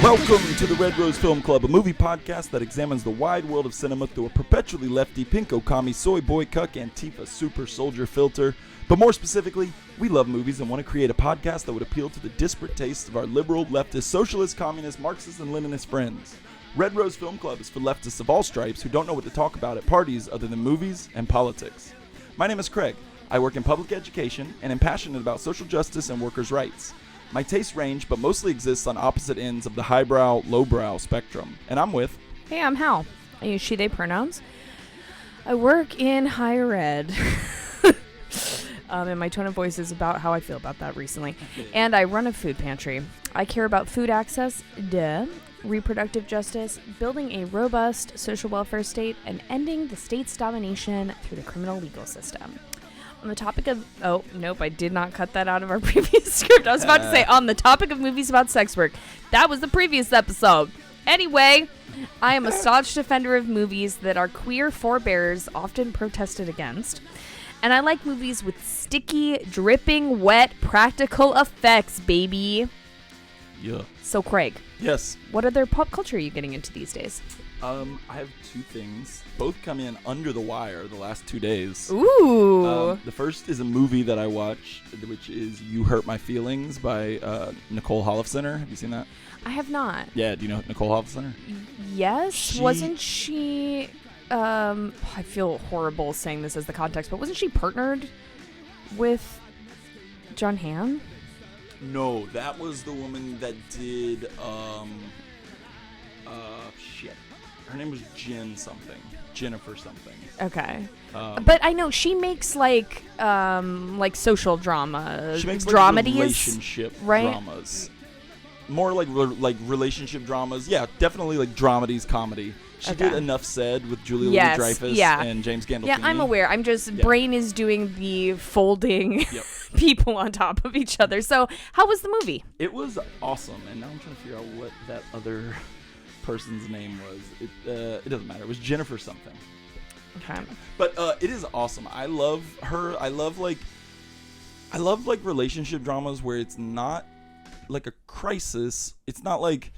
Welcome to the Red Rose Film Club, a movie podcast that examines the wide world of cinema through a perpetually lefty, pinko commie, soy boy cuck, Antifa super soldier filter. But more specifically, we love movies and want to create a podcast that would appeal to the disparate tastes of our liberal, leftist, socialist, communist, Marxist, and Leninist friends. Red Rose Film Club is for leftists of all stripes who don't know what to talk about at parties other than movies and politics. My name is Craig. I work in public education and am passionate about social justice and workers' rights. My tastes range, but mostly exists on opposite ends of the highbrow, lowbrow spectrum. And I'm with... Hey, I'm Hal. I use she, they pronouns. I work in higher ed. And my tone of voice is about how I feel about that recently. And I run a food pantry. I care about food access, reproductive justice, building a robust social welfare state, and ending the state's domination through the criminal legal system. On the topic of... Oh, nope, I did not cut that out of our previous script. I was about to say, on the topic of movies about sex work. That was the previous episode. Anyway, I am a staunch defender of movies that our queer forebears often protested against. And I like movies with sticky, dripping, wet, practical effects, baby. Yeah. So, Craig. Yes. What other pop culture are you getting into these days? I have two things. Both come in under the wire the last 2 days. Ooh. The first is a movie that I watched, which is You Hurt My Feelings by Nicole Holofcener. Have you seen that? I have not. Yeah, do you know Nicole Holofcener? Yes. Wasn't she... I feel horrible saying this as the context, but wasn't she partnered with John Hamm? No, that was the woman that did, shit. Her name was Jennifer something. Okay. But I know she makes like social drama. She makes dramedies, relationship right? dramas. More like relationship dramas. Yeah, definitely like dramedies, comedy. She did Enough Said with Julia Louis-Dreyfus and James Gandolfini. Yeah, I'm aware. I'm just brain is doing the folding people on top of each other. So, how was the movie? It was awesome, and now I'm trying to figure out what that other person's name was. It doesn't matter. It was Jennifer something. Okay. But it is awesome. I love her. I love relationship dramas where it's not like a crisis. It's not like,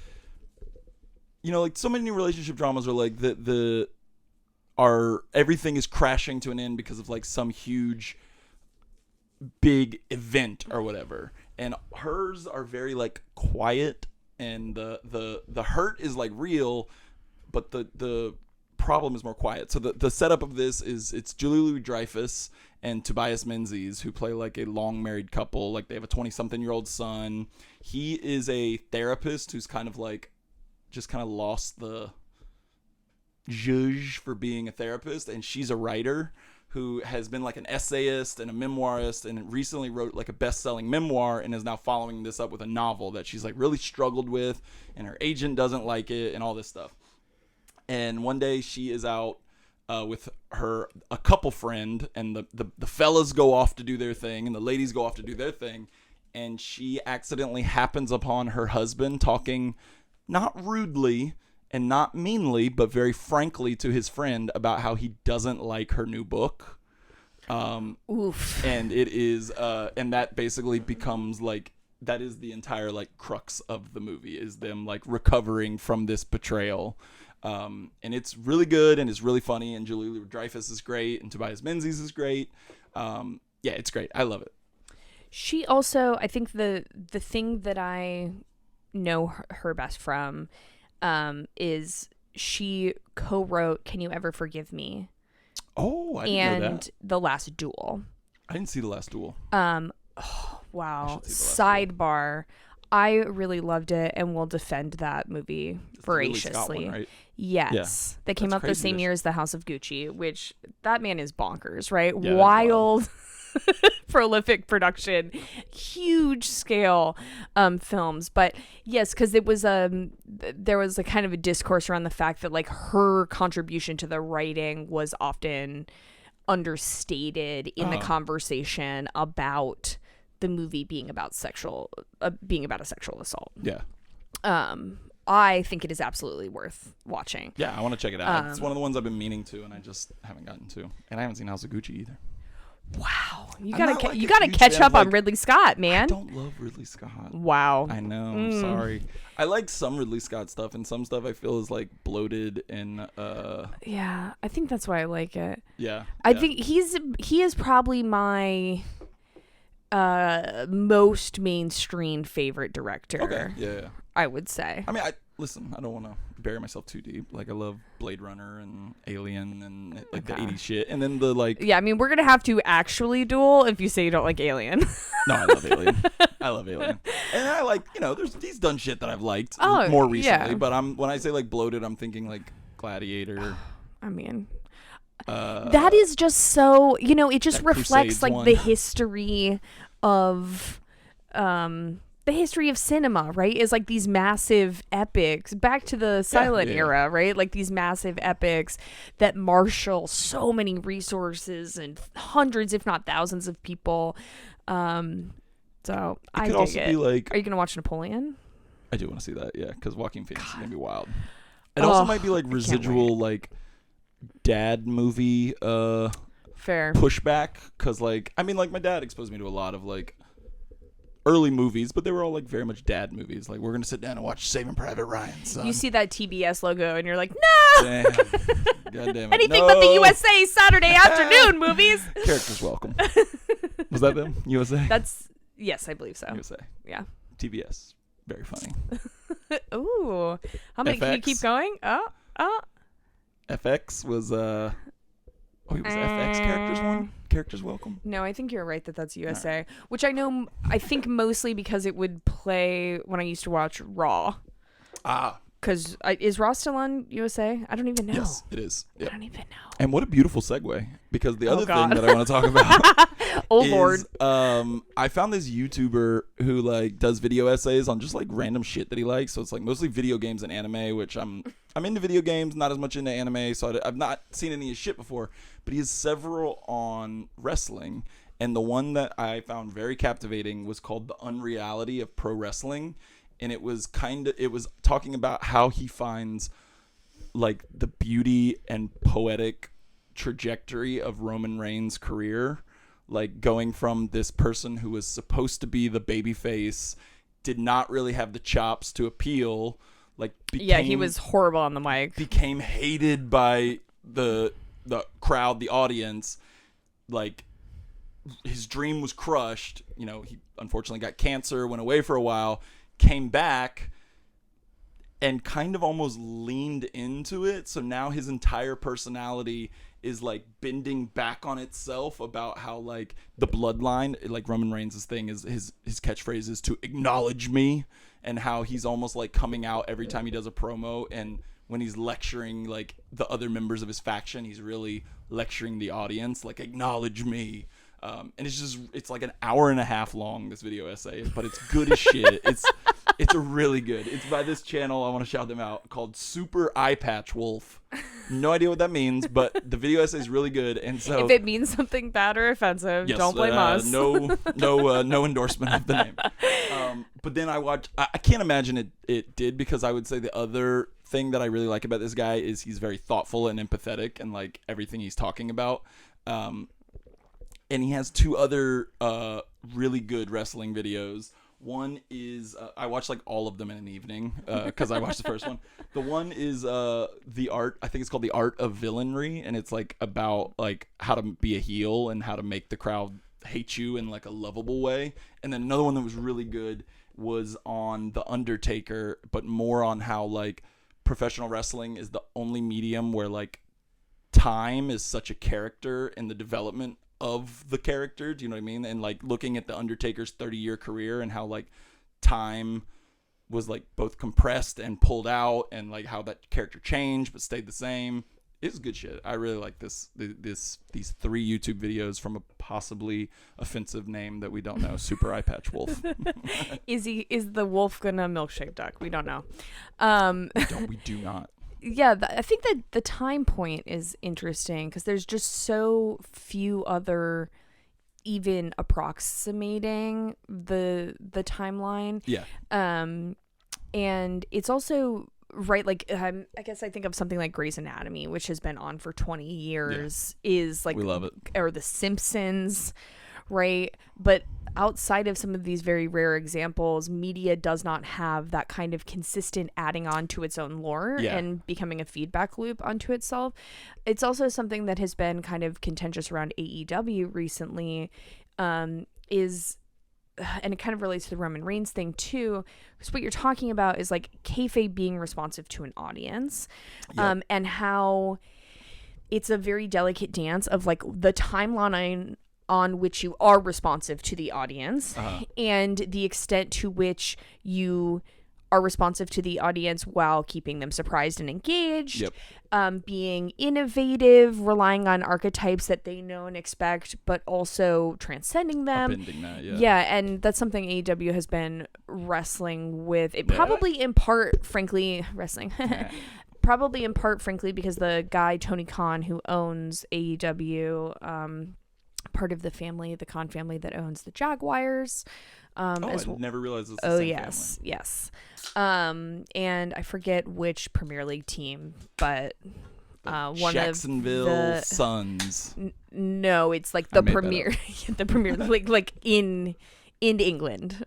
you know, like so many relationship dramas are like everything is crashing to an end because of like some huge big event or whatever. And hers are very like quiet, and the hurt is like real, but the problem is more quiet. So the setup of this is it's Julia Louis-Dreyfus and Tobias Menzies, who play like a long married couple. Like they have a 20-something-year-old son. He is a therapist who's kind of like just kind of lost the zhuzh for being a therapist, and she's a writer who has been like an essayist and a memoirist, and recently wrote like a best-selling memoir and is now following this up with a novel that she's like really struggled with, and her agent doesn't like it and all this stuff. And one day she is out with a couple friend, and the fellas go off to do their thing and the ladies go off to do their thing, and she accidentally happens upon her husband talking not rudely and not meanly, but very frankly to his friend about how he doesn't like her new book. Oof. And it is, and that basically becomes like, that is the entire like crux of the movie, is them like recovering from this betrayal. And it's really good and it's really funny, and Julia Louis-Dreyfus is great and Tobias Menzies is great. Yeah, it's great. I love it. She also, I think the thing that I know her best from is she co-wrote Can You Ever Forgive Me? Oh, I didn't know that. And The Last Duel. I didn't see The Last Duel. Oh, wow. Sidebar. I really loved it and will defend that movie voraciously. Scott one, right? Yes. Yeah. They came out the same year as The House of Gucci, which that man is bonkers, right? Yeah, wild. Prolific production, huge scale films. But yes, because it was there was a kind of a discourse around the fact that like her contribution to the writing was often understated in the conversation about the movie being about a sexual assault. Yeah. I think it is absolutely worth watching. Yeah, I want to check it out. It's one of the ones I've been meaning to, and I just haven't gotten to. And I haven't seen House of Gucci either. Wow. You I'm gotta not, like, you a gotta huge catch fan up of, on like, Ridley Scott, I man. don't love Ridley Scott. Wow. I know. I'm sorry. I like some Ridley Scott stuff, and some stuff I feel is like bloated and Yeah, I think that's why I like it. yeah. I think he is probably my most mainstream favorite director. Okay. Yeah. I would say. I mean, listen. I don't want to bury myself too deep. Like, I love Blade Runner and Alien and like the 80s shit, and then the like. Yeah, I mean, we're gonna have to actually duel if you say you don't like Alien. No, I love Alien. I love Alien, and I like, he's done shit that I've liked more recently. yeah. But when I say like bloated, I'm thinking like Gladiator. I mean, that is just so, it just That reflects Crusades like one. the history of cinema, right? Is like these massive epics back to the silent yeah. era, right? Like these massive epics that marshal so many resources and hundreds, if not thousands of people. So I It could dig also it. be like, Are you gonna watch Napoleon? I do want to see that, yeah, because Joaquin Phoenix is gonna be wild. It also might be like residual like dad movie Fair. pushback, because like, I mean, like, my dad exposed me to a lot of like early movies, but they were all like very much dad movies. Like, we're gonna sit down and watch Saving Private Ryan, son. You see that TBS logo and you're like, no! Damn. God damn it. Anything No. but the USA Saturday afternoon movies. Characters welcome. Was that them? USA? Yes, I believe so. USA. Yeah. TBS. Very funny. Ooh. How many can you FX. keep going? Oh. FX was wait, was FX characters one? Characters welcome? No, I think you're right that's USA, which I think mostly because it would play when I used to watch Raw. Because is Raw still on USA? I don't even know. Yes, it is. Yep. I don't even know. And what a beautiful segue, because the other God. thing that I want to talk about Oh, is, Lord. I found this YouTuber who like does video essays on just like random shit that he likes. So it's like mostly video games and anime, which I'm into video games, not as much into anime. So I've not seen any of his shit before, but he has several on wrestling. And the one that I found very captivating was called The Unreality of Pro Wrestling. And it was talking about how he finds like the beauty and poetic trajectory of Roman Reigns' career, like going from this person who was supposed to be the babyface, did not really have the chops to appeal, like he was horrible on the mic, became hated by the crowd, the audience, like his dream was crushed. He unfortunately got cancer, went away for a while, came back and kind of almost leaned into it. So now his entire personality is like bending back on itself about how like the bloodline, like Roman Reigns' thing is his catchphrase is to acknowledge me, and how he's almost like coming out every time he does a promo, and when he's lecturing like the other members of his faction, he's really lecturing the audience, like, acknowledge me. And it's like an hour and a half long, this video essay, but it's good as shit. It's really good. It's by this channel, I want to shout them out, called Super Eye Patch Wolf. No idea what that means, but the video essay is really good. And so, if it means something bad or offensive, yes, don't blame us. No endorsement of the name. But then I can't imagine it did, because I would say the other thing that I really like about this guy is he's very thoughtful and empathetic and like everything he's talking about. And he has two other really good wrestling videos. One is I watched like all of them in an evening because I watched the first one. The one is I think it's called The Art of Villainry, and it's like about like how to be a heel and how to make the crowd hate you in like a lovable way. And then another one that was really good was on The Undertaker, but more on how like professional wrestling is the only medium where like time is such a character in the development of the character. Do you know what I mean? And like looking at the Undertaker's 30-year career and how like time was like both compressed and pulled out, and like how that character changed but stayed the same. It's good shit. I really like these 3 YouTube videos from a possibly offensive name that we don't know. Super Eye Patch Wolf. Is the wolf gonna milkshake duck? We don't know. We do not. Yeah, I think that the time point is interesting because there's just so few other even approximating the timeline. Yeah. And it's also right, like I guess I think of something like Grey's Anatomy, which has been on for 20 years, is like, we love it. Or The Simpsons, right? But outside of some of these very rare examples, media does not have that kind of consistent adding on to its own lore and becoming a feedback loop onto itself. It's also something that has been kind of contentious around AEW recently, and it kind of relates to the Roman Reigns thing too, because what you're talking about is like kayfabe being responsive to an audience, and how it's a very delicate dance of like the timeline on which you are responsive to the audience, and the extent to which you are responsive to the audience while keeping them surprised and engaged, being innovative, relying on archetypes that they know and expect, but also transcending them. Upending that, and that's something AEW has been wrestling with. It probably in part, frankly, probably in part, frankly, because the guy, Tony Khan, who owns AEW, part of the Khan family that owns the Jaguars. I never realized this was the same family. Yes. And I forget which Premier League team, but one Jacksonville of the Suns. No, it's like the Premier the Premier League, like in England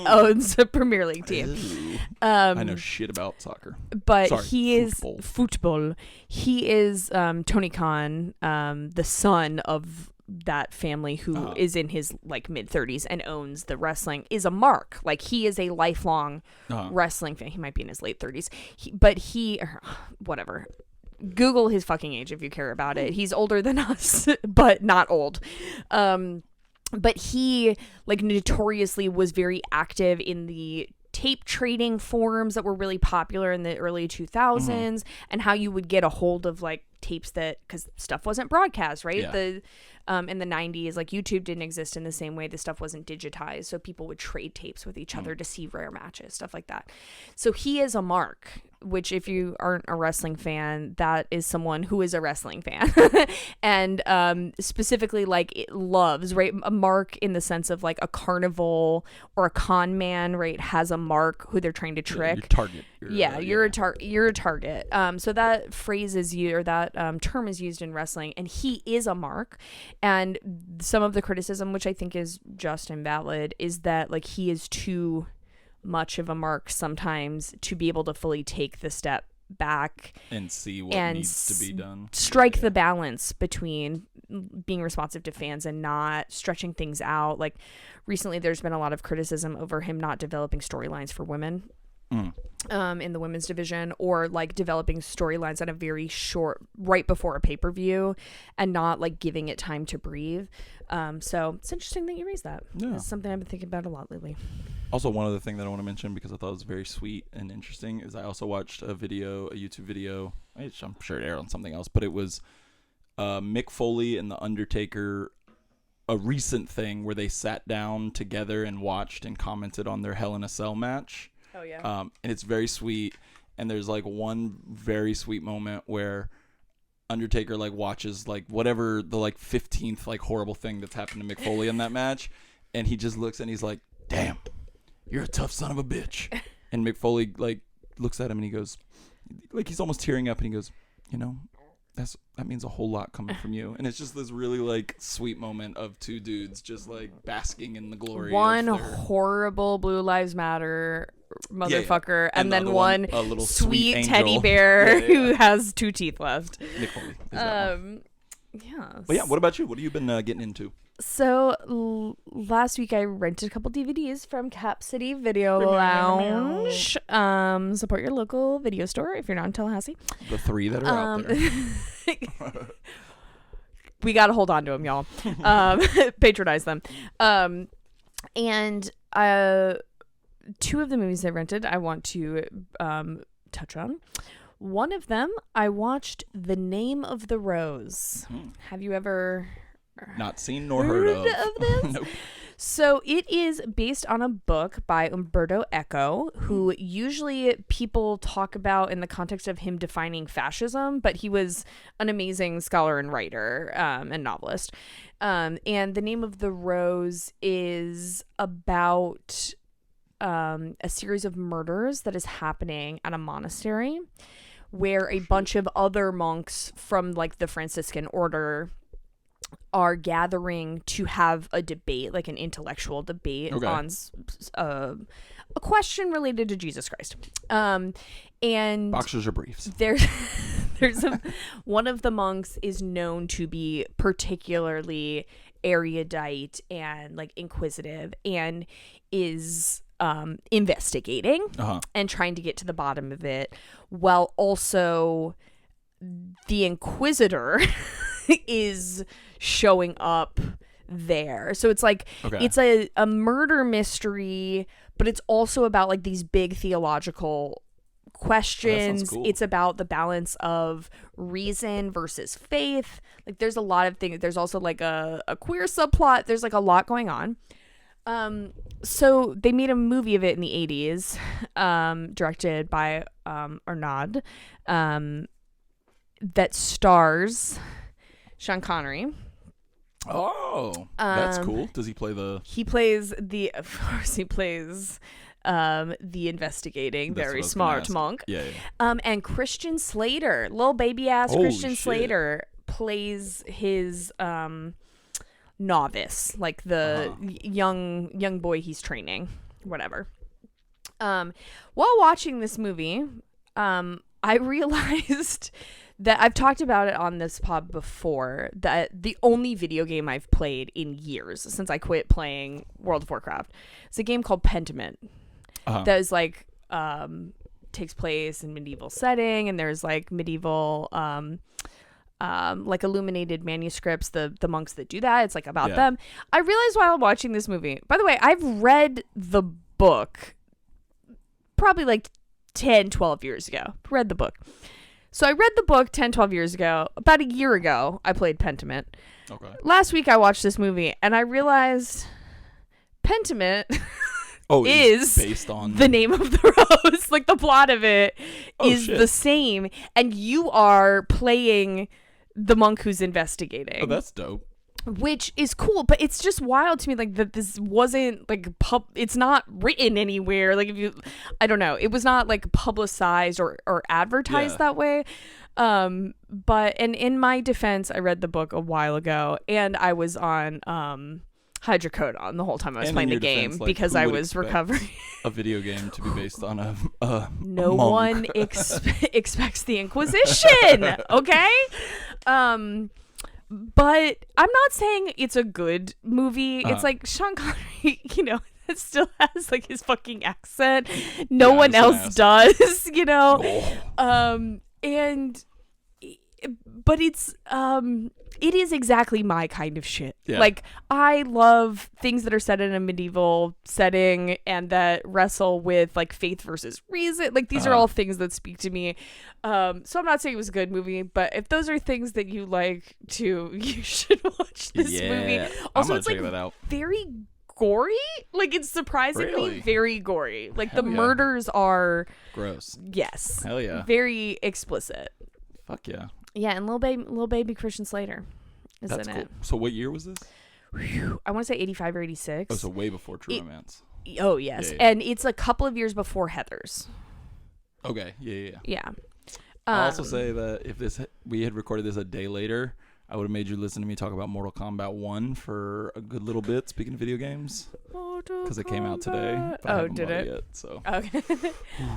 owns a Premier League team. I know shit about soccer. But he is football. He is Tony Khan, the son of that family who is in his like mid-30s and owns the wrestling, is a mark. Like, he is a lifelong wrestling fan. He might be in his late 30s, whatever. Google his fucking age if you care about it. He's older than us, but not old. But he like notoriously was very active in the tape trading forums that were really popular in the early 2000s, and how you would get a hold of like tapes that, because stuff wasn't broadcast, right? In the 90s, like YouTube didn't exist in the same way. The stuff wasn't digitized, so people would trade tapes with each other to see rare matches, stuff like that. So he is a mark, which if you aren't a wrestling fan, that is someone who is a wrestling fan. And specifically like it loves, right? A mark in the sense of like a carnival or a con man, right, has a mark who they're trying to trick. Your target. You're a target. So that phrase is used, or that term is used in wrestling, and he is a mark. And some of the criticism, which I think is just and valid, is that like he is too much of a mark sometimes to be able to fully take the step back and see what needs to be done. Strike the balance between being responsive to fans and not stretching things out. Like recently there's been a lot of criticism over him not developing storylines for women in the women's division, or like developing storylines on a very short, right before a pay-per-view, and not like giving it time to breathe. So it's interesting that you raised that. It's something I've been thinking about a lot lately. Also, one other thing that I want to mention, because I thought it was very sweet and interesting, is I also watched a YouTube video, which I'm sure it aired on something else, but it was Mick Foley and The Undertaker, a recent thing where they sat down together and watched and commented on their Hell in a Cell match. Oh yeah. And it's very sweet. And there's like one very sweet moment where Undertaker like watches like whatever the like 15th like horrible thing that's happened to Mick Foley in that match, and he just looks and he's like, "Damn, you're a tough son of a bitch." And Mick Foley like looks at him and he goes, like he's almost tearing up, and he goes, "You know, that means a whole lot coming from you." And it's just this really like sweet moment of two dudes just like basking in the glory. One horrible Blue Lives Matter motherfucker, and then one a little sweet teddy bear who has two teeth left. Nick Foley. But yeah, what about you? What have you been getting into? So last week I rented a couple DVDs from Cap City Video Lounge. Support your local video store if you're not in Tallahassee. The three that are out there. We gotta hold on to them, y'all. Patronize them. And two of the movies I rented I want to touch on. One of them, I watched The Name of the Rose. Have you ever not seen nor heard of this? Nope. So it is based on a book by Umberto Eco, who usually people talk about in the context of him defining fascism, but he was an amazing scholar and writer and novelist. And The Name of the Rose is about a series of murders that is happening at a monastery where a bunch of other monks from like the Franciscan order are gathering to have a debate, like an intellectual debate on a question related to Jesus Christ. And boxers or briefs. There's one of the monks is known to be particularly erudite and like inquisitive and is investigating and trying to get to the bottom of it, while also the inquisitor is showing up there. So it's like it's a murder mystery, but it's also about like these big theological questions. Cool. It's about the balance of reason versus faith. Like there's a lot of things. There's also like a queer subplot. There's like a lot going on. So they made a movie of it in the 80s, directed by Arnaud, that stars Sean Connery. Oh, that's cool. Does he play the... He plays the... Of course, he plays the investigating, very smart monk. Yeah. And Christian Slater, little baby-ass Christian Slater, plays his novice, like the young boy he's training, whatever. While watching this movie, I realized... that I've talked about it on this pod before, that the only video game I've played in years since I quit playing World of Warcraft is a game called Pentiment. That is like takes place in medieval setting, and there's like medieval like illuminated manuscripts, the monks that do that, it's like about them. I realized while watching this movie, by the way, I've read the book probably like 10-12 years ago. Read the book. So I read the book 10-12 years ago. About a year ago, I played Pentiment. Okay. Last week, I watched this movie, and I realized Pentiment is based on the name of the rose. Like, the plot of it is the same, and you are playing the monk who's investigating. Oh, that's dope. Which is cool, but it's just wild to me, like, that this wasn't like it's not written anywhere. Like, I don't know, it was not like publicized or advertised that way. But in my defense, I read the book a while ago, and I was on hydrocodone the whole time I was playing the game, because I was recovering. A video game to be based on a no monk. one expects the Inquisition, okay? But I'm not saying it's a good movie. It's like Sean Connery, it still has like his fucking accent. No one else does, but it is exactly my kind of shit. Yeah. Like, I love things that are set in a medieval setting and that wrestle with like faith versus reason. Like, these are all things that speak to me. So I'm not saying it was a good movie, but if those are things that you like to, you should watch this movie. Also, it's like very gory. Like, it's surprisingly very gory. Like, the murders are gross. Yes. Hell yeah. Very explicit. Fuck yeah. Yeah, and little baby Christian Slater is in it. So what year was this? I want to say 85 or 86. Oh, so way before True Romance. Oh, yes. Yeah. And it's a couple of years before Heathers. Okay. Yeah. Yeah. I'll also say that if we had recorded this a day later, I would have made you listen to me talk about Mortal Kombat 1 for a good little bit, speaking of video games. Because it came out today. Oh, did it? Yet, so. Okay.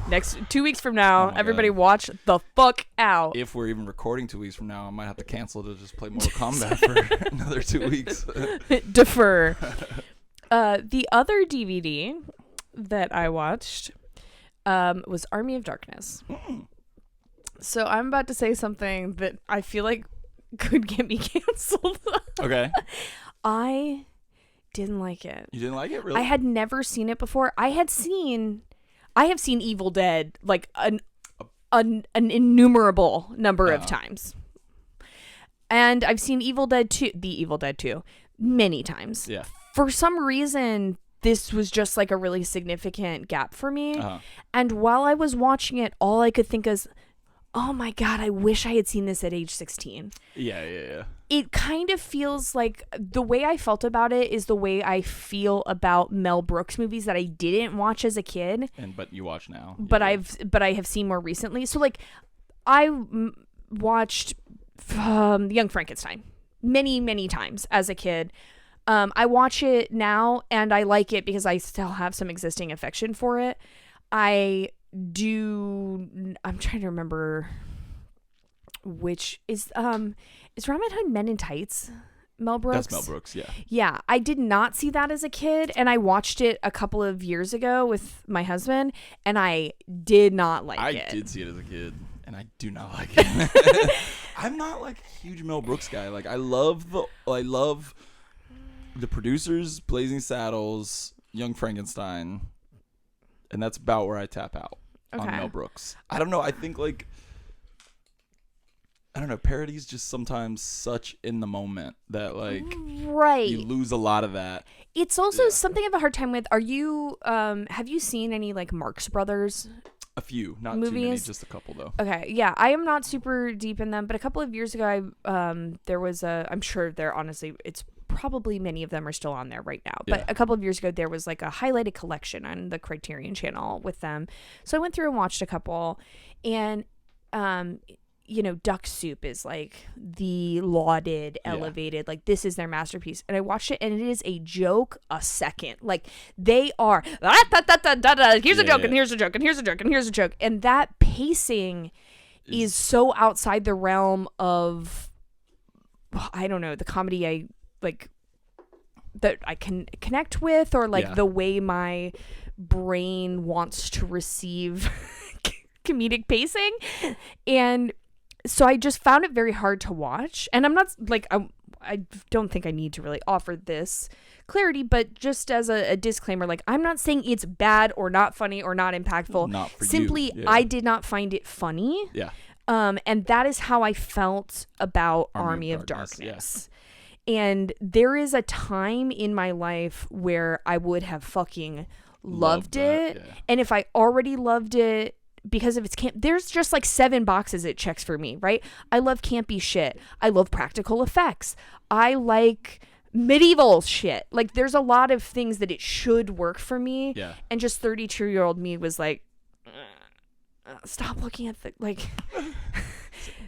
Next 2 weeks from now, everybody watch the fuck out. If we're even recording 2 weeks from now, I might have to cancel to just play Mortal Kombat for another 2 weeks. Defer. The other DVD that I watched was Army of Darkness. So I'm about to say something that I feel like could get me canceled. Okay. I didn't like it. You didn't like it, really? I had never seen it before. I have seen Evil Dead like an innumerable number of times. And I've seen The Evil Dead 2 many times. Yeah. For some reason, this was just like a really significant gap for me. And while I was watching it, all I could think is, oh my God, I wish I had seen this at age 16. Yeah. It kind of feels like the way I felt about it is the way I feel about Mel Brooks movies that I didn't watch as a kid. But you watch now. But I have seen more recently. So like I watched Young Frankenstein many times as a kid. I watch it now and I like it because I still have some existing affection for it. I'm trying to remember which is Robin Hood Men in Tights, Mel Brooks? That's Mel Brooks, yeah. Yeah, I did not see that as a kid, and I watched it a couple of years ago with my husband, and I did not like it. I did see it as a kid, and I do not like it. I'm not like a huge Mel Brooks guy. Like I love the producers, Blazing Saddles, Young Frankenstein, and that's about where I tap out on Mel Brooks. I don't know. I think parody's just sometimes such in the moment that you lose a lot of that. It's also something I have a hard time with. Are you have you seen any like Marx Brothers? A few, not movies? Too many, just a couple though. Okay, yeah, I am not super deep in them, but a couple of years ago, there was I'm sure it's probably many of them are still on there right now, but a couple of years ago there was like a highlighted collection on the Criterion Channel with them. So I went through and watched a couple, and Duck Soup is like the lauded, elevated, like this is their masterpiece. And I watched it and it is a joke a second. Like they are, here's a joke and here's a joke and here's a joke and here's a joke. And that pacing is so outside the realm of, I don't know, the comedy I like that I can connect with, or like the way my brain wants to receive comedic pacing. And so I just found it very hard to watch. And I'm not like, I don't think I need to really offer this clarity, but just as a disclaimer, like I'm not saying it's bad or not funny or not impactful. Not for Simply, you. I did not find it funny. Yeah. And that is how I felt about Army of Darkness. And there is a time in my life where I would have fucking loved it. Yeah. And if I already loved it, because of its camp, there's just like 7 boxes it checks for me, right? I love campy shit. I love practical effects. I like medieval shit. Like there's a lot of things that it should work for me. Yeah. And just 32-year-old me was like, stop looking at the like.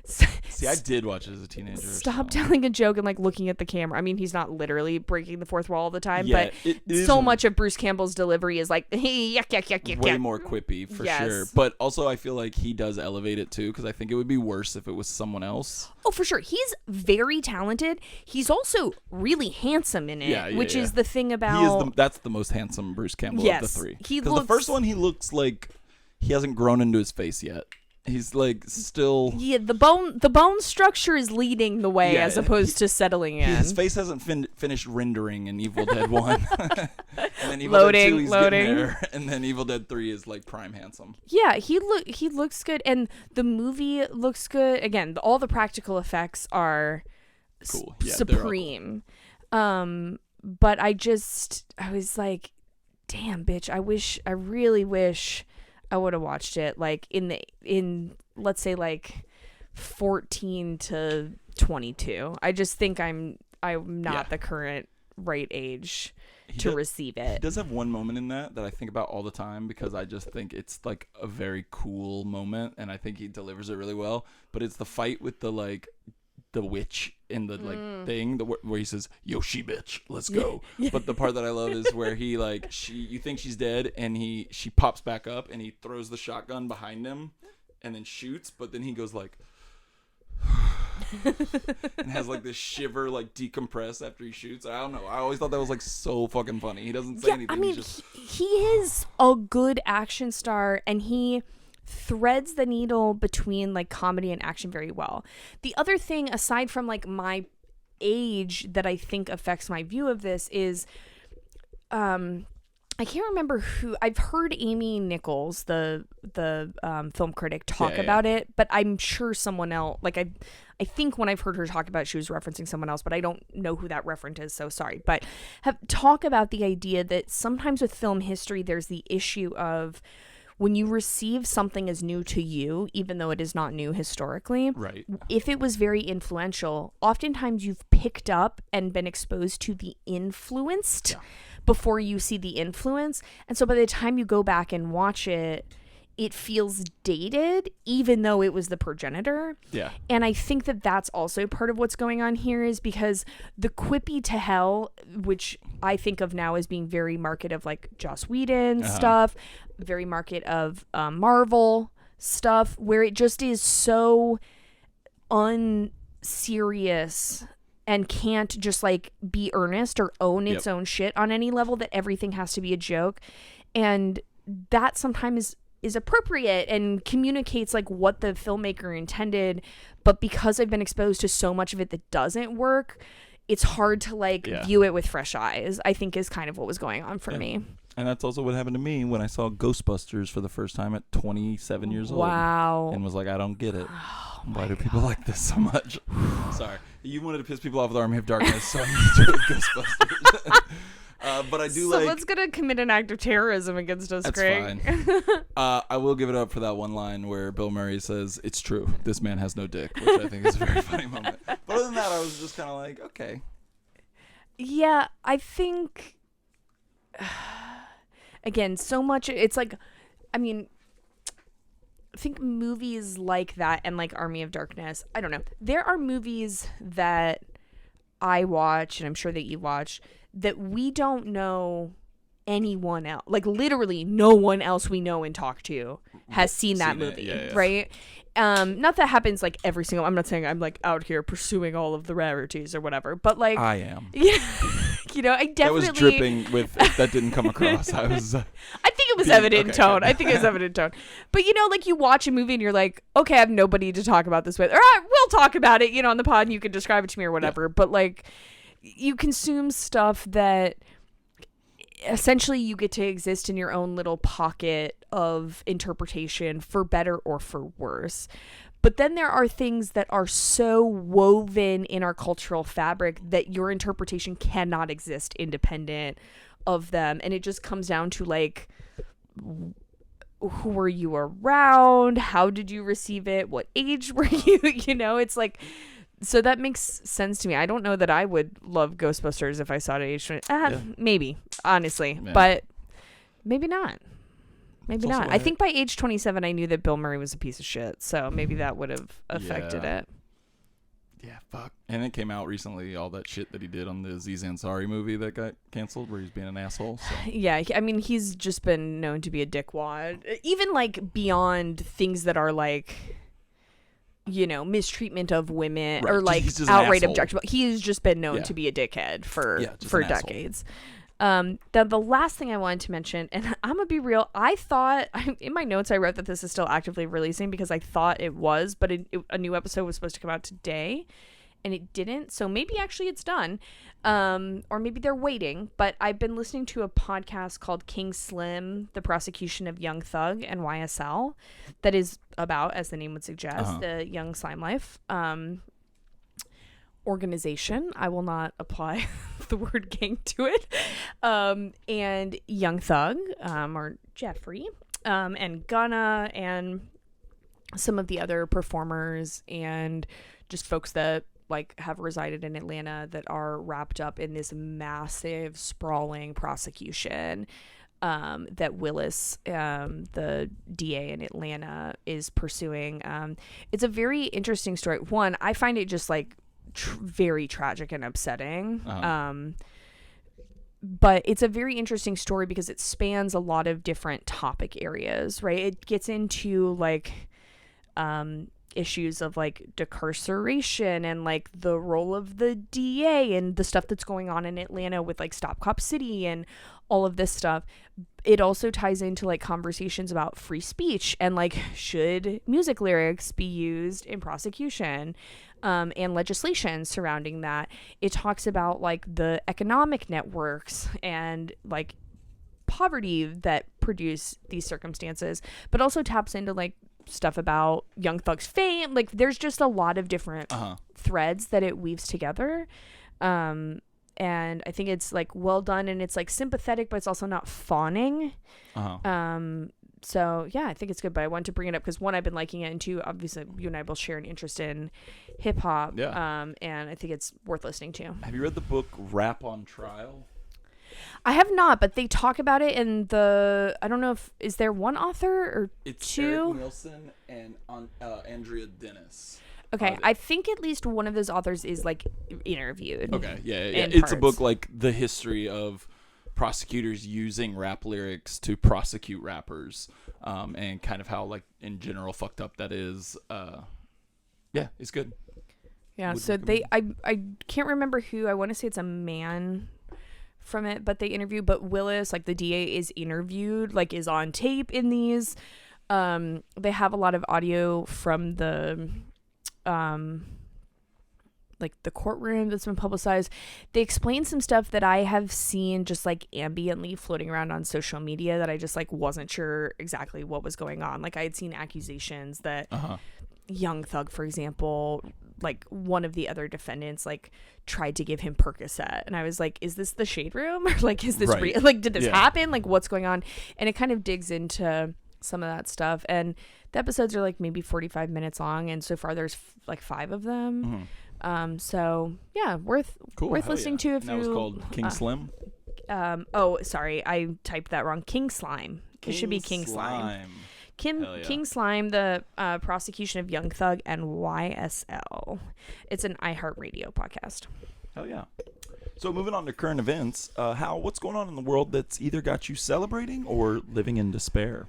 See, I did watch it as a teenager. Stop telling a joke and like looking at the camera. I mean, he's not literally breaking the fourth wall all the time, but so much of Bruce Campbell's delivery is like yuck. Way more quippy for sure. But also, I feel like he does elevate it too, because I think it would be worse if it was someone else. Oh, for sure. He's very talented. He's also really handsome in it, which is the thing about. That's the most handsome Bruce Campbell of the three. Because the first one, he looks like he hasn't grown into his face yet. He's like still. Yeah, the bone structure is leading the way as opposed to settling in. His face hasn't finished rendering in Evil Dead 1. And then Evil Dead 2 he's getting there, and then Evil Dead 3 is like prime handsome. Yeah, he looks good, and the movie looks good. Again, all the practical effects are cool. Supreme. But I was like, damn, bitch, I really wish I would have watched it like in let's say like 14 to 22. I just think I'm not the current right age to receive it. He does have one moment in that I think about all the time, because I just think it's like a very cool moment, and I think he delivers it really well. But it's the fight with the witch in the thing where he says, "Yo, she bitch, let's go." But the part that I love is where he you think she's dead, and she pops back up and he throws the shotgun behind him and then shoots, but then he goes like and has like this shiver, like decompress after he shoots. I don't know, I always thought that was like so fucking funny. He doesn't say anything. I mean, he is a good action star, and he threads the needle between like comedy and action very well. The other thing, aside from like my age, that I think affects my view of this is I can't remember who. I've heard Amy Nichols, the film critic, talk about it, but I'm sure someone else, like I think when I've heard her talk about it, she was referencing someone else, but I don't know who that reference is, so sorry. But talk about the idea that sometimes with film history, there's the issue of when you receive something as new to you, even though it is not new historically, right, if it was very influential, oftentimes you've picked up and been exposed to the influenced before you see the influence. And so by the time you go back and watch it, it feels dated, even though it was the progenitor. Yeah. And I think that that's also part of what's going on here, is because the quippy to hell, which I think of now as being very market of like Joss Whedon stuff, very market of Marvel stuff, where it just is so unserious and can't just like be earnest or own its own shit on any level, that everything has to be a joke. And that sometimes is appropriate and communicates like what the filmmaker intended, but because I've been exposed to so much of it that doesn't work, it's hard to like view it with fresh eyes, I think, is kind of what was going on for me. And that's also what happened to me when I saw Ghostbusters for the first time at 27 years old. Wow. And was like, I don't get it. Why do people like this so much? Sorry. You wanted to piss people off with Army of Darkness, so I need to do Ghostbusters. But I do Someone's gonna commit an act of terrorism against us, that's Craig. Fine. I will give it up for that one line where Bill Murray says, "It's true, this man has no dick," which I think is a very funny moment. But other than that, I was just kind of like, okay. Yeah, I think again, so much it's like, I mean, I think movies like that and like Army of Darkness, I don't know. There are movies that I watch, and I'm sure that you watch, that we don't know anyone else, like literally no one else we know and talk to has seen that movie, right? Not that happens like every single, I'm not saying I'm like out here pursuing all of the rarities or whatever, but like I am. Yeah. You know, I definitely. That was dripping with, if that didn't come across, I was. I think it was evident in tone. I think it was evident in tone. But, you know, like you watch a movie and you're like, okay, I have nobody to talk about this with. Or we'll talk about it, you know, on the pod and you can describe it to me or whatever. Yeah. But, like, you consume stuff that essentially you get to exist in your own little pocket of interpretation, for better or for worse. But then there are things that are so woven in our cultural fabric that your interpretation cannot exist independent of them. And it just comes down to like, who were you around? How did you receive it? What age were you? You know, it's like, so that makes sense to me. I don't know that I would love Ghostbusters if I saw it at age 20. Maybe, honestly, but maybe not. Maybe not. I think by age 27, I knew that Bill Murray was a piece of shit. So maybe that would have affected it. Yeah, fuck. And it came out recently, all that shit that he did on the Aziz Ansari movie that got canceled, where he's being an asshole. So. Yeah, I mean, he's just been known to be a dickwad. Even like beyond things that are like, you know, mistreatment of women or like outright objectionable. He has just been known to be a dickhead for decades. The last thing I wanted to mention, and I'm gonna be real, I thought in my notes I wrote that this is still actively releasing because I thought it was, but a new episode was supposed to come out today and it didn't, so maybe actually it's done, or maybe they're waiting. But I've been listening to a podcast called King Slim: The Prosecution of Young Thug and YSL, that is about, as the name would suggest, the Young Slime Life organization. I will not apply the word gang to it. And Young Thug, or Jeffrey, and Gunna, and some of the other performers and just folks that like have resided in Atlanta that are wrapped up in this massive sprawling prosecution that Willis, the DA in Atlanta, is pursuing. It's a very interesting story. One, I find it just like very tragic and upsetting. But it's a very interesting story because it spans a lot of different topic areas, right? It gets into like issues of like decarceration and like the role of the DA and the stuff that's going on in Atlanta with like Stop Cop City and all of this stuff. It also ties into like conversations about free speech and like, should music lyrics be used in prosecution, and legislation surrounding that. It talks about like the economic networks and like poverty that produce these circumstances, but also taps into like stuff about Young Thug's fame. Like there's just a lot of different threads that it weaves together. And I think it's like well done, and it's like sympathetic, but it's also not fawning. So yeah, I think it's good, but I wanted to bring it up because one, I've been liking it, and two, obviously you and I both share an interest in hip hop. Yeah. And I think it's worth listening to. Have you read the book Rap on Trial? I have not, but they talk about it in I don't know is there one author or it's two? Eric Nielsen and Andrea Dennis. Okay, I think at least one of those authors is like interviewed. Okay, yeah. It's a book like the history of prosecutors using rap lyrics to prosecute rappers, and kind of how like in general fucked up that is. Yeah, it's good. Yeah, so I can't remember who. I want to say it's a man from it, but they interview. But Willis, like the DA, is interviewed, like is on tape in these. They have a lot of audio from the like the courtroom that's been publicized. They explain some stuff that I have seen just like ambiently floating around on social media that I just like wasn't sure exactly what was going on. Like I had seen accusations that Young Thug, for example, like one of the other defendants like tried to give him Percocet, and I was like, is this the shade room? Or like, is this real? Like, did this happen? Like, what's going on? And it kind of digs into some of that stuff, and the episodes are like maybe 45 minutes long, and so far there's like 5 of them. So yeah, worth listening to. If that was called King Slim. Oh, sorry, I typed that wrong. King Slime. It should be King Slime. King Slime, the prosecution of Young Thug and YSL. It's an iHeartRadio podcast. Hell yeah. So moving on to current events, Hal, what's going on in the world that's either got you celebrating or living in despair?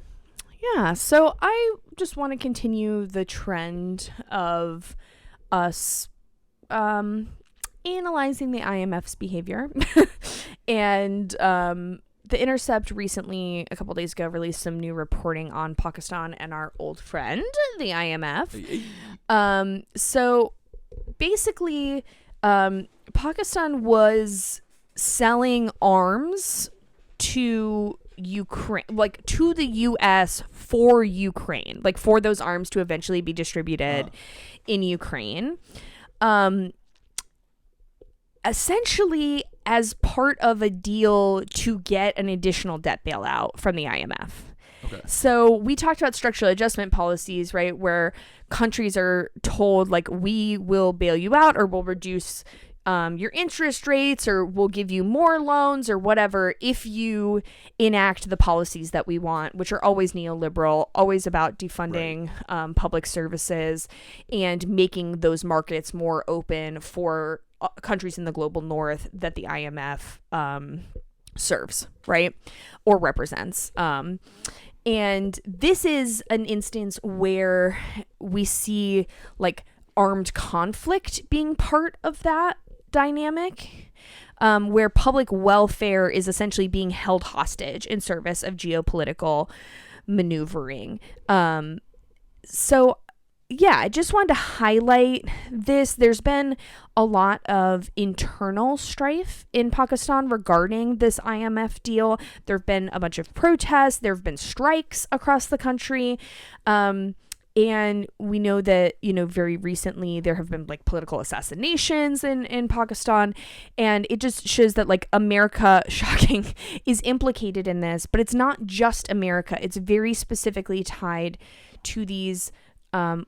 Yeah, so I just want to continue the trend of us analyzing the IMF's behavior. And The Intercept recently, a couple days ago, released some new reporting on Pakistan and our old friend, the IMF. So basically, Pakistan was selling arms to Ukraine, like to the U.S. for Ukraine, like for those arms to eventually be distributed in Ukraine. Essentially as part of a deal to get an additional debt bailout from the IMF. Okay. So we talked about structural adjustment policies, right, where countries are told, like, we will bail you out or we'll reduce your interest rates or we'll give you more loans or whatever if you enact the policies that we want, which are always neoliberal, always about defunding public services and making those markets more open for countries in the global north that the IMF serves, right, or represents. And this is an instance where we see like armed conflict being part of that dynamic, where public welfare is essentially being held hostage in service of geopolitical maneuvering. So yeah, I just wanted to highlight this. There's been a lot of internal strife in Pakistan regarding this IMF deal. There have been a bunch of protests. There have been strikes across the country. And we know that, you know, very recently there have been like political assassinations in Pakistan. And it just shows that like America, shocking, is implicated in this. But it's not just America. It's very specifically tied to these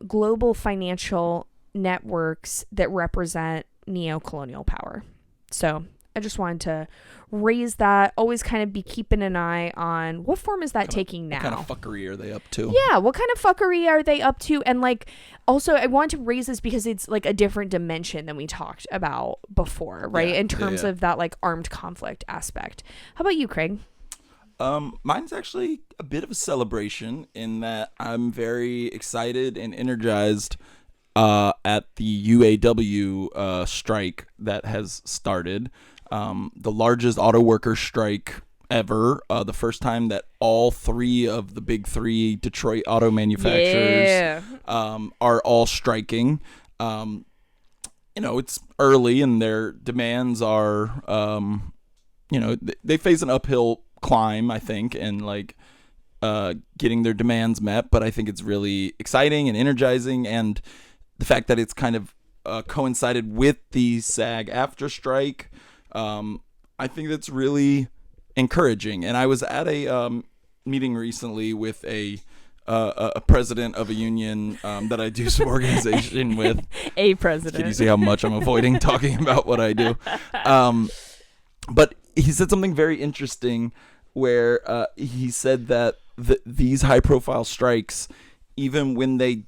global financial networks that represent neo-colonial power. So I just wanted to raise that, always kind of be keeping an eye on what form is that taking now. What kind of fuckery are they up to? Yeah, what kind of fuckery are they up to? And like, also I want to raise this because it's like a different dimension than we talked about before, right? In terms of that like armed conflict aspect. How about you, Craig? Mine's actually a bit of a celebration in that I'm very excited and energized at the UAW strike that has started. The largest auto worker strike ever. The first time that all 3 of the big 3 Detroit auto manufacturers are all striking. You know, it's early and their demands are, you know, they face an uphill climb, I think, and like getting their demands met, but I think it's really exciting and energizing, and the fact that it's kind of coincided with the SAG-AFTRA strike, I think that's really encouraging. And I was at a meeting recently with a president of a union that I do some organization with. A president. Can you see how much I'm avoiding talking about what I do? But he said something very interesting where he said that these high-profile strikes, even when they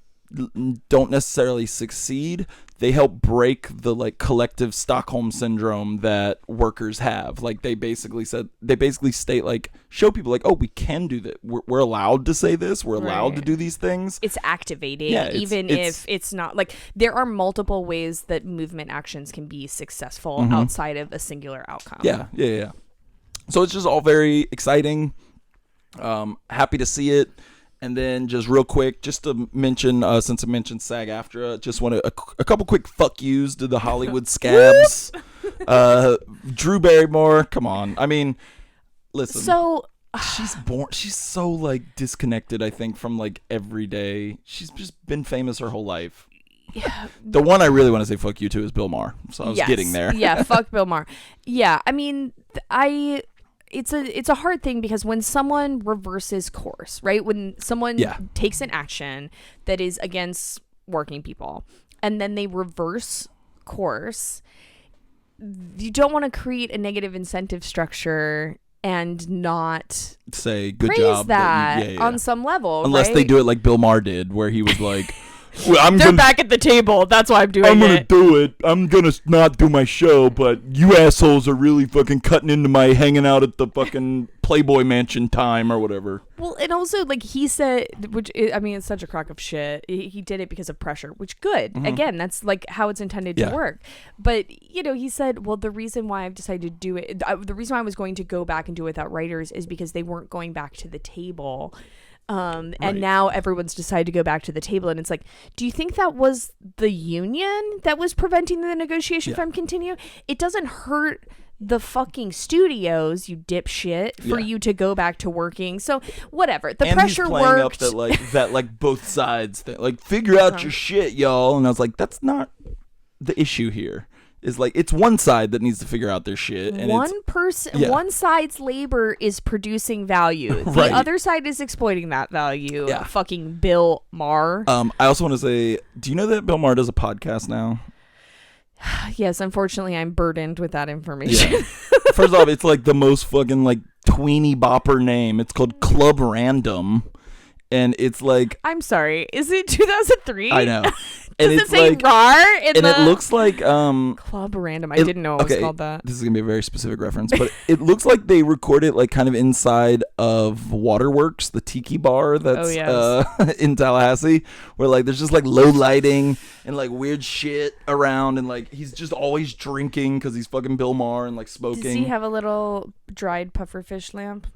don't necessarily succeed, they help break the like collective Stockholm syndrome that workers have. Like they basically state like, show people like, oh, we can do that. We're allowed to say this. We're allowed to do these things. It's activating, if it's not like there are multiple ways that movement actions can be successful outside of a singular outcome. Yeah. So it's just all very exciting. Happy to see it. And then just real quick, just to mention, since I mentioned SAG-AFTRA, just want a couple quick fuck yous to the Hollywood scabs. Drew Barrymore, come on. I mean, listen. So she's so like disconnected, I think, from like everyday. She's just been famous her whole life. Yeah. The one I really want to say fuck you to is Bill Maher. So I was getting there. Yeah, fuck Bill Maher. Yeah, I mean, it's a hard thing because when someone reverses course, right? When someone takes an action that is against working people and then they reverse course, you don't want to create a negative incentive structure and not say good praise job that on some level, unless right? they do it like Bill Maher did, where he was like, they're back at the table. That's why I'm doing it. I'm going to do it. I'm going to not do my show, but you assholes are really fucking cutting into my hanging out at the fucking Playboy Mansion time or whatever. Well, and also, like he said, I mean, it's such a crock of shit. He did it because of pressure, which good. Again, that's like how it's intended to work. But, you know, he said, well, the reason why I've decided to do it, the reason why I was going to go back and do it without writers is because they weren't going back to the table. And now everyone's decided to go back to the table, and it's like, do you think that was the union that was preventing the negotiation from continue? It doesn't hurt the fucking studios, you dipshit, for you to go back to working. So whatever, the pressure worked. Up that both sides thing, like figure out your shit, y'all. And I was like, that's not the issue here. Is like it's one side that needs to figure out their shit, and one side's labor is producing value. The other side is exploiting that value. Yeah. Fucking Bill Maher. I also want to say, do you know that Bill Maher does a podcast now? Yes, unfortunately, I'm burdened with that information. Yeah. First off, it's like the most fucking like tweeny bopper name. It's called Club Random, and it's like, I'm sorry, is it 2003? I know. Does it say like, RAR in it looks like Club Random. I didn't know it was called that. This is gonna be a very specific reference, but it looks like they record it like kind of inside of Waterworks, the tiki bar that's in Tallahassee, where like there's just like low lighting and like weird shit around, and like he's just always drinking because he's fucking Bill Maher and like smoking. Does he have a little dried pufferfish lamp?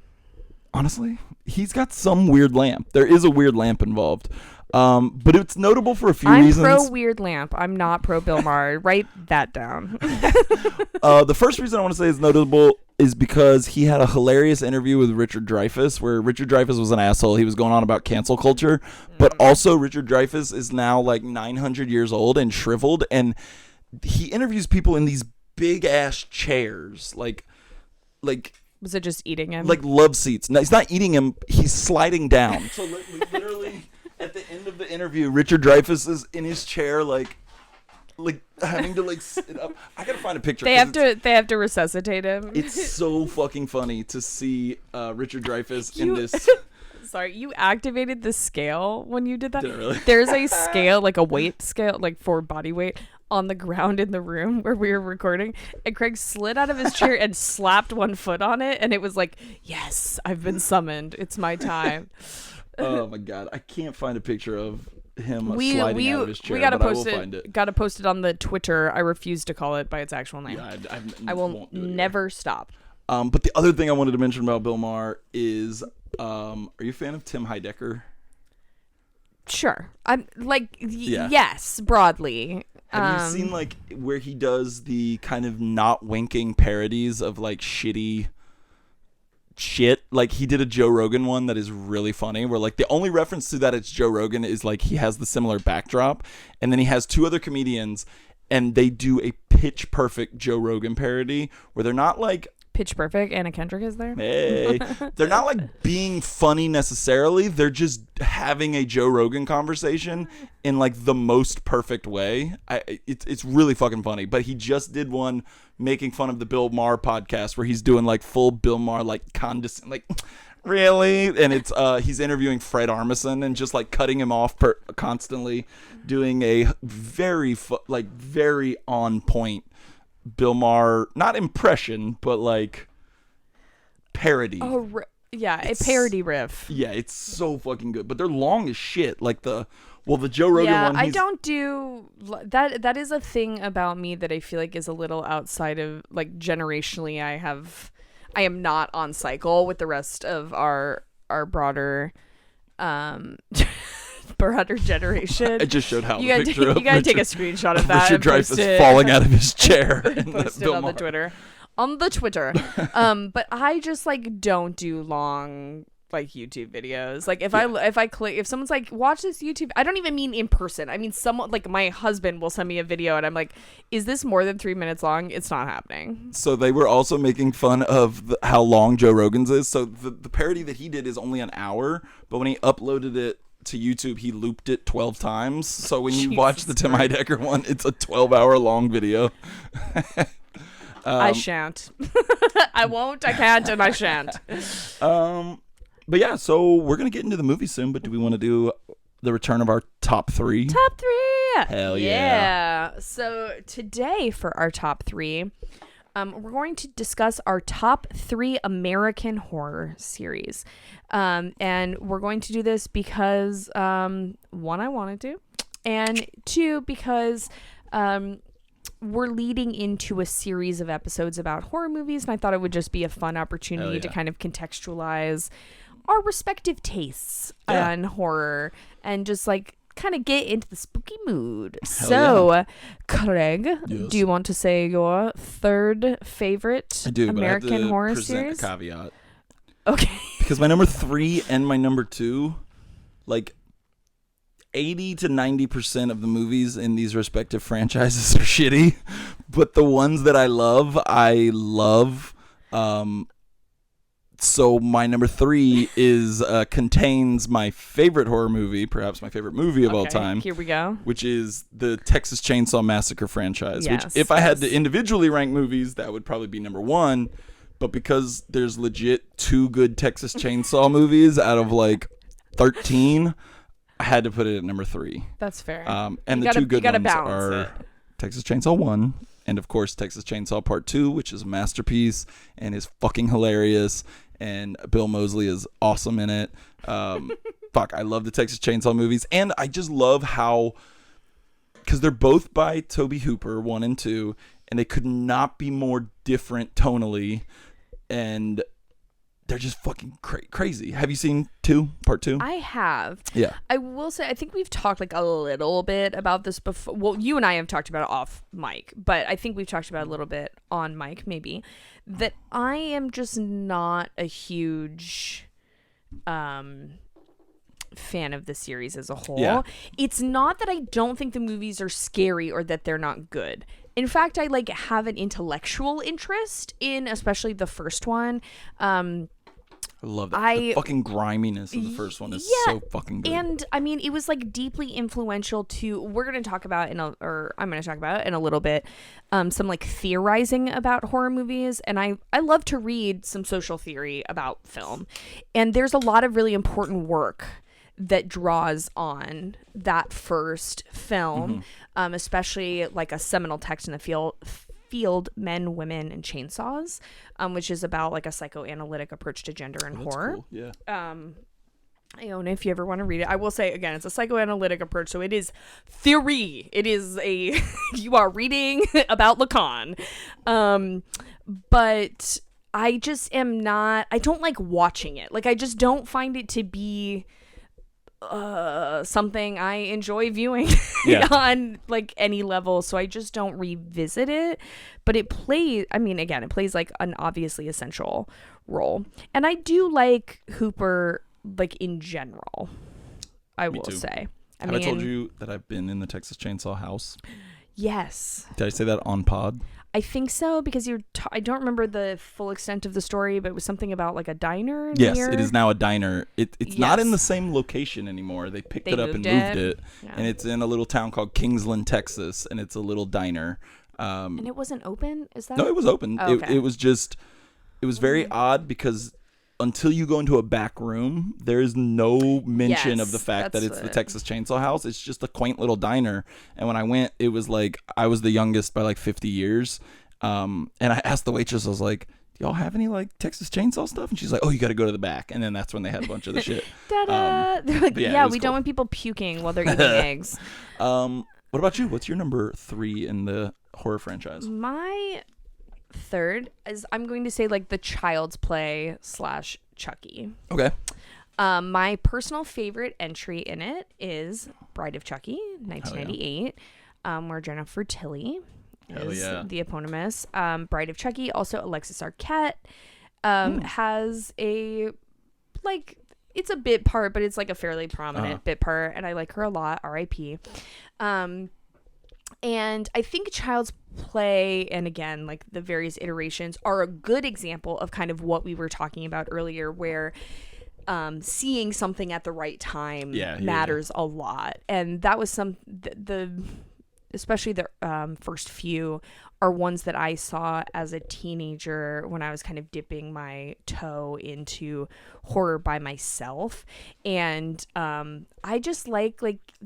Honestly, he's got some weird lamp. There is a weird lamp involved. But it's notable for a few reasons. I'm pro weird lamp. I'm not pro Bill Maher. Write that down. The first reason I want to say is notable is because he had a hilarious interview with Richard Dreyfuss, where Richard Dreyfuss was an asshole. He was going on about cancel culture, but also Richard Dreyfuss is now like 900 years old and shriveled, and he interviews people in these big ass chairs, like. Was it just eating him? Like love seats. No, he's not eating him. He's sliding down. So literally. At the end of the interview, Richard Dreyfuss is in his chair, like having to like sit up. I gotta find a picture. They have to resuscitate him. It's so fucking funny to see Richard Dreyfuss in this. Sorry, you activated the scale when you did that. Did I really? There's a scale, like a weight scale, like for body weight, on the ground in the room where we were recording, and Craig slid out of his chair and slapped one foot on it, and it was like, yes, I've been summoned. It's my time. Oh my god, I can't find a picture of him sliding out of his chair. We gotta but post I will it. Find it. Gotta post it on the Twitter. I refuse to call it by its actual name. Yeah, I will never stop. But the other thing I wanted to mention about Bill Maher is, are you a fan of Tim Heidecker? Sure, I'm like yes, broadly. Have you seen like where he does the kind of not winking parodies of like shitty shit? Like he did a Joe Rogan one that is really funny, where like the only reference to that it's Joe Rogan is like he has the similar backdrop, and then he has two other comedians and they do a pitch perfect Joe Rogan parody where they're not like Pitch Perfect. Anna Kendrick is there. Hey, they're not like being funny necessarily. They're just having a Joe Rogan conversation in like the most perfect way. It's really fucking funny. But he just did one making fun of the Bill Maher podcast where he's doing like full Bill Maher like condescend like. Really? And it's he's interviewing Fred Armisen and just like cutting him off constantly, doing a very very on point Bill Maher, not impression, but like parody. Oh, a parody riff. Yeah, it's so fucking good. But they're long as shit. Like the Joe Rogan one. Yeah, I don't do that. That is a thing about me that I feel like is a little outside of like generationally. I am not on cycle with the rest of our broader broader generation. I just showed Hal you the picture of you gotta Richard, take a screenshot of that. Richard Dreyfuss falling out of his chair. And post it on the Twitter. On the Twitter. But I just like don't do long like YouTube videos. Like if someone's like, watch this YouTube, I don't even mean in person. I mean someone like my husband will send me a video and I'm like, is this more than 3 minutes long? It's not happening. So they were also making fun of how long Joe Rogan's is. So the parody that he did is only an hour, but when he uploaded it to YouTube, he looped it 12 times. So when you watch the Tim Heidecker one, it's a 12-hour long video. I shan't. I won't, I can't, and I shan't. But yeah, so we're going to get into the movie soon, but do we want to do the return of our top 3? Top 3! Hell yeah. So today for our top 3, we're going to discuss our top 3 American horror series. And we're going to do this because, 1, I wanted to, and 2, because we're leading into a series of episodes about horror movies, and I thought it would just be a fun opportunity to kind of contextualize our respective tastes on horror and just like kind of get into the spooky mood. Craig, do you want to say your third favorite American horror series? A caveat. Okay. Because my number 3 and my number 2, like 80 to 90% of the movies in these respective franchises are shitty, but the ones that I love. So my number 3 is contains my favorite horror movie, perhaps my favorite movie of all time. Here we go. Which is the Texas Chainsaw Massacre franchise. Yes, which, if I had to individually rank movies, that would probably be number 1. But because there's legit 2 good Texas Chainsaw movies out of like 13, I had to put it at number 3. That's fair. And the 2 good ones are Texas Chainsaw 1 and, of course, Texas Chainsaw Part 2, which is a masterpiece and is fucking hilarious. And Bill Moseley is awesome in it. I love the Texas Chainsaw movies. And I just love how, because they're both by Tobe Hooper, 1 and 2, and they could not be more different tonally. And they're just fucking crazy. Have you seen Part 2? I have. Yeah. I will say, I think we've talked like a little bit about this before. Well, you and I have talked about it off mic, but I think we've talked about it a little bit on mic, maybe. That I am just not a huge fan of the series as a whole. Yeah. It's not that I don't think the movies are scary or that they're not good. In fact, I like have an intellectual interest in especially the first one. I love that. The fucking griminess of the first one is so fucking good. And I mean, it was like deeply influential to, I'm going to talk about in a little bit, some like theorizing about horror movies. And I love to read some social theory about film. And there's a lot of really important work that draws on that first film, especially like a seminal text in the field, Men, Women, and Chainsaws, which is about like a psychoanalytic approach to gender and horror. Cool. Yeah. I own it if you ever want to read it. I will say again, it's a psychoanalytic approach, so it is theory. It is you are reading about Lacan. But I just am not. I don't like watching it. Like I just don't find it to be something I enjoy viewing on like any level, so I just don't revisit it. But it plays like an obviously essential role, and I do like Hooper like in general. I will say. Have I told you that I've been in the Texas Chainsaw house? Yes. Did I say that on pod? I think so, because I don't remember the full extent of the story, but it was something about like a diner. Yes, near... it is now a diner. It's not in the same location anymore. They picked it up and moved it. Yeah. And it's in a little town called Kingsland, Texas, and it's a little diner. And it wasn't open? Is that? No, it was open. Oh, okay. It was very odd because until you go into a back room, there is no mention of the fact that it's the Texas Chainsaw House. It's just a quaint little diner. And when I went, it was like I was the youngest by like 50 years. And I asked the waitress, I was like, do y'all have any like Texas Chainsaw stuff? And she's like, oh, you got to go to the back. And then that's when they had a bunch of the shit. They're like, yeah, we don't want people puking while they're eating eggs. What about you? What's your number 3 in the horror franchise? My third is, I'm going to say, like the Child's Play / Chucky. Okay. My personal favorite entry in it is Bride of Chucky, 1998, where Jennifer Tilly is the eponymous. Bride of Chucky, also Alexis Arquette, has a, like, it's a bit part, but it's like a fairly prominent bit part, and I like her a lot, R.I.P. And I think Child's Play, and again, like the various iterations, are a good example of kind of what we were talking about earlier, where seeing something at the right time matters a lot. And that was especially the first few are ones that I saw as a teenager when I was kind of dipping my toe into horror by myself. And I just like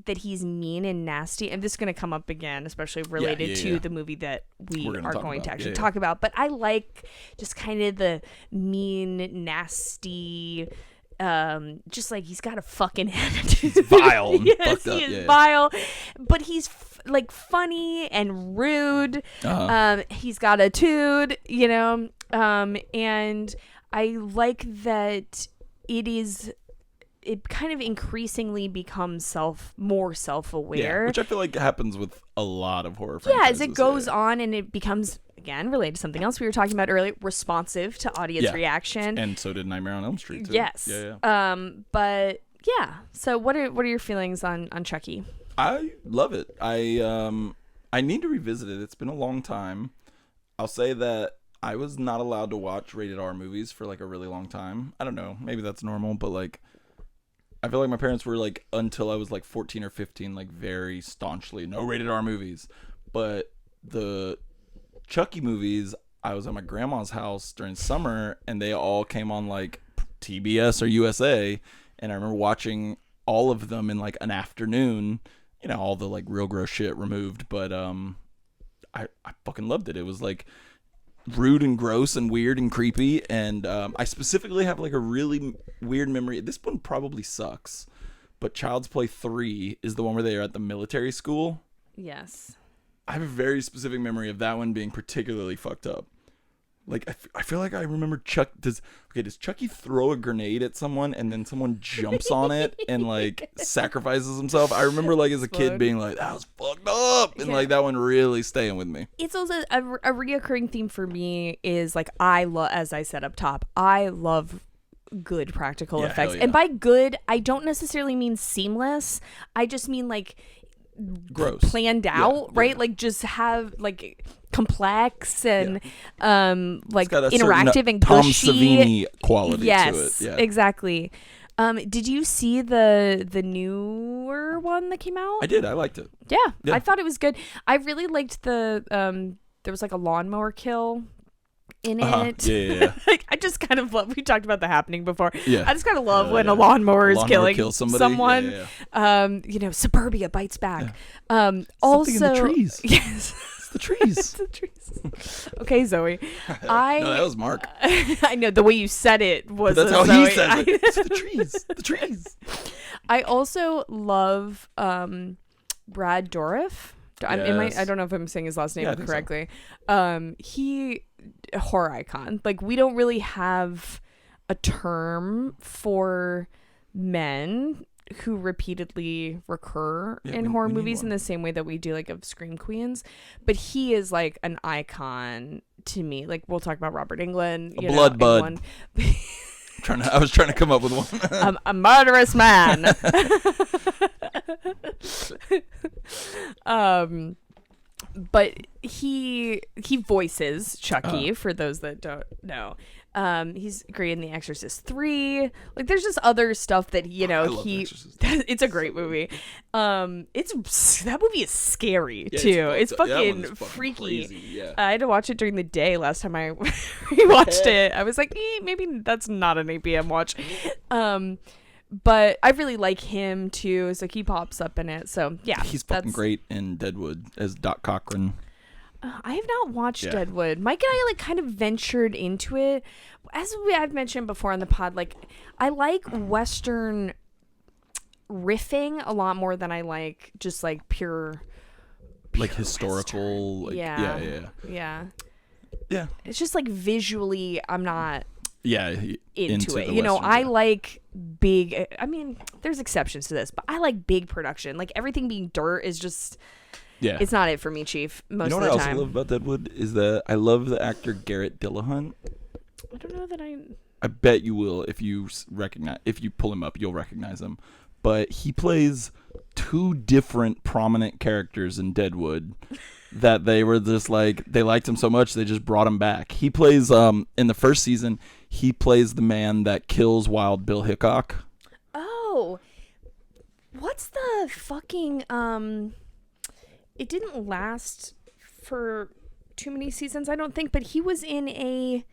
that he's mean and nasty. And this is going to come up again, especially related to the movie that we are going to actually talk about. But I like just kind of the mean, nasty... just like he's got a fucking attitude. He's vile. Yes, he is vile, but he's like funny and rude. He's got a tude, you know, and I like that it kind of increasingly becomes more self-aware. Which I feel like happens with a lot of horror franchises. Yeah, as it goes on and it becomes, again, related to something else we were talking about earlier, responsive to audience reaction. And so did Nightmare on Elm Street too. Yes. Yeah. But yeah. So what are your feelings on Chucky? I love it. I need to revisit it. It's been a long time. I'll say that I was not allowed to watch rated R movies for like a really long time. I don't know. Maybe that's normal, but like I feel like my parents were like, until I was like 14 or 15, like very staunchly no rated R movies. But the Chucky movies, I was at my grandma's house during summer and they all came on like TBS or USA, and I remember watching all of them in like an afternoon, you know, all the like real gross shit removed, but I fucking loved it. It was like rude and gross and weird and creepy, and I specifically have like a really weird memory. This one probably sucks, but Child's Play 3 is the one where they are at the military school. Yes. I have a very specific memory of that one being particularly fucked up. Like, I feel like I remember does Chucky throw a grenade at someone and then someone jumps on it and like sacrifices himself? I remember like as a kid being like, that was fucked up, and like that one really staying with me. It's also a reoccurring theme for me is like, as I said up top, I love good practical effects. And by good, I don't necessarily mean seamless. I just mean like gross, planned out, right? Like just have like complex and like interactive and Tom gushy Savini quality to it. Yeah, exactly. Did you see the newer one that came out? I did. I liked it. Yeah, I thought it was good. I really liked the there was like a lawnmower kill in it. Yeah. Like, I just kind of love, we talked about The Happening before. Yeah. I just kind of love when a lawnmower is killing someone. Yeah. You know, Suburbia bites back. Also, in the trees. Yes. The trees. It's the trees. Okay, Zoe. No, that was Mark. I know the way you said it was. But that's how Zoe. he says it. It's the trees. The trees. I also love Brad Dourif. Yes. I don't know if I'm saying his last name correctly. So. He a horror icon. Like, we don't really have a term for men who repeatedly recur in horror movies in the same way that we do like of Scream Queens, but he is like an icon to me. Like, we'll talk about Robert Englund, a blood bud. I was trying to come up with one. A murderous man. But he voices Chucky, for those that don't know. He's great in The Exorcist 3. Like, there's just other stuff that, you know, it's a great movie. That movie is scary too. It's fucking freaky. Crazy, yeah. I had to watch it during the day last time I rewatched it. I was like, maybe that's not an 8 p.m. watch. But I really like him too. So he pops up in it. So yeah, he's fucking great in Deadwood as Doc Cochran. I have not watched Deadwood. Mike and I like kind of ventured into it. As I've mentioned before on the pod, like I like Western riffing a lot more than I like just like pure like historical. Like, yeah. It's just like visually, I'm not into it. You know, I like big. I mean, there's exceptions to this, but I like big production. Like everything being dirt is just. Yeah, it's not it for me, Chief. Most of the time. You know what I also love about Deadwood is that I love the actor Garrett Dillahunt. I don't know that I bet you will if you pull him up, you'll recognize him. But he plays 2 different prominent characters in Deadwood that they were just like they liked him so much they just brought him back. He plays in the first season he plays the man that kills Wild Bill Hickok. Oh, what's the fucking It didn't last for too many seasons, I don't think, but he was in a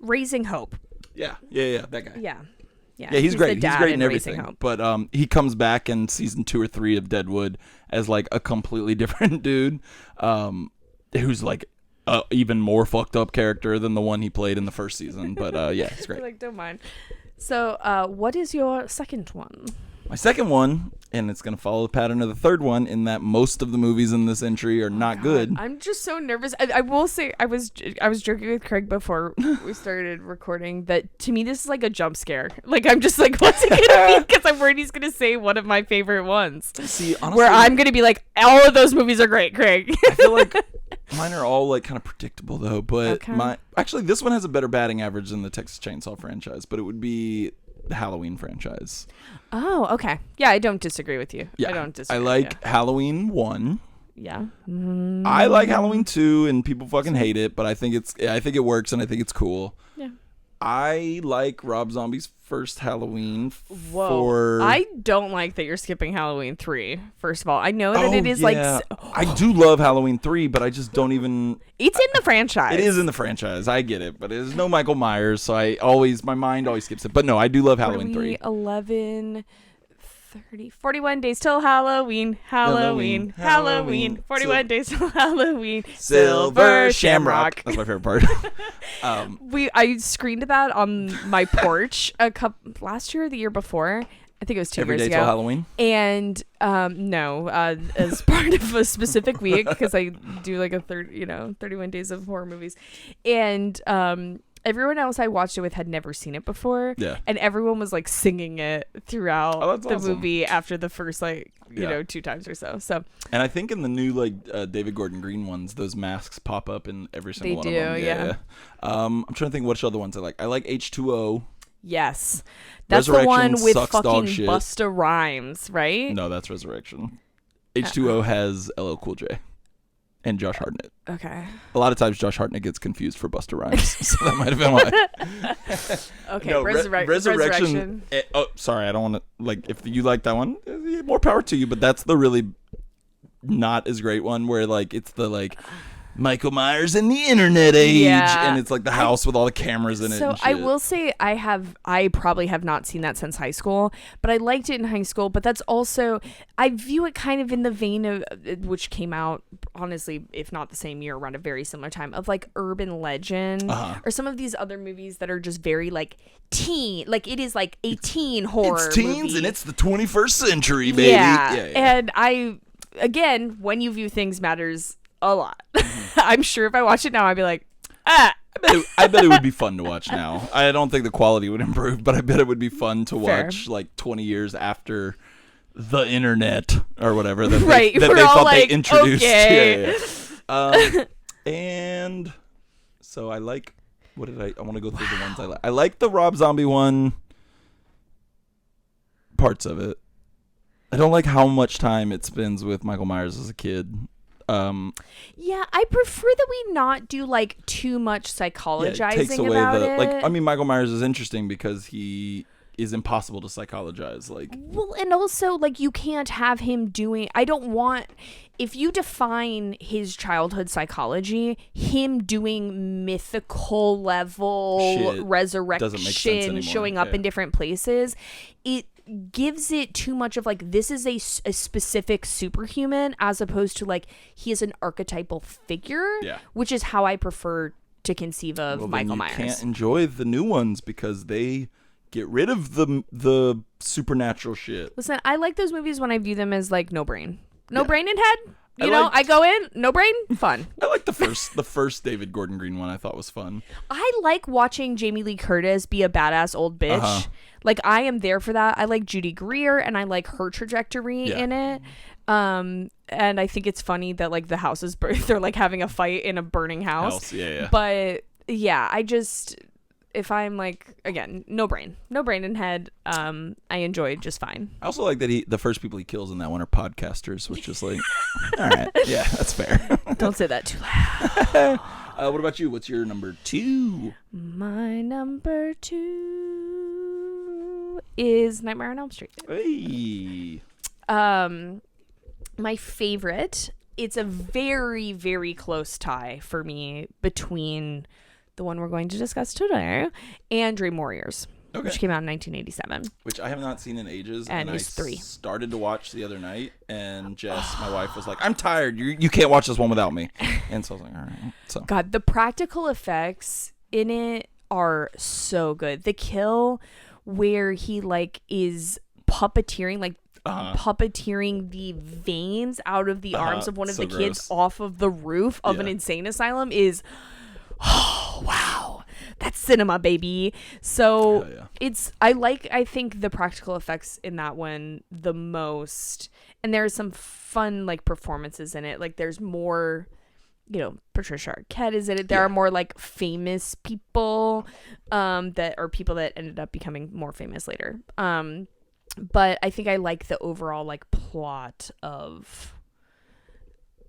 Raising Hope. Yeah, that guy. Yeah, he's great. He's great in everything. But he comes back in season 2 or 3 of Deadwood as like a completely different dude, who's like even more fucked up character than the one he played in the first season. But it's great. Like, don't mind. So, what is your second one? My second one, and it's going to follow the pattern of the third one in that most of the movies in this entry are not good. I'm just so nervous. I will say I was joking with Craig before we started recording that to me this is like a jump scare. Like I'm just like, what's he going to be? Because I'm worried he's going to say one of my favorite ones. See, honestly, where I'm going to be like, all of those movies are great, Craig. I feel like mine are all like kind of predictable though. But actually this one has a better batting average than the Texas Chainsaw franchise, but it would be the Halloween franchise. Oh, okay. Yeah, I don't disagree with you. Yeah, I don't disagree. I like Halloween 1. Yeah. I like Halloween 2, and people fucking hate it, but I think it works, and I think it's cool. Yeah. I like Rob Zombie's first Halloween. I don't like that you're skipping Halloween 3. First of all, I know that it is like. I do love Halloween 3, but I just don't even. It's in the franchise. It is in the franchise. I get it, but there's no Michael Myers, so my mind always skips it. But no, I do love Halloween 3. 11, 30, 41 days till Halloween. 41 days till Halloween. Silver Shamrock. That's my favorite part. I screened that on my porch last year or the year before. I think it was 2 years ago. Every day till Halloween? And no, as part of a specific week because I do like 31 days of horror movies. And everyone else I watched it with had never seen it before. Yeah. And everyone was like singing it throughout the movie after the first 2 times or so. So. And I think in the new David Gordon Green ones, those masks pop up in every single one of them. Yeah. I'm trying to think which other ones I like. I like H2O. Yes. That's the one with fucking Busta Rhymes, right? No, that's Resurrection. H2O has LL Cool J and Josh Hartnett. Okay. A lot of times Josh Hartnett gets confused for Busta Rhymes, so that might have been why. Okay, no, Resurrection. Sorry, I don't want to if you like that one, more power to you. But that's the really not as great one where it's the Michael Myers in the internet age, and it's the house with all the cameras in it. So I will say I probably have not seen that since high school, but I liked it in high school. But that's also, I view it kind of in the vein of which came out honestly, if not the same year, around a very similar time of Urban Legend or some of these other movies that are just very teen, it is a teen horror. It's teens movie. And it's the 21st century, baby. Yeah. And again, when you view things matters a lot. I'm sure if I watch it now, I'd be like, I bet it would be fun to watch now. I don't think the quality would improve, but I bet it would be fun to watch 20 years after the internet or whatever that they thought they introduced. Okay. Yeah. And so I want to go through the ones I like. I like the Rob Zombie one. Parts of it. I don't like how much time it spends with Michael Myers as a kid. Yeah, I prefer that we not do like too much psychologizing it takes away about the it. like. I mean, Michael Myers is interesting because he is impossible to psychologize. Like, well, and also like you can't have him doing. I don't want. If you define his childhood psychology, him doing mythical level Shit resurrection, doesn't make sense anymore. showing up in different places, it gives it too much of like this is a specific superhuman as opposed to like he is an archetypal figure, which is how I prefer to conceive of Michael Myers. You can't enjoy the new ones because they get rid of the supernatural shit. Listen, I like those movies when I view them as like no brain in head. You know, I go in, no brain, fun. I like the first David Gordon Green one. I thought was fun. I like watching Jamie Lee Curtis be a badass old bitch. Like, I am there for that. I like Judy Greer, and I like her trajectory in it. And I think it's funny that, like, the house is they're, like, having a fight in a burning house. Yeah. But, yeah, I just... If I'm like, again, no brain in head, I enjoy just fine. I also like that the first people he kills in that one are podcasters, which is like, all right, yeah, that's fair. Don't say that too loud. What about you? What's your number 2? My number 2 is Nightmare on Elm Street. Hey. My favorite. It's a very, very close tie for me between the one we're going to discuss today and Dream Warriors, which came out in 1987. Which I have not seen in ages. And I it's 3. started to watch the other night, and Jess, my wife, was like, I'm tired. You can't watch this one without me. And so I was like, all right. So. God, the practical effects in it are so good. The kill where he like is puppeteering, like puppeteering the veins out of the arms of one of the kids off of the roof of an insane asylum is... Oh, wow. That's cinema, baby. So I think the practical effects in that one the most. And there's some fun like performances in it. Like there's more, you know, Patricia Arquette is in it. There are more like famous people that are people that ended up becoming more famous later. But I think I like the overall like plot of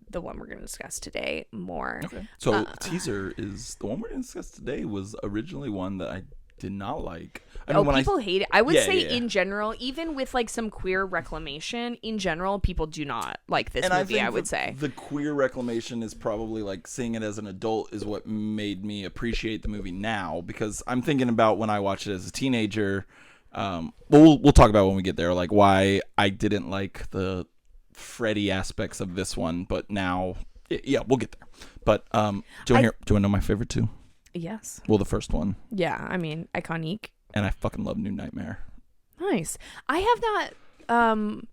the one we're going to discuss today more. Okay. So teaser is the one we're going to discuss today was originally one that I did not like. I mean, people hate it. I would say in general, even with like some queer reclamation, in general, people do not like this movie, I would say. The queer reclamation is probably like seeing it as an adult is what made me appreciate the movie now, because I'm thinking about when I watched it as a teenager. We'll talk about when we get there, like why I didn't like the Freddy aspects of this one, but now we'll get there. But do you want to know my favorite 2? Yes. Well, the first one. Yeah, I mean, iconic. And I fucking love New Nightmare. Nice. I have not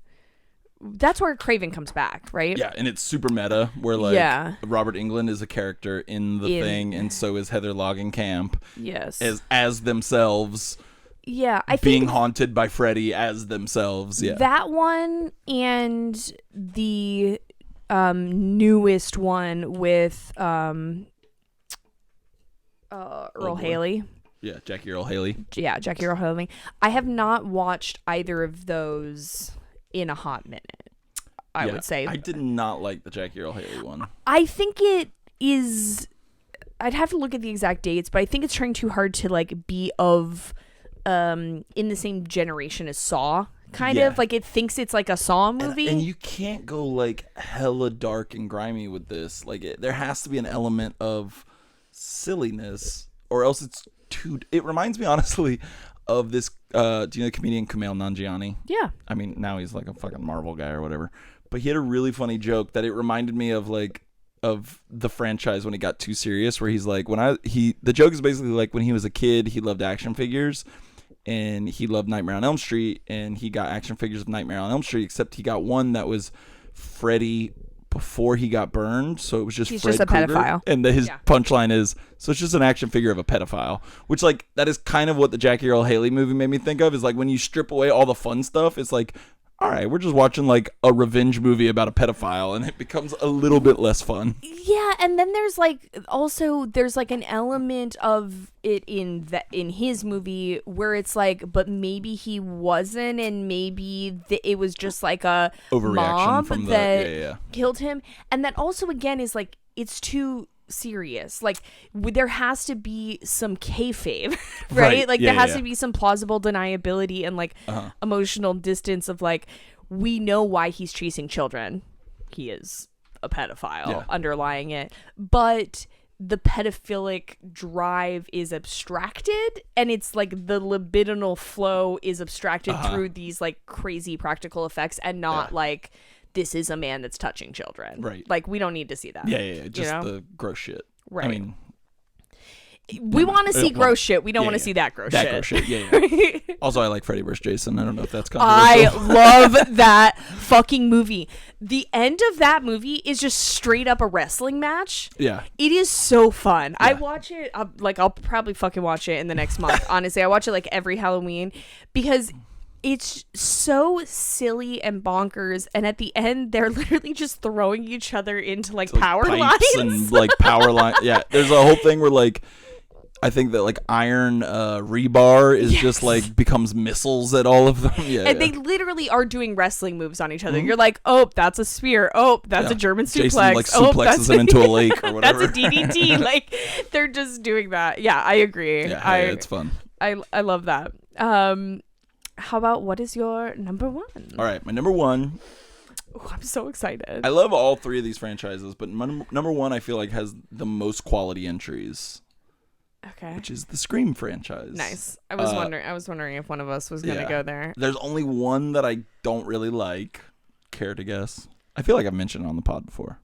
that's where Craven comes back, right? Yeah, and it's super meta where like Robert Englund is a character in the thing, and so is Heather Langenkamp. Yes. As themselves. Yeah, I think being haunted by Freddy as themselves. Yeah, that one and the newest one with Earl Haley. Yeah, Jackie Earl Haley. Yeah, Jackie Earl Haley. I have not watched either of those in a hot minute. I would say I did not like the Jackie Earl Haley one. I think it is. I'd have to look at the exact dates, but I think it's trying too hard to like be of. In the same generation as Saw, kind of like it thinks it's like a Saw movie, and you can't go like hella dark and grimy with this. Like there has to be an element of silliness, or else it's too. It reminds me honestly of this. Do you know the comedian Kumail Nanjiani? Yeah, I mean now he's like a fucking Marvel guy or whatever, but he had a really funny joke that it reminded me of like. Of the franchise when it got too serious, where he's like the joke is basically like when he was a kid he loved action figures and he loved Nightmare on Elm Street, and he got action figures of Nightmare on Elm Street, except he got one that was Freddy before he got burned, so it was just Fred a Krueger. Pedophile. And his punchline is, so it's just an action figure of a pedophile, which like that is kind of what the Jackie Earl Haley movie made me think of, is like when you strip away all the fun stuff, it's like, all right, we're just watching like a revenge movie about a pedophile, and it becomes a little bit less fun. Yeah, and then there's like also there's like an element of it in his movie where it's like, but maybe he wasn't, and maybe it was just like a Overreaction mob from that killed him, and that also again is like it's too serious. Like there has to be some kayfabe, right? Like there has to be some plausible deniability and like emotional distance of like, we know why he's chasing children. He is a pedophile underlying it, but the pedophilic drive is abstracted, and it's like the libidinal flow is abstracted through these like crazy practical effects, and not like this is a man that's touching children. Right. Like we don't need to see that. Yeah. Just the gross shit. Right. I mean, we want to see gross shit. We don't want to see that gross shit. Gross shit. Yeah. Also, I like Freddy vs. Jason. I don't know if that's I controversial. love that fucking movie. The end of that movie is just straight up a wrestling match. Yeah. It is so fun. Yeah. I watch it, I'll probably fucking watch it in the next month. Honestly, I watch it like every Halloween because it's so silly and bonkers, and at the end they're literally just throwing each other into like power lines and like power line. Yeah, there's a whole thing where like I think that like iron rebar is just like becomes missiles at all of them. Yeah, and they literally are doing wrestling moves on each other. You're like, oh, that's a spear. Oh, that's a German suplex. Jason like suplexes him into a lake or whatever. That's a DDT. Like they're just doing that. Yeah, I agree. Yeah, it's fun. I love that. How about what is your number one? All right, my number one. Oh, I'm so excited. I love all three of these franchises, but my number one I feel like has the most quality entries. Okay. Which is the Scream franchise. Nice. I was wondering if one of us was gonna go there. There's only one that I don't really like. Care to guess? I feel like I've mentioned it on the pod before.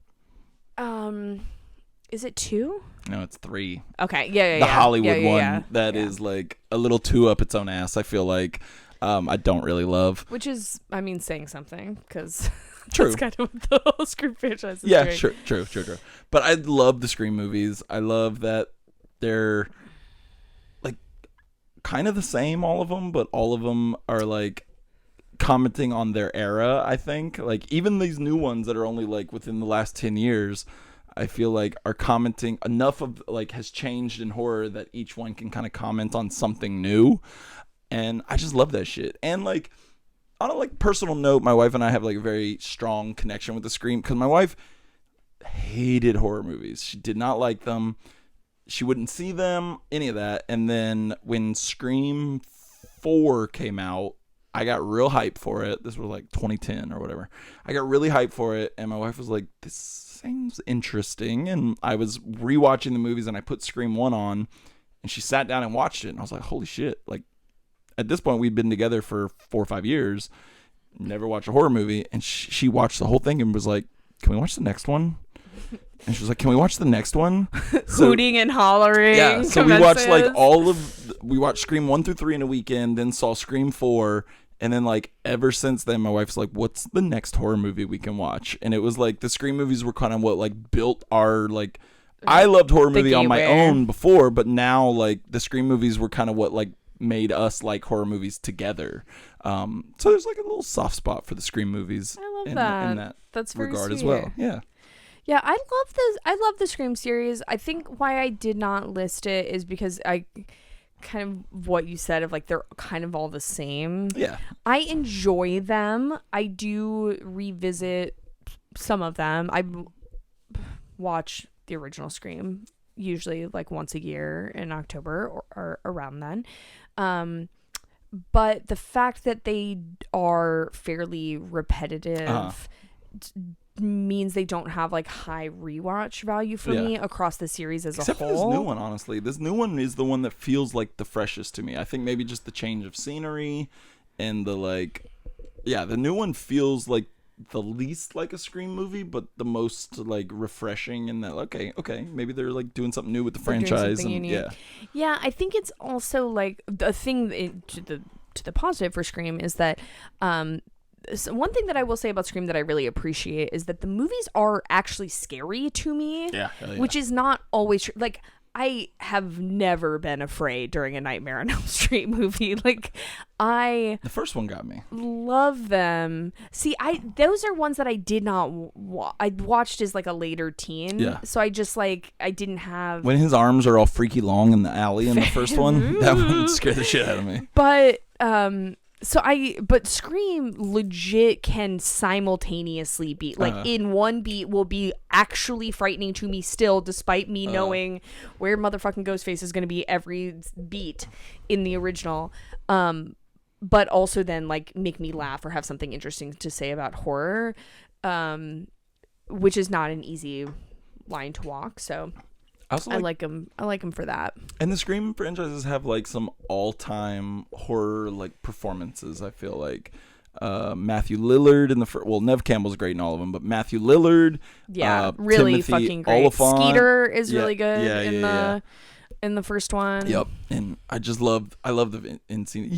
Is it 2? No, it's 3. Okay. Yeah. The Hollywood one that is like a little too up its own ass. I feel like. I don't really love. Which is, I mean, saying something, because that's kind of what the whole Scream franchise is doing. Sure. But I love the Scream movies. I love that they're like kind of the same, all of them, but all of them are like commenting on their era, I think. Like even these new ones that are only like within the last 10 years, I feel like are commenting enough of like has changed in horror that each one can kind of comment on something new. And I just love that shit. And like on a like personal note, my wife and I have like a very strong connection with the Scream because my wife hated horror movies. She did not like them. She wouldn't see them, any of that. And then when Scream 4 came out, I got real hyped for it. This was like 2010 or whatever. I got really hyped for it, and my wife was like, "This seems interesting." And I was rewatching the movies, and I put Scream 1 on, and she sat down and watched it, and I was like, "Holy shit!" Like. At this point, we'd been together for 4 or 5 years, never watched a horror movie, and she watched the whole thing and was like, "Can we watch the next one?" And she was like, "Can we watch the next one?" Hooting and hollering. Yeah, so we watched like we watched Scream 1 through 3 in a weekend, then saw Scream 4, and then like ever since then, my wife's like, "What's the next horror movie we can watch?" And it was like the Scream movies were kind of what like built our like. I loved horror movie on my own before, but now like the Scream movies were kind of what like made us like horror movies together. So there's like a little soft spot for the Scream movies. I love in that. That's very regard sweet. as well. Yeah. Yeah, I love the Scream series. I think why I did not list it is because I kind of what you said of like they're kind of all the same. Yeah. I enjoy them. I do revisit some of them. I watch the original Scream usually like once a year in October or around then. But the fact that they are fairly repetitive means they don't have like high rewatch value for me across the series as a whole. Except for this new one, honestly. This new one is the one that feels like the freshest to me. I think maybe just the change of scenery and the like. Yeah, the new one feels like the least like a Scream movie, but the most like refreshing in that okay, maybe they're like doing something new with the franchise. And yeah, I think it's also like the thing to the positive for Scream is that so one thing that I will say about Scream that I really appreciate is that the movies are actually scary to me, which is not always true. Like I have never been afraid during a Nightmare on Elm Street movie. Like, the first one got me. Love them. See, those are ones that I did not I watched as like a later teen. Yeah. So I just like, I didn't have. When his arms are all freaky long in the alley in the first one, that one scared the shit out of me. But but Scream legit can simultaneously be like in one beat will be actually frightening to me still, despite me knowing where motherfucking Ghostface is going to be every beat in the original. But also then like make me laugh or have something interesting to say about horror, which is not an easy line to walk. So I like them. I like them for that. And the Scream franchises have like some all-time horror like performances. I feel like Matthew Lillard in the Nev Campbell's great in all of them, but Matthew Lillard, really Timothy fucking great. Oliphant, Skeeter is really good in the first one. Yep, and I love the in scene.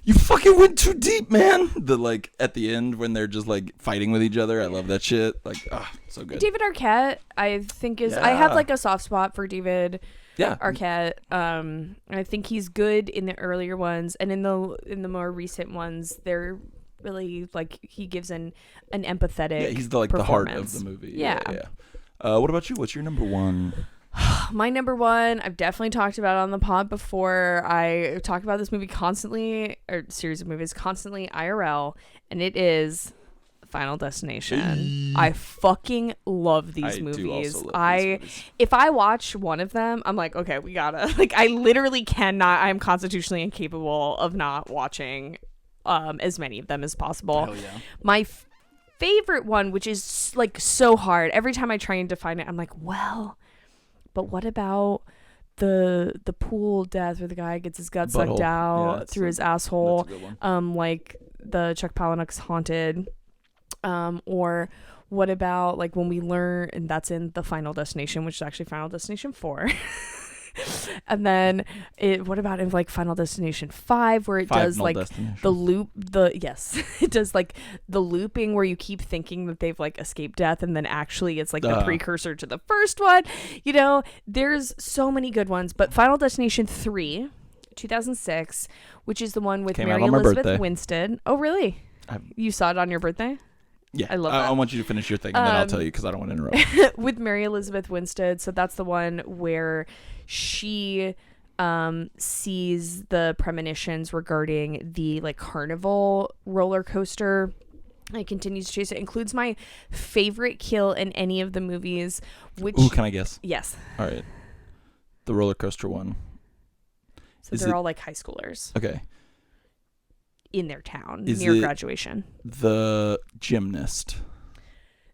You fucking went too deep, man. The like at the end when they're just like fighting with each other. I love that shit. Like, so good. David Arquette, I think I have like a soft spot for David. Arquette. I think he's good in the earlier ones, and in the more recent ones, they're really like he gives an empathetic. Yeah, he's the heart of the movie. Yeah. What about you? What's your number one? My number one, I've definitely talked about it on the pod before. I talk about this movie constantly, or series of movies constantly IRL, and it is Final Destination. I fucking love these movies. Do also love these movies. If I watch one of them, I'm like, okay, we gotta. Like, I literally cannot. I'm constitutionally incapable of not watching as many of them as possible. Hell yeah. My favorite one, which is like so hard, every time I try and define it, I'm like, well. But what about the pool death where the guy gets his gut sucked out through his asshole? Like the Chuck Palahniuk's Haunted. Or what about like when we learn, and that's in the Final Destination, which is actually Final Destination 4. And then what about in like Final Destination 5 where it does like the loop, it does like the looping where you keep thinking that they've like escaped death and then actually it's like the precursor to the first one. You know, there's so many good ones, but Final Destination 3, 2006, which is the one with Mary Elizabeth Winstead. Oh, really? You saw it on your birthday? Yeah, I love that. I want you to finish your thing, and then I'll tell you because I don't want to interrupt. With Mary Elizabeth Winstead, so that's the one where she sees the premonitions regarding the like carnival roller coaster. It continues to chase it. Includes my favorite kill in any of the movies. Which can I guess? Yes. All right. The roller coaster one. So they're all like high schoolers. Okay. In their town near graduation. The gymnast.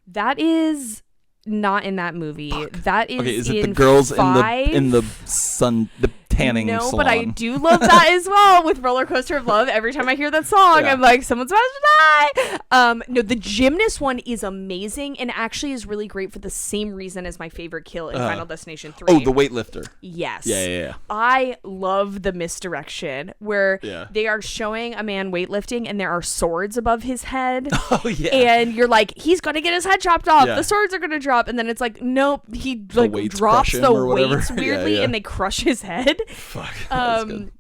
That is not in that movie. Fuck. That is okay, is it in the girls 5? in the sun the tanning salon? No, but I do love that as well with Roller Coaster of Love. Every time I hear that song, I'm like, someone's about to die. No, the gymnast one is amazing and actually is really great for the same reason as my favorite kill in Final Destination 3. Oh, the weightlifter. Yes. Yeah. I love the misdirection where they are showing a man weightlifting and there are swords above his head. Oh, yeah. And you're like, he's going to get his head chopped off. The swords are going to drop. And then it's like, nope, he like drops the weights weirdly and they crush his head. Fuck.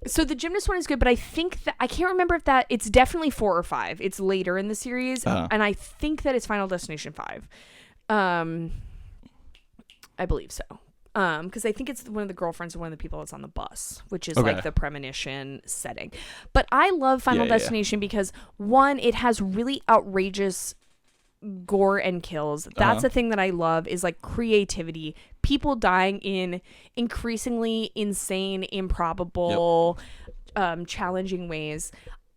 So the gymnast one is good, but I think that I can't remember if that it's definitely 4 or 5. It's later in the series, and I think that it's Final Destination 5. I believe so. Because I think it's one of the girlfriends of one of the people that's on the bus, which is like the premonition setting. But I love Final Destination because one, it has really outrageous gore and kills. That's the thing that I love is like creativity, people dying in increasingly insane, improbable, challenging ways.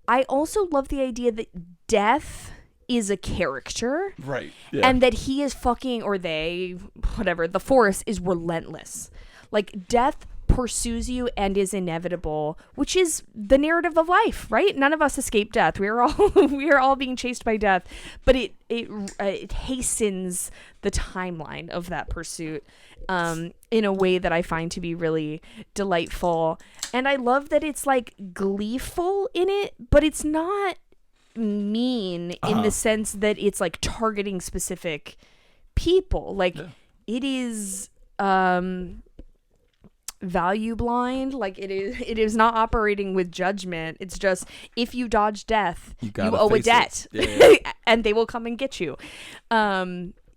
I also love the idea that death is a character, right? And that he is fucking, or they, whatever, the force is relentless. Like death pursues you and is inevitable, which is the narrative of life, right? None of us escape death. We are all being chased by death, but it hastens the timeline of that pursuit in a way that I find to be really delightful. And I love that it's like gleeful in it, but it's not mean in the sense that it's like targeting specific people. Like it is value blind. Like it is not operating with judgment. It's just, if you dodge death, you owe a debt. Yeah. And they will come and get you.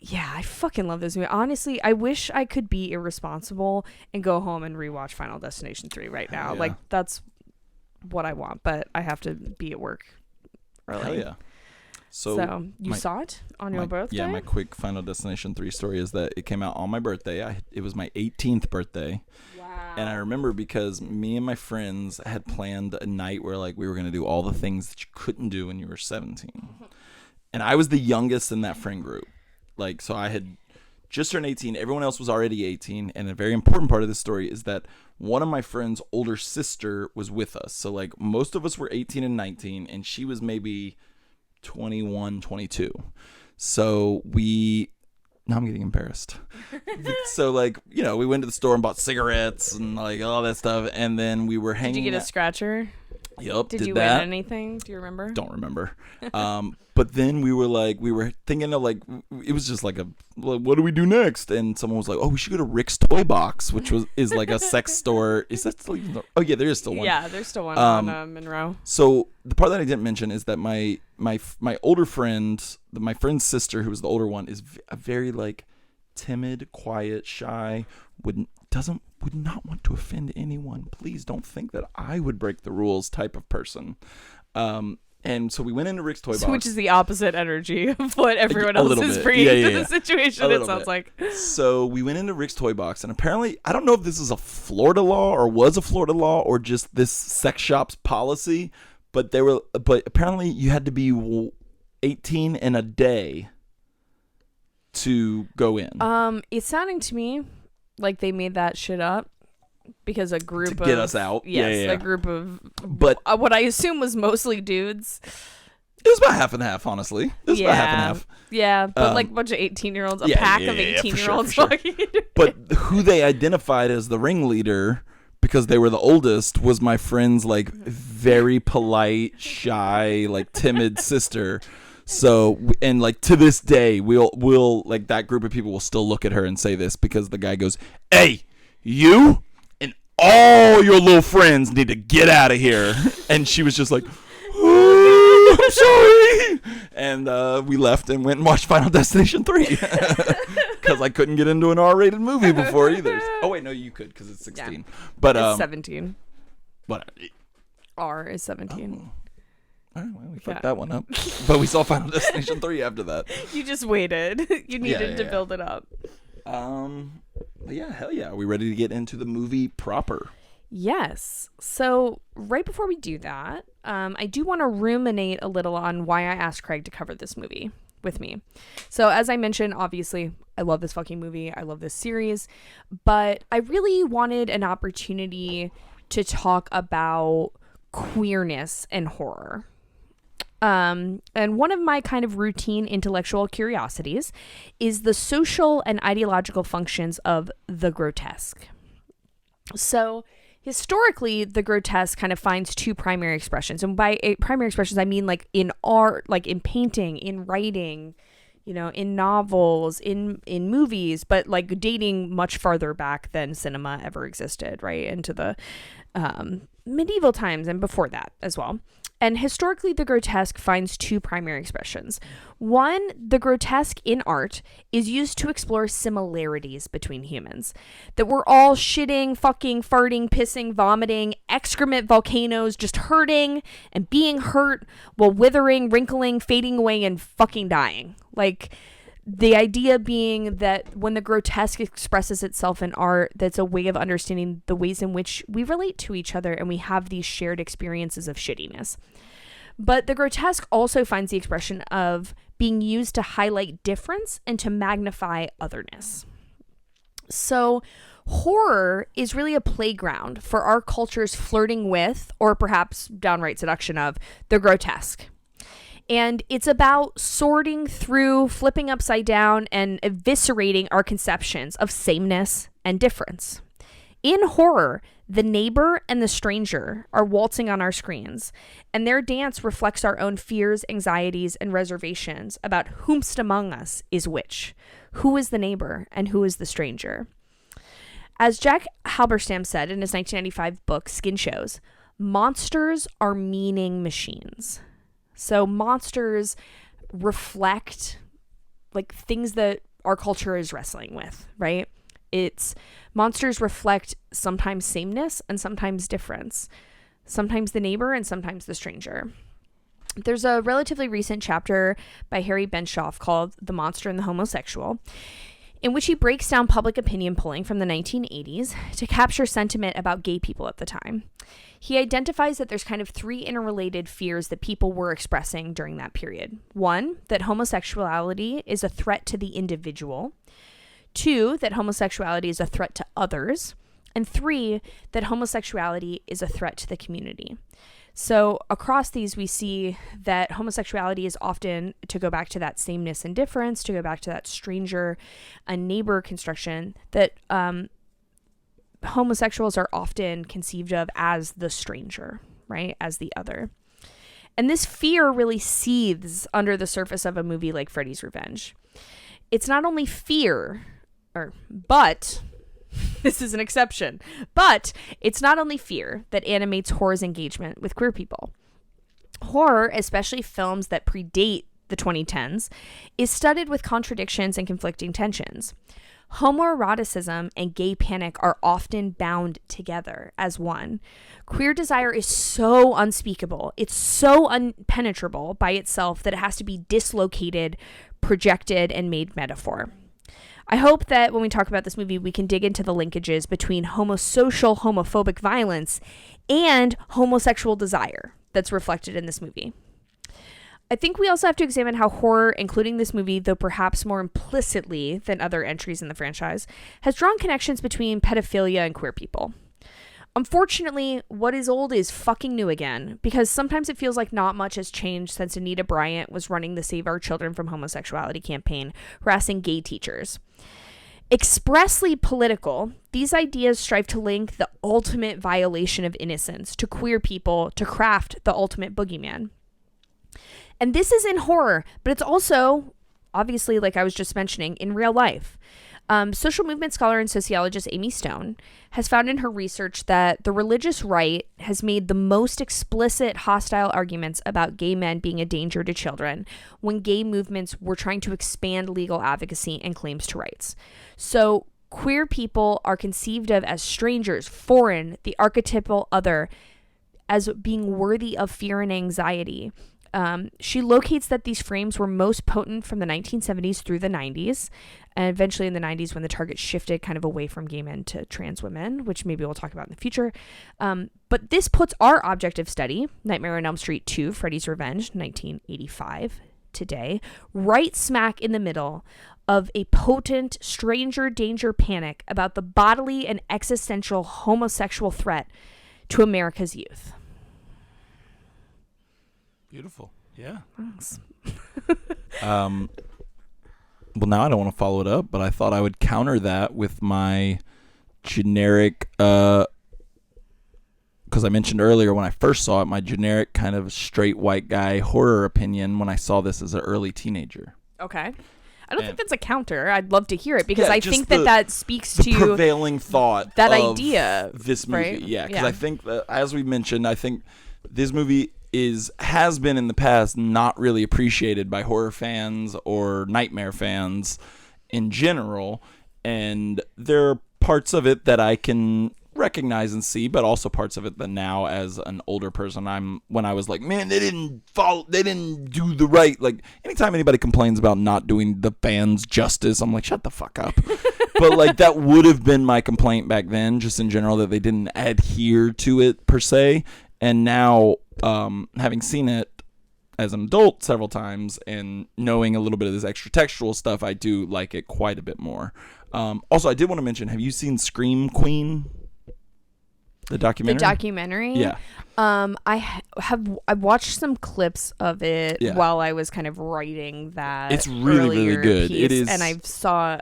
Yeah, I fucking love this movie. Honestly, I wish I could be irresponsible and go home and rewatch Final Destination 3 right now. Yeah. Like, that's what I want, but I have to be at work early. Hell yeah. So you saw it on your birthday? Yeah, my quick Final Destination 3 story is that it came out on my birthday. It was my 18th birthday. Wow. And I remember because me and my friends had planned a night where like we were going to do all the things that you couldn't do when you were 17. And I was the youngest in that friend group. Like, so I had just turned 18. Everyone else was already 18. And a very important part of this story is that one of my friend's older sister was with us. So, like, most of us were 18 and 19. And she was maybe 21, 22. So now I'm getting embarrassed. So, like, you know, we went to the store and bought cigarettes and, like, all that stuff. And then we were hanging. Did you get a scratcher? Yep. Did you win anything? Do you remember? Don't remember. But then we were thinking of like, it was just like what do we do next? And someone was like, oh, we should go to Rick's Toy Box, which is like a sex store. Is that still even? Oh yeah, there is still one. Yeah, there's still one on Monroe. So the part that I didn't mention is that my older friend, my friend's sister, who was the older one, is a very like timid, quiet, shy, would not want to offend anyone. Please don't think that I would break the rules type of person. And so we went into Rick's Toy Box. Which is the opposite energy of what everyone else is bringing to the situation, it sounds like. So we went into Rick's Toy Box, and apparently, I don't know if this is a Florida law or was a Florida law or just this sex shop's policy, but apparently you had to be 18 and a day to go in. It's sounding to me like they made that shit up because a group to get us out. Yes, a group of what I assume was mostly dudes. It was about half and half, honestly. It was about half and half. Yeah, but like a bunch of 18-year-olds, pack of 18-year-olds. Sure. But who they identified as the ringleader, because they were the oldest, was my friend's like very polite, shy, like timid sister. So, and like to this day, we'll like that group of people will still look at her and say this because the guy goes, "Hey, you and all your little friends need to get out of here." And she was just like, "Oh, I'm sorry." And we left and went and watched Final Destination 3 because I couldn't get into an R-rated movie before either. Oh wait, no, you could because it's 16. Yeah. But it's 17. What? R is 17. Oh. All right, well, we fucked that one up. But we saw Final Destination 3 after that. You just waited. You needed to build it up. But yeah, hell yeah. Are we ready to get into the movie proper? Yes. So right before we do that, I do want to ruminate a little on why I asked Craig to cover this movie with me. So as I mentioned, obviously, I love this fucking movie. I love this series. But I really wanted an opportunity to talk about queerness and horror. And one of my kind of routine intellectual curiosities is the social and ideological functions of the grotesque. So historically, the grotesque kind of finds two primary expressions. And by primary expressions, I mean like in art, like in painting, in writing, you know, in novels, in movies, but like dating much farther back than cinema ever existed, right? Into the medieval times and before that as well. And historically, the grotesque finds two primary expressions. One, the grotesque in art is used to explore similarities between humans. That we're all shitting, fucking, farting, pissing, vomiting, excrement volcanoes, just hurting and being hurt while withering, wrinkling, fading away, and fucking dying. Like, the idea being that when the grotesque expresses itself in art, that's a way of understanding the ways in which we relate to each other and we have these shared experiences of shittiness. But the grotesque also finds the expression of being used to highlight difference and to magnify otherness. So horror is really a playground for our culture's flirting with, or perhaps downright seduction of, the grotesque. And it's about sorting through, flipping upside down, and eviscerating our conceptions of sameness and difference. In horror, the neighbor and the stranger are waltzing on our screens, and their dance reflects our own fears, anxieties, and reservations about whomst among us is which, who is the neighbor and who is the stranger. As Jack Halberstam said in his 1995 book, Skin Shows, monsters are meaning machines. So monsters reflect like things that our culture is wrestling with, right? Monsters reflect sometimes sameness and sometimes difference, sometimes the neighbor and sometimes the stranger. There's a relatively recent chapter by Harry Benshoff called The Monster and the Homosexual, in which he breaks down public opinion polling from the 1980s to capture sentiment about gay people at the time. He identifies that there's kind of 3 interrelated fears that people were expressing during that period. 1, that homosexuality is a threat to the individual. 2, that homosexuality is a threat to others. And 3, that homosexuality is a threat to the community. So across these, we see that homosexuality is often, to go back to that sameness and difference, to go back to that stranger and neighbor construction, that homosexuals are often conceived of as the stranger, right? As the other. And this fear really seethes under the surface of a movie like Freddy's Revenge. It's not only fear, but this is an exception, but it's not only fear that animates horror's engagement with queer people. Horror, especially films that predate the 2010s, is studded with contradictions and conflicting tensions. Homoeroticism and gay panic are often bound together as one. Queer desire is so unspeakable, it's so unpenetrable by itself that it has to be dislocated, projected, and made metaphor. I hope that when we talk about this movie, we can dig into the linkages between homosocial, homophobic violence and homosexual desire that's reflected in this movie. I think we also have to examine how horror, including this movie, though perhaps more implicitly than other entries in the franchise, has drawn connections between pedophilia and queer people. Unfortunately, what is old is fucking new again, because sometimes it feels like not much has changed since Anita Bryant was running the Save Our Children from Homosexuality campaign, harassing gay teachers. Expressly political, these ideas strive to link the ultimate violation of innocence to queer people to craft the ultimate boogeyman. And this is in horror, but it's also, obviously, like I was just mentioning, in real life. Social movement scholar and sociologist Amy Stone has found in her research that the religious right has made the most explicit hostile arguments about gay men being a danger to children when gay movements were trying to expand legal advocacy and claims to rights. So queer people are conceived of as strangers, foreign, the archetypal other, as being worthy of fear and anxiety. She locates that these frames were most potent from the 1970s through the 90s, and eventually in the 90s when the target shifted kind of away from gay men to trans women, which maybe we'll talk about in the future. But this puts our objective study, Nightmare on Elm Street 2, Freddy's Revenge, 1985, today, right smack in the middle of a potent stranger danger panic about the bodily and existential homosexual threat to America's youth. Beautiful. Yeah. Thanks. Well, now I don't want to follow it up, but I thought I would counter that with my generic, because I mentioned earlier when I first saw it, my generic kind of straight white guy horror opinion when I saw this as an early teenager. Okay. I don't think that's a counter. I'd love to hear it because Yeah, I think that speaks to the prevailing thought that of idea. This movie. Right? Yeah, because I think that, as we mentioned, I think this movie has been in the past not really appreciated by horror fans or nightmare fans in general, and there are parts of it that I can recognize and see, but also parts of it that now as an older person when I was like, man, they didn't do the right, like anytime anybody complains about not doing the fans justice, I'm like, shut the fuck up. But like that would have been my complaint back then, just in general, that they didn't adhere to it per se. And now, having seen it as an adult several times and knowing a little bit of this extra textual stuff, I do like it quite a bit more. Also, I did want to mention, have you seen Scream Queen? The documentary? The documentary? Yeah. I watched some clips of it while I was kind of writing that. It's really, really good. Piece, it is. And I saw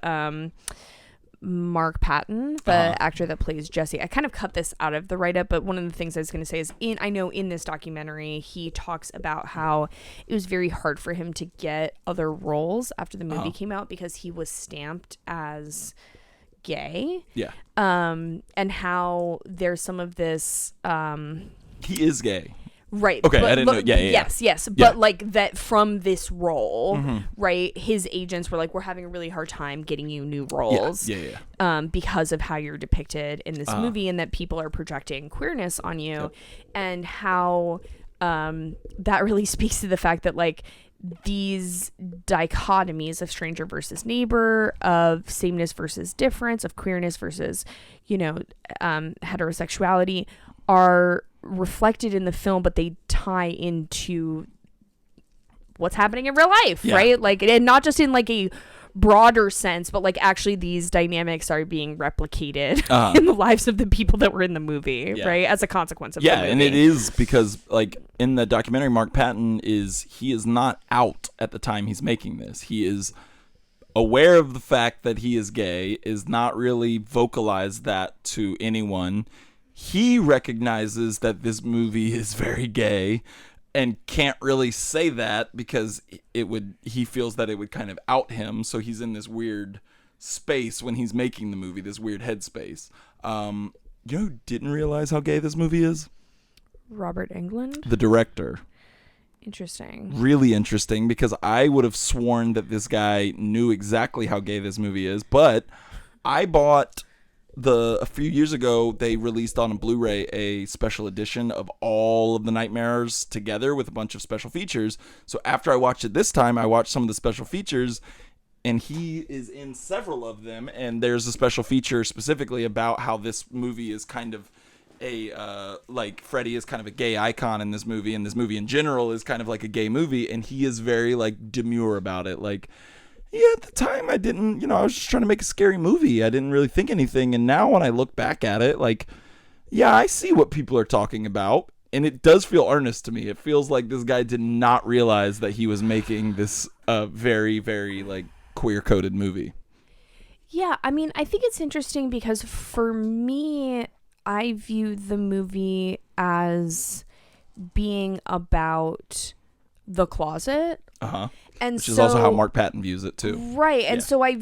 Mark Patton, the actor that plays Jesse. I kind of cut this out of the write-up, but one of the things I was going to say is in this documentary, he talks about how it was very hard for him to get other roles after the movie came out because he was stamped as gay. Yeah. And how there's some of this He is gay. right. Okay, I didn't know. Yeah. Yes. Yeah. But like that from this role, right? His agents were like, we're having a really hard time getting you new roles. Yeah. Because of how you're depicted in this movie, and that people are projecting queerness on you, and how that really speaks to the fact that like these dichotomies of stranger versus neighbor, of sameness versus difference, of queerness versus, heterosexuality are reflected in the film, but they tie into what's happening in real life, right? Like, and not just in like a broader sense, but like actually these dynamics are being replicated in the lives of the people that were in the movie, right? As a consequence of the movie. And it is because like in the documentary, Mark Patton he is not out at the time he's making this. He is aware of the fact that he is gay, is not really vocalized that to anyone. He recognizes that this movie is very gay and can't really say that because he feels that it would kind of out him. So he's in this weird space when he's making the movie, this weird headspace. Didn't realize how gay this movie is? Robert Englund? The director. Interesting. Really interesting, because I would have sworn that this guy knew exactly how gay this movie is, but I bought a few years ago, they released on a Blu-ray a special edition of all of the Nightmares together with a bunch of special features. So after I watched it this time, I watched some of the special features, and he is in several of them. And there's a special feature specifically about how this movie is kind of like Freddy is kind of a gay icon in this movie, and this movie in general is kind of like a gay movie, and he is very like demure about it. Like, yeah, at the time I didn't, I was just trying to make a scary movie. I didn't really think anything. And now when I look back at it, like, yeah, I see what people are talking about. And it does feel earnest to me. It feels like this guy did not realize that he was making this very, very, like, queer-coded movie. Yeah, I mean, I think it's interesting because for me, I view the movie as being about the closet. And which is also how Mark Patton views it too. Right. And so I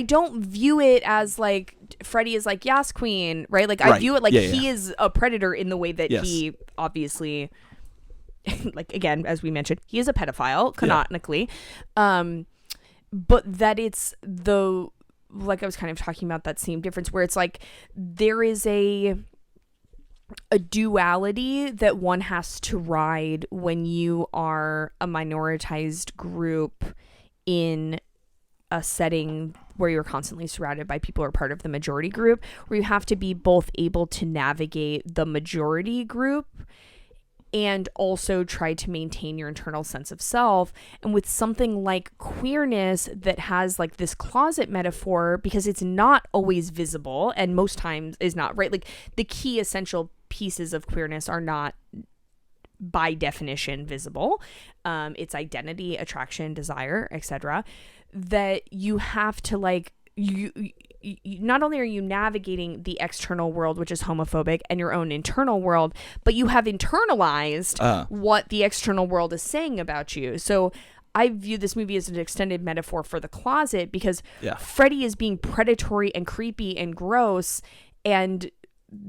don't view it as like Freddy is like, yes, queen, right? Like I view it like he is a predator in the way that he obviously, like, again, as we mentioned, he is a pedophile canonically. But that it's like I was kind of talking about that same difference where it's like there is a duality that one has to ride when you are a minoritized group in a setting where you're constantly surrounded by people who are part of the majority group, where you have to be both able to navigate the majority group and also try to maintain your internal sense of self. And with something like queerness that has like this closet metaphor, because it's not always visible and most times is not, right? Like the key essential pieces of queerness are not by definition visible. It's identity, attraction, desire, etc. That you have to like, you not only are you navigating the external world, which is homophobic, and your own internal world, but you have internalized what the external world is saying about you. So I view this movie as an extended metaphor for the closet because Freddy is being predatory and creepy and gross, and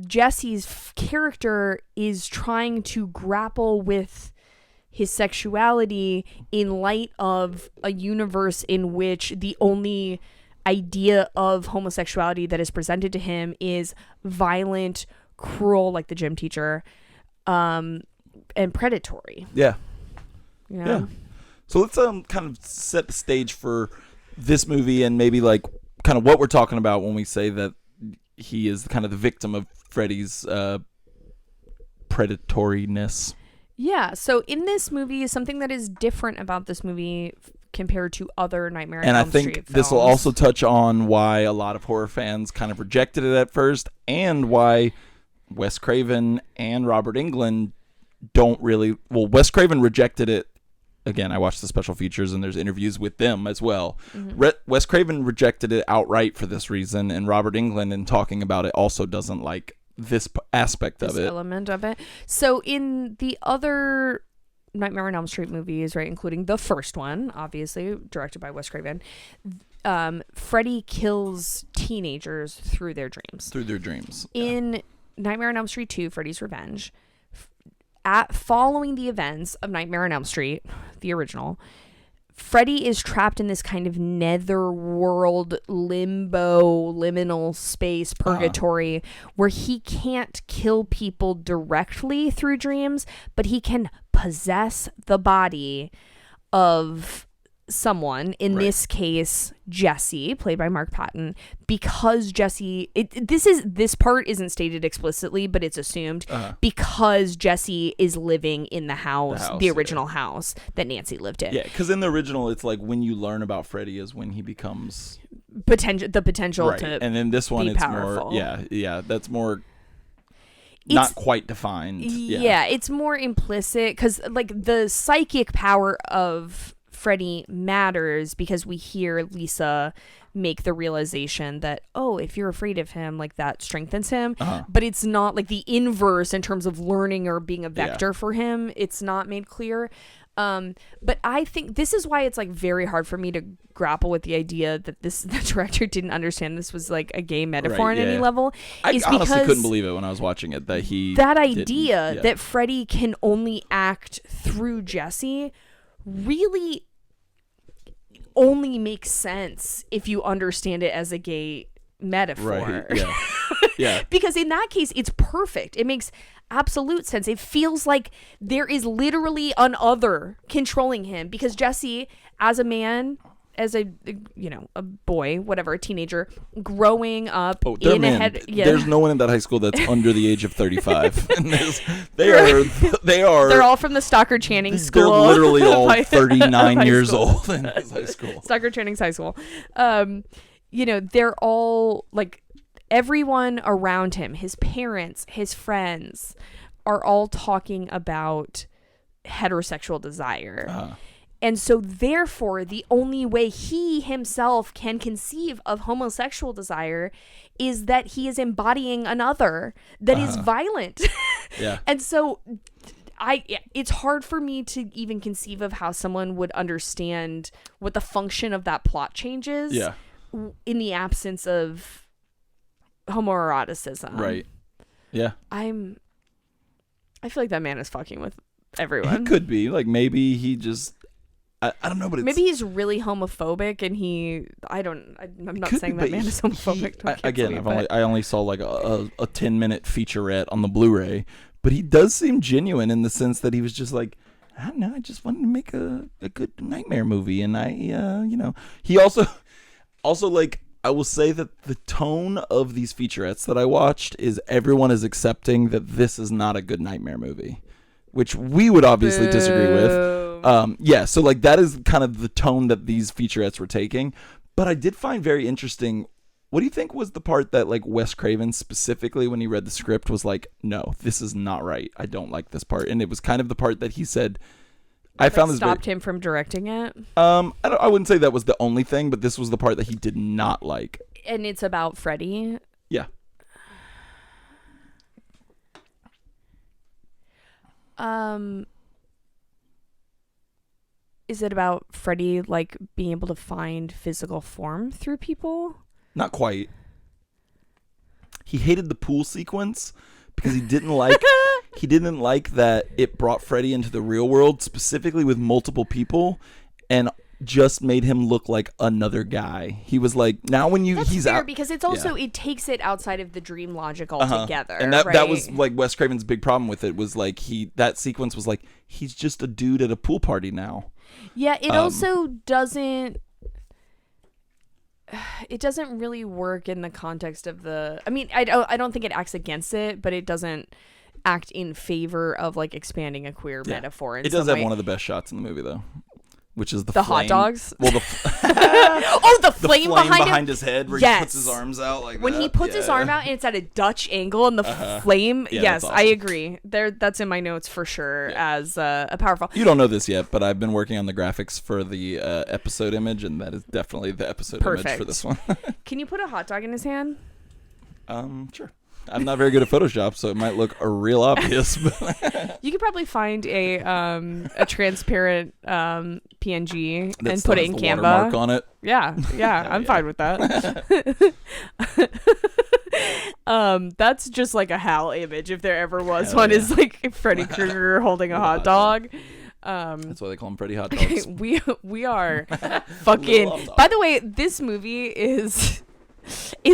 Jesse's character is trying to grapple with his sexuality in light of a universe in which the only idea of homosexuality that is presented to him is violent, cruel, like the gym teacher, and predatory. Yeah. So let's kind of set the stage for this movie and maybe like kind of what we're talking about when we say that he is kind of the victim of Freddy's predatoriness. Yeah. So in this movie, something that is different about this movie compared to other Nightmare on Elm Street films. And I think this will also touch on why a lot of horror fans kind of rejected it at first, and why Wes Craven and Robert Englund don't really... Well, Wes Craven rejected it. Again, I watched the special features, and there's interviews with them as well. Wes Craven rejected it outright for this reason, and Robert Englund, in talking about it, also doesn't like this aspect of it. This element of it. So in the other Nightmare on Elm Street movies, right, including the first one, obviously directed by Wes Craven, Freddy kills teenagers through their dreams. In Nightmare on Elm Street 2, Freddy's Revenge, following the events of Nightmare on Elm Street, the original, Freddy is trapped in this kind of netherworld, limbo, liminal space, purgatory, where he can't kill people directly through dreams, but he can possess the body of someone, in this case Jesse, played by Mark Patton, because Jesse, this part isn't stated explicitly, but it's assumed, because Jesse is living in the original house that Nancy lived in. Yeah, because in the original, it's like when you learn about Freddy is when he becomes the potential to, and in this one it's powerful. more that's more not quite defined. Yeah, it's more implicit, because like the psychic power of Freddy matters because we hear Lisa make the realization that, oh, if you're afraid of him, like that strengthens him. But it's not like the inverse in terms of learning or being a vector for him. It's not made clear. But I think this is why it's like very hard for me to grapple with the idea that the director didn't understand this was like a gay metaphor on any level. I honestly couldn't believe it when I was watching it that idea that Freddy can only act through Jesse really only makes sense if you understand it as a gay metaphor. Right. Yeah. Because in that case, it's perfect. It makes absolute sense. It feels like there is literally an other controlling him, because Jesse, as a man, as a boy, whatever, a teenager, growing up there's no one in that high school that's under the age of 35. They're all from the Stockard Channing School. They're literally all 39 years old in this high school. Stockard Channing's high school. They're all like, everyone around him, his parents, his friends, are all talking about heterosexual desire. And so therefore, the only way he himself can conceive of homosexual desire is that he is embodying another that is violent. And so it's hard for me to even conceive of how someone would understand what the function of that plot change is in the absence of homoeroticism. Right. Yeah. I feel like that man is fucking with everyone. He could be. Like, maybe he just... I don't know, but maybe he's really homophobic, and I'm not saying that man is homophobic. I only saw like a 10-minute featurette on the Blu-ray, but he does seem genuine in the sense that he was just like, I don't know, I just wanted to make a good nightmare movie, and he also like, I will say that the tone of these featurettes that I watched is everyone is accepting that this is not a good nightmare movie, which we would obviously disagree with. So like that is kind of the tone that these featurettes were taking. But I did find very interesting, what do you think was the part that like Wes Craven specifically, when he read the script, was like, no, this is not right, I don't like this part? And it was kind of the part that he said, stopped him from directing it. I wouldn't say that was the only thing, but this was the part that he did not like. And it's about Freddy. Yeah. Is it about Freddy like being able to find physical form through people? Not quite. He hated the pool sequence because he didn't like that it brought Freddy into the real world, specifically with multiple people, and just made him look like another guy. He was like, now when he's fair, out, because it's also it takes it outside of the dream logic altogether. And that was like Wes Craven's big problem with it, was like that sequence was like, he's just a dude at a pool party now. Yeah, it also doesn't. It doesn't really work in the context of the. I mean, I don't think it acts against it, but it doesn't act in favor of like expanding a queer metaphor. It does have one of the best shots in the movie, though, which is the flame. Hot dogs. Well, the flame behind his head, where he puts his arms out like when that. he puts his arm out and it's at a Dutch angle, and the flame. Yeah, yes, awesome. I agree. That's in my notes for sure as a powerful. You don't know this yet, but I've been working on the graphics for the episode image, and that is definitely the episode image for this one. Can you put a hot dog in his hand? Sure. I'm not very good at Photoshop, so it might look real obvious. But You could probably find a transparent PNG that and put it still in has the Canva. watermark on it. Yeah, I'm fine with that. That's just like a Hal image, if there ever was one. Is like Freddy Krueger holding a hot dog. That's why they call them Freddy hot dogs. we are fucking. By the way, this movie is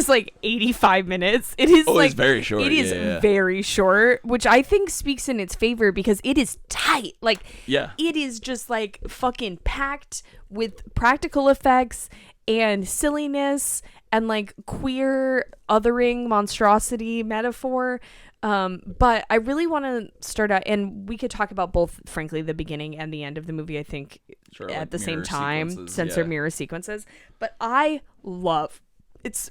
like 85 minutes. It is it's very short. It is very short, which I think speaks in its favor because it is tight. Like, it is just like fucking packed with practical effects and silliness and like queer othering monstrosity metaphor. But I really want to start out, and we could talk about both, frankly, the beginning and the end of the movie, I think, at like the same time, sequences, mirror sequences. But I love it's,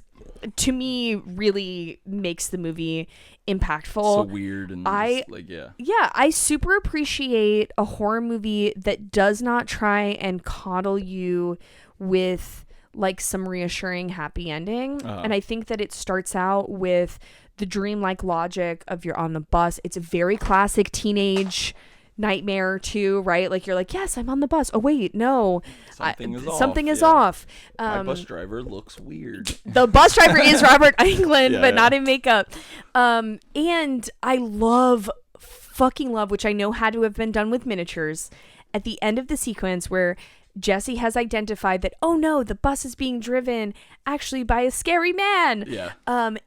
to me, really makes the movie impactful. So weird and I super appreciate a horror movie that does not try and coddle you with like some reassuring happy ending. And I think that it starts out with the dreamlike logic of you're on the bus. It's a very classic teenage nightmare too, right? Like you're like, yes, I'm on the bus. Oh wait, no, something is off. My bus driver looks weird. The bus driver is Robert Englund, but not in makeup. And I fucking love, which I know had to have been done with miniatures, at the end of the sequence where Jesse has identified that, oh no, the bus is being driven actually by a scary man.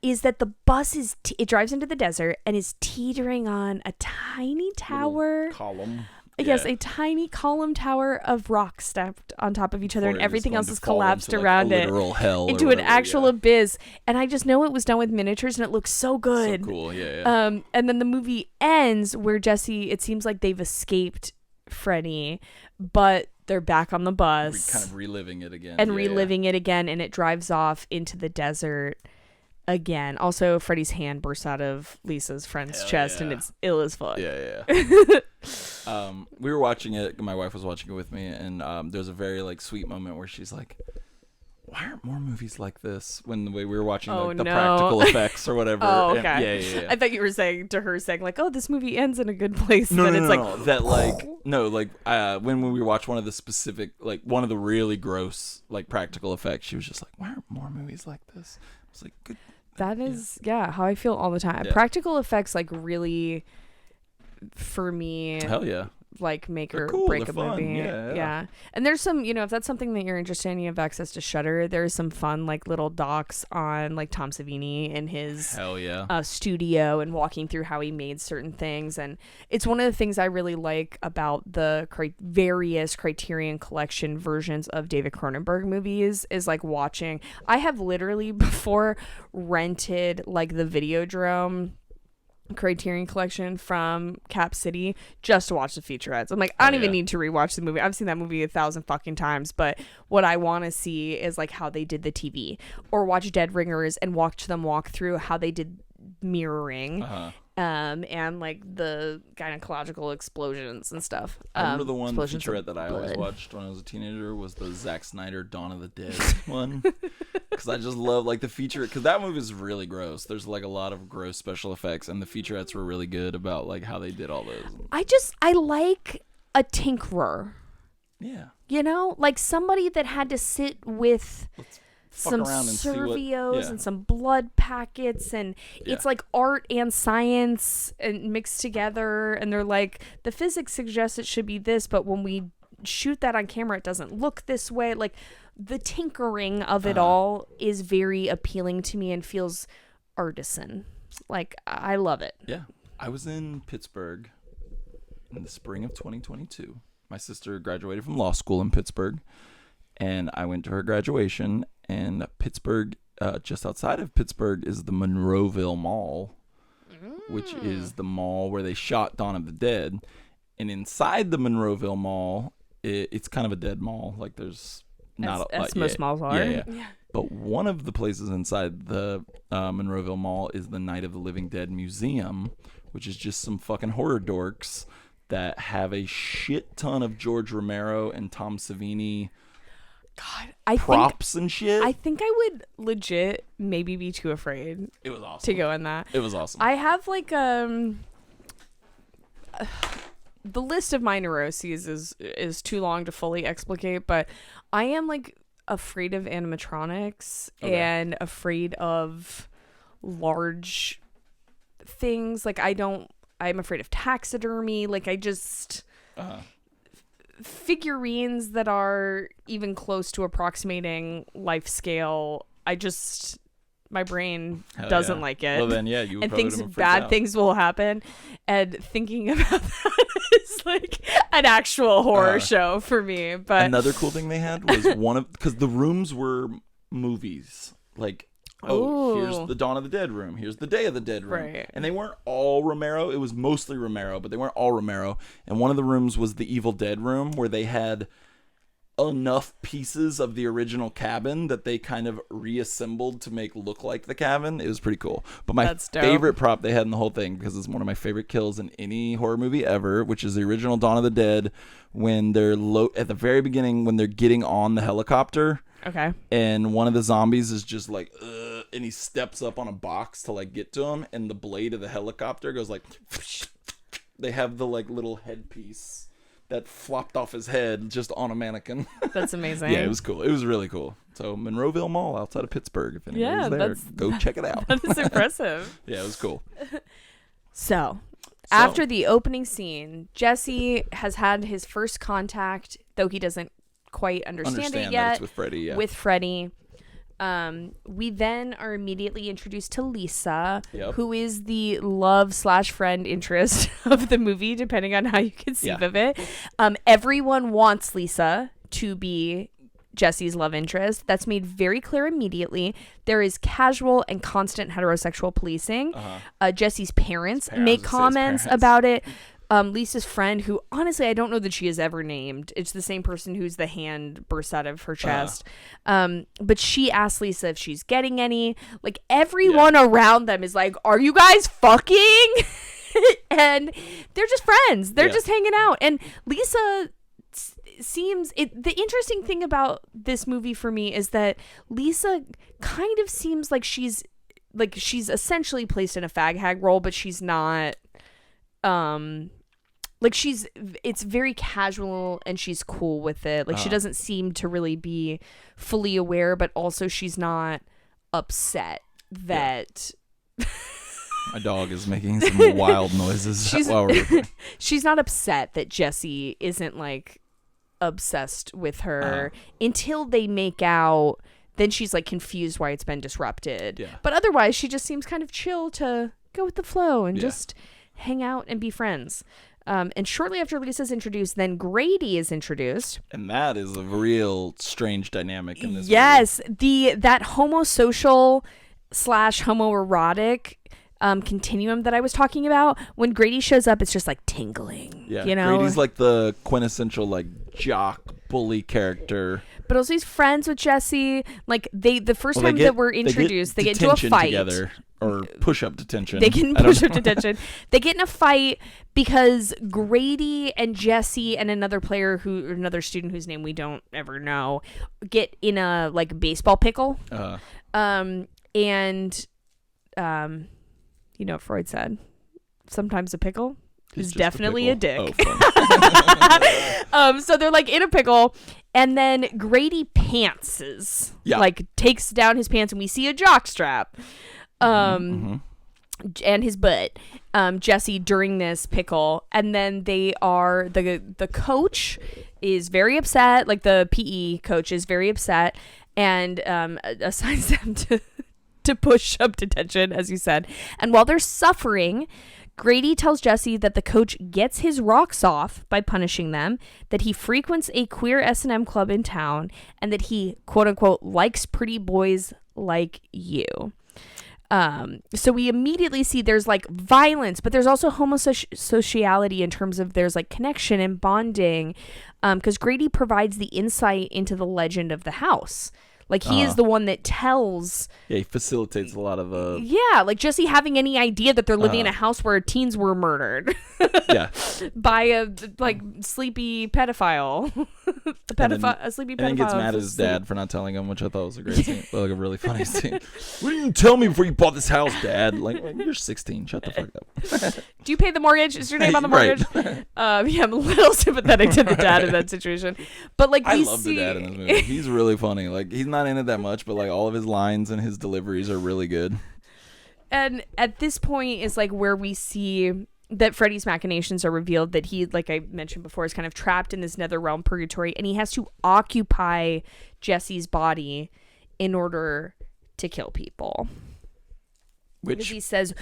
Is that the bus is it drives into the desert and is teetering on a tiny tower column. Yes, a tiny column tower of rocks stacked on top of each other, and everything else is collapsed around it into an actual abyss. And I just know it was done with miniatures, and it looks so good. So cool, And then the movie ends where Jesse, it seems like they've escaped Freddy, but they're back on the bus, kind of reliving it again, and it drives off into the desert again. Also, Freddy's hand bursts out of Lisa's friend's chest, and it's ill as fuck. We were watching it. My wife was watching it with me, and there's a very like sweet moment where she's like, "Why aren't more movies like this?" When we were watching the practical effects or whatever. Okay. I thought you were saying like, "Oh, this movie ends in a good place." When we watched one of the specific, like one of the really gross like practical effects, she was just like, "Why aren't more movies like this?" I was like, "Good." That is how I feel all the time. Practical effects like really, for me, hell yeah, like make or cool, break a fun. movie. Yeah. And there's some, if that's something that you're interested in, you have access to Shudder. There's some fun like little docs on like Tom Savini and his studio and walking through how he made certain things. And it's one of the things I really like about the various Criterion Collection versions of David Cronenberg movies is like watching. I have literally before rented like the Videodrome Criterion Collection from Cap City just to watch the featurettes. I'm like, I don't even need to rewatch the movie. I've seen that movie 1,000 fucking times, but what I want to see is like how they did the TV, or watch Dead Ringers and watch them walk through how they did mirroring, and like the gynecological explosions and stuff. I remember the one featurette that I always watched when I was a teenager was the Zack Snyder Dawn of the Dead one. Because I just love like the feature, because that movie is really gross. There's like a lot of gross special effects, and the featurettes were really good about like how they did all those. I like a tinkerer. Yeah. Like somebody that had to sit with some Servios and some blood packets, and it's like art and science and mixed together, and they're like, the physics suggests it should be this, but when we shoot that on camera it doesn't look this way. Like the tinkering of it all is very appealing to me and feels artisan. Like I love it. Yeah. I was in Pittsburgh in the spring of 2022. My sister graduated from law school in Pittsburgh, and I went to her graduation. And Pittsburgh, just outside of Pittsburgh, is the Monroeville Mall, which is the mall where they shot Dawn of the Dead. And inside the Monroeville Mall, it's kind of a dead mall. Like there's not as most malls are. Yeah. But one of the places inside the Monroeville Mall is the Night of the Living Dead Museum, which is just some fucking horror dorks that have a shit ton of George Romero and Tom Savini God, I props and shit. I think I would legit maybe be too afraid. It was awesome to go in that. It was awesome. I have like the list of my neuroses is too long to fully explicate, but I am like afraid of animatronics and afraid of large things. Like I'm afraid of taxidermy. Like I just figurines that are even close to approximating life scale. My brain doesn't like it. Well then, yeah, you and probably things bad things will happen. And thinking about that is like an actual horror show for me. But another cool thing they had was because the rooms were movies. Like, here's the Dawn of the Dead room. Here's the Day of the Dead room. Right. And they weren't all Romero. It was mostly Romero, but they weren't all Romero. And one of the rooms was the Evil Dead room, where they had enough pieces of the original cabin that they kind of reassembled to make look like the cabin. It was pretty cool. But my favorite prop they had in the whole thing, because it's one of my favorite kills in any horror movie ever, which is the original Dawn of the Dead, when they're at the very beginning, when they're getting on the helicopter. Okay. And one of the zombies is just like, and he steps up on a box to like get to him, and the blade of the helicopter goes like, they have the like little headpiece that flopped off his head just on a mannequin. That's amazing. Yeah, it was cool. It was really cool. So Monroeville Mall outside of Pittsburgh, if anybody's there, go check it out. That is impressive. Yeah, it was cool. So, after the opening scene, Jesse has had his first contact, though he doesn't quite understand it yet, that it's with Freddy, yeah. With Freddy. We then are immediately introduced to Lisa, who is the love/friend interest of the movie, depending on how you conceive of it. Everyone wants Lisa to be Jesse's love interest. That's made very clear immediately. There is casual and constant heterosexual policing. Jesse's parents make comments about it. Lisa's friend, who honestly I don't know that she is ever named. It's the same person whose the hand bursts out of her chest. But she asks Lisa if she's getting any. Like everyone around them is like, "Are you guys fucking?" And they're just friends. They're just hanging out. And Lisa seems the interesting thing about this movie for me is that Lisa kind of seems like she's essentially placed in a fag hag role, but she's not. It's very casual and she's cool with it. Like she doesn't seem to really be fully aware, but also she's not upset that my dog is making some wild noises while we're recording. She's not upset that Jesse isn't like obsessed with her until they make out. Then she's like confused why it's been disrupted. But otherwise she just seems kind of chill to go with the flow and just hang out and be friends. And shortly after Lisa's introduced, then Grady is introduced. And that is a real strange dynamic in this movie. Yes, that homosocial / homoerotic continuum that I was talking about. When Grady shows up, it's just like tingling. Yeah, you know? Grady's like the quintessential like jock bully character. But also he's friends with Jesse. Like the first time that we're introduced, they get into a fight together. Or push-up detention. They get in push-up detention. They get in a fight because Grady and Jesse and another student whose name we don't ever know get in a like baseball pickle. And you know what Freud said? Sometimes a pickle is definitely a dick. So they're like in a pickle, and then Grady pantses. Like takes down his pants, and we see a jock strap. And his butt, Jesse during this pickle, and then the coach is very upset, like the PE coach is very upset, and assigns them to push-up detention, as you said. And while they're suffering, Grady tells Jesse that the coach gets his rocks off by punishing them, that he frequents a queer S&M club in town, and that he quote-unquote likes pretty boys like you. So we immediately see there's like violence, but there's also homosociality in terms of there's like connection and bonding, because Grady provides the insight into the legend of the house. Like he is the one that tells. Yeah, he facilitates a lot of the. Yeah, like Jesse having any idea that they're living in a house where teens were murdered. Yeah. By a like sleepy pedophile. a sleepy pedophile. And then gets mad at his dad for not telling him, which I thought was a great scene. Like a really funny scene. What didn't you tell me before you bought this house, Dad? Like you're 16. Shut the fuck up. Do you pay the mortgage? Is your name on the mortgage? Yeah, I'm a little sympathetic to the dad in that situation. But like, I love the dad in this movie. He's really funny. Like he's not in it that much, but like all of his lines and his deliveries are really good. And at this point is like where we see that Freddy's machinations are revealed, that he, like I mentioned before, is kind of trapped in this netherrealm purgatory, and he has to occupy Jesse's body in order to kill people. Because he says,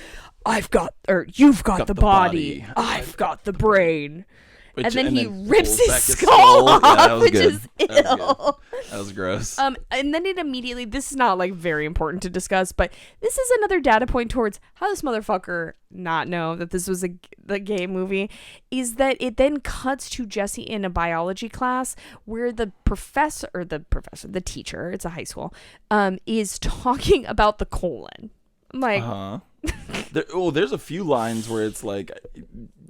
you've got the body. I've got the brain. And then he rips his skull off, which is ill. That was gross. And then it immediately, this is not like very important to discuss, but this is another data point towards how this motherfucker not know that this was the gay movie, is that it then cuts to Jesse in a biology class where the teacher, it's a high school, is talking about the colon. I'm like, there's a few lines where it's like,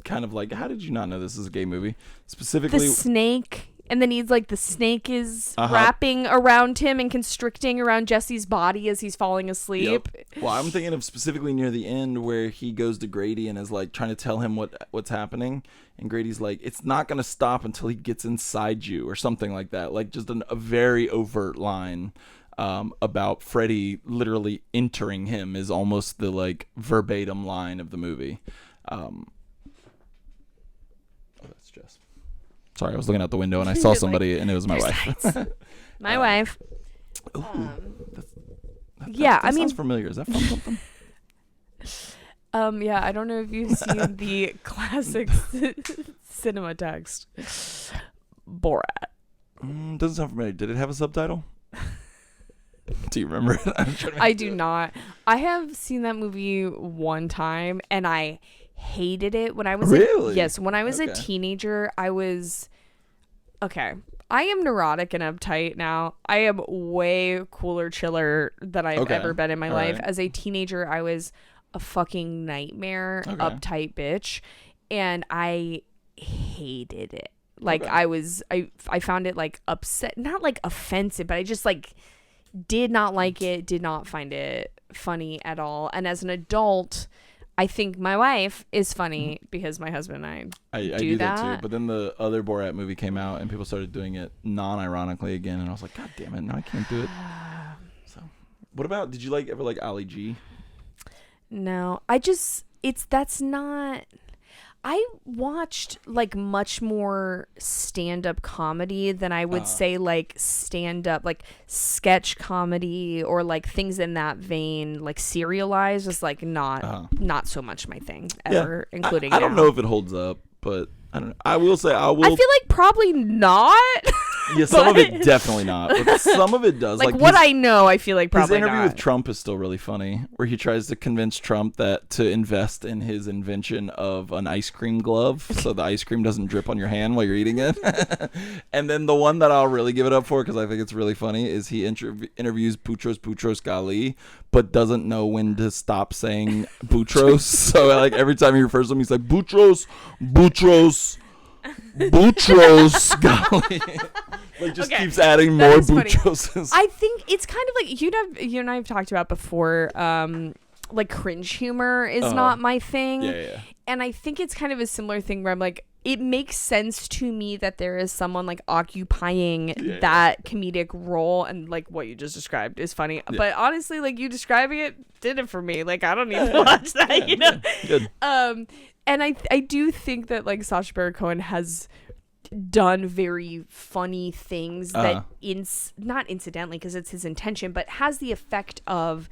kind of like, how did you not know this is a gay movie? Specifically, the snake, and then he's like, the snake is wrapping around him and constricting around Jesse's body as he's falling asleep. Yep. Well, I'm thinking of specifically near the end where he goes to Grady and is like trying to tell him what's happening, and Grady's like, it's not gonna stop until he gets inside you, or something like that. Like just a very overt line. About Freddy literally entering him is almost the like verbatim line of the movie. Oh, that's Jess. Sorry, I was looking out the window and I saw somebody and it was my wife. My wife. That sounds familiar. Is that from something? Yeah, I don't know if you've seen the classic cinema text Borat. Doesn't sound familiar. Did it have a subtitle? Do you remember it? I do not. I have seen that movie one time and I hated it when I was when I was a teenager. I was I am neurotic and uptight now. I am way cooler, chiller than I've ever been in my life. Right. As a teenager, I was a fucking nightmare, uptight bitch, and I hated it. Like I found it like upset, not like offensive, but I just like did not like it, did not find it funny at all. And as an adult, I think my wife is funny because my husband and I do that too. But then the other Borat movie came out and people started doing it non-ironically again, and I was like, God damn it, now I can't do it. So, what about? Did you ever like Ali G? No, that's not. I watched like much more stand-up comedy than I would say like stand-up, like sketch comedy or like things in that vein. Like serialized was like not so much my thing ever, including I don't know if it holds up, but I don't know. I will say I feel like probably not. Yeah, some of it definitely not, but some of it does. Like what I know, I feel like probably his interview not. with Trump is still really funny, where he tries to convince Trump to invest in his invention of an ice cream glove, so the ice cream doesn't drip on your hand while you're eating it. And then the one that I'll really give it up for, because I think it's really funny, is he interviews Boutros Ghali, but doesn't know when to stop saying Boutros. So like every time he refers to him, he's like Boutros Ghali. Like just keeps adding more Boutroses. I think it's kind of like you and I have talked about before. Like cringe humor is not my thing. Yeah. And I think it's kind of a similar thing where I'm like, it makes sense to me that there is someone like occupying that comedic role, and like what you just described is funny. Yeah. But honestly, like you describing it did it for me. Like I don't need to watch that, you know. Good. And I do think that like Sacha Baron Cohen has done very funny things that not incidentally because it's his intention, but has the effect of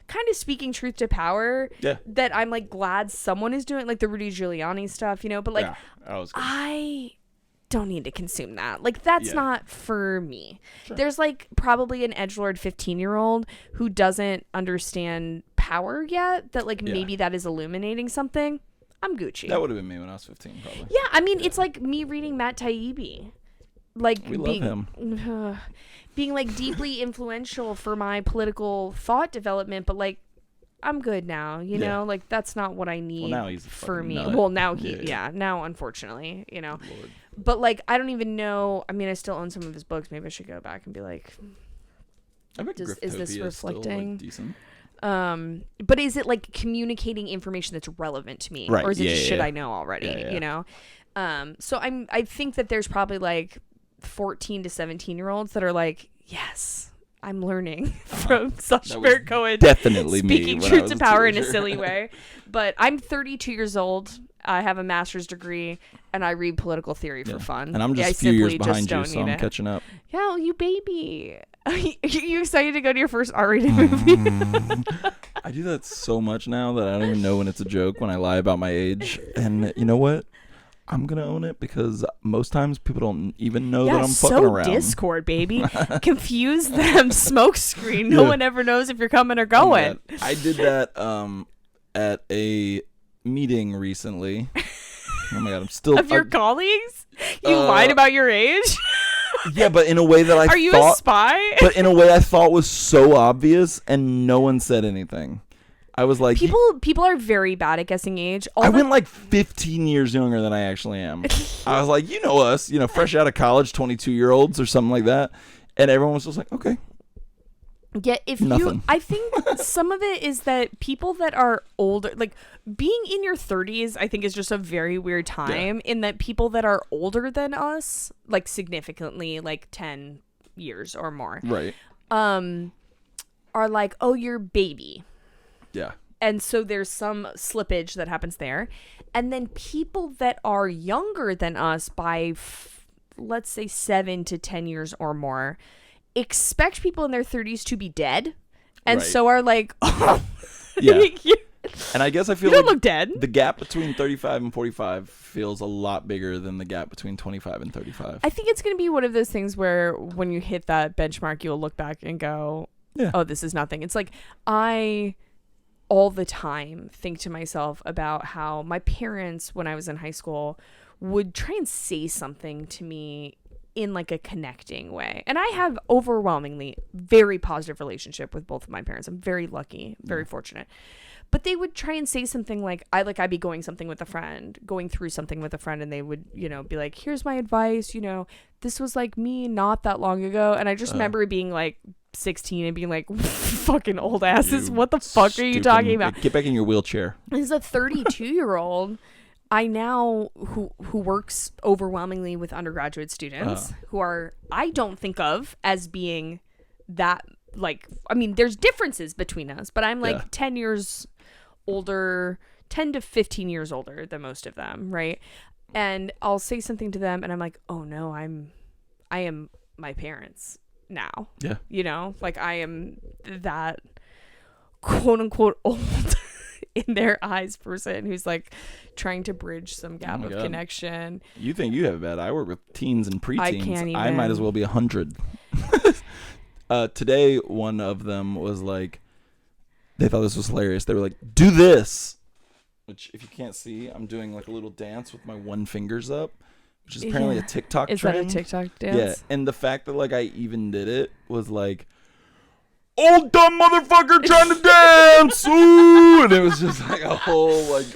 kind of speaking truth to power. That I'm like glad someone is doing, like the Rudy Giuliani stuff, you know. But like I don't need to consume that. Like that's not for me. Sure. There's like probably an edgelord 15-year-old who doesn't understand power yet. That like maybe that is illuminating something. I'm Gucci. That would have been me when I was 15, probably. Yeah, I mean, it's like me reading Matt Taibbi. Like we love him. Being like deeply influential for my political thought development, but like I'm good now, you know? Like that's not what I need now he's for me. nut. Well, now now unfortunately, you know. But like, I don't even know. I mean, I still own some of his books. Maybe I should go back and be like, I bet is this Griftopia reflecting? Is still, like, decent. But is it like communicating information that's relevant to me, Right. or is it Yeah, just yeah, shit yeah. I know already? Yeah, yeah. You know. So I think that there's probably like 14 to 17-year-olds that are like, yes, I'm learning from Sacha Baron Cohen. Definitely speaking me. when I truth was to a power in a teenager. silly way. But I'm 32 years old. I have a master's degree, and I read political theory for fun. And I'm just I a few years simply just behind you, don't so I'm need it. catching up. Yeah, well, you baby. Are you excited to go to your first R-rated movie? I do that so much now that I don't even know when it's a joke when I lie about my age. And you know what? I'm going to own it because most times people don't even know that I'm fucking around. Discord, baby. Confuse them. Smoke screen. No one ever knows if you're coming or going. Oh, I did that at a meeting recently. Oh my God, I'm still... Of your colleagues? You lied about your age? Yeah, but in a way that I Are you thought... a spy? But in a way I thought was so obvious and no one said anything. I was like... People are very bad at guessing age. I went like 15 years younger than I actually am. I was like, you know us, fresh out of college, 22-year-olds or something like that. And everyone was just like, okay. Yeah, Nothing. I think some of it is that people that are older, like being in your 30s, I think is just a very weird time in that people that are older than us, like significantly, like 10 years or more, Right. are like, oh, you're baby. Yeah. And so there's some slippage that happens there. And then people that are younger than us by, let's say, 7 to 10 years or more, expect people in their 30s to be dead. And Right. so are like, oh, Yeah. And I guess I feel you don't like look dead. the gap between 35 and 45 feels a lot bigger than the gap between 25 and 35. I think it's going to be one of those things where when you hit that benchmark, you'll look back and go, oh, this is nothing. It's like I all the time think to myself about how my parents, when I was in high school, would try and say something to me in like a connecting way. And I have overwhelmingly very positive relationship with both of my parents. I'm very lucky, very fortunate. But they would try and say something like, I'd be going through something with a friend, and they would, be like, here's my advice, this was like me not that long ago. And I just remember being like 16 and being like, fucking old asses, what the fuck are you talking about? Get back in your wheelchair. As a 32-year-old, I now, who works overwhelmingly with undergraduate students who are, I don't think of as being that, like, I mean, there's differences between us, but I'm like 10 years older, 10 to 15 years older than most of them, right? And I'll say something to them and I'm like, oh no, I am my parents now. Yeah. Like I am that quote unquote old in their eyes person who's like trying to bridge some gap of connection. You think you have it bad. I work with teens and preteens. I can't even. I might as well be 100. Today, one of them was like, they thought this was hilarious. They were like, do this. Which, if you can't see, I'm doing like a little dance with my one fingers up, which is apparently a TikTok trend. Is that a TikTok dance? Yeah. And the fact that like I even did it was like, old dumb motherfucker trying to dance. Ooh. And it was just like a whole like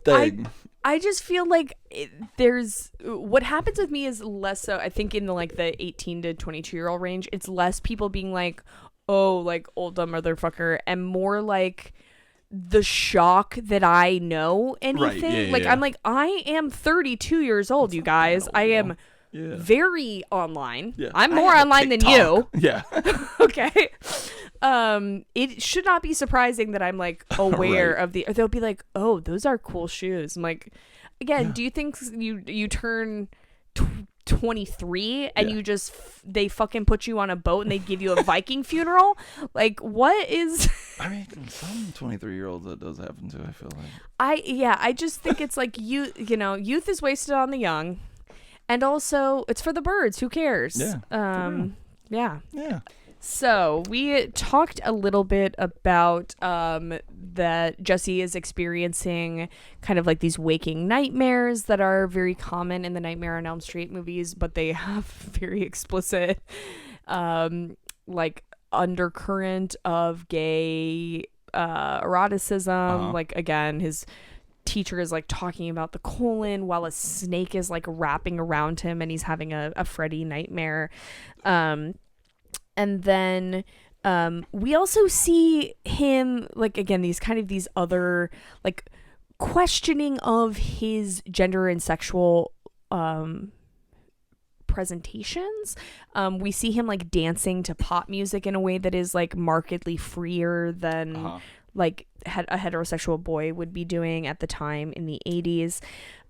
thing. I just feel like there's what happens with me is less so. I think in the 18 to 22-year-old range, it's less people being like, oh, like old dumb motherfucker, and more like the shock that I know anything. Right, yeah, like yeah. I'm like, I am 32 years old, you guys. I am very online. Yeah. I'm more online than you. Yeah. Okay. It should not be surprising that I'm like aware of the. Or they'll be like, "Oh, those are cool shoes." I'm like, again, do you think you turn 23 and you just they fucking put you on a boat and they give you a Viking funeral? Like, what is? I mean, some 23-year-olds that does happen to. I feel like. I just think it's like youth is wasted on the young, and also it's for the birds. Who cares? Yeah. Yeah. So we talked a little bit about that Jesse is experiencing kind of like these waking nightmares that are very common in the Nightmare on Elm Street movies, but they have very explicit like undercurrent of gay eroticism. Like, again, his teacher is like talking about the colon while a snake is like wrapping around him and he's having a Freddy nightmare. And then we also see him like, again, these other like questioning of his gender and sexual presentations. We see him like dancing to pop music in a way that is like markedly freer than like a heterosexual boy would be doing at the time in the 80s.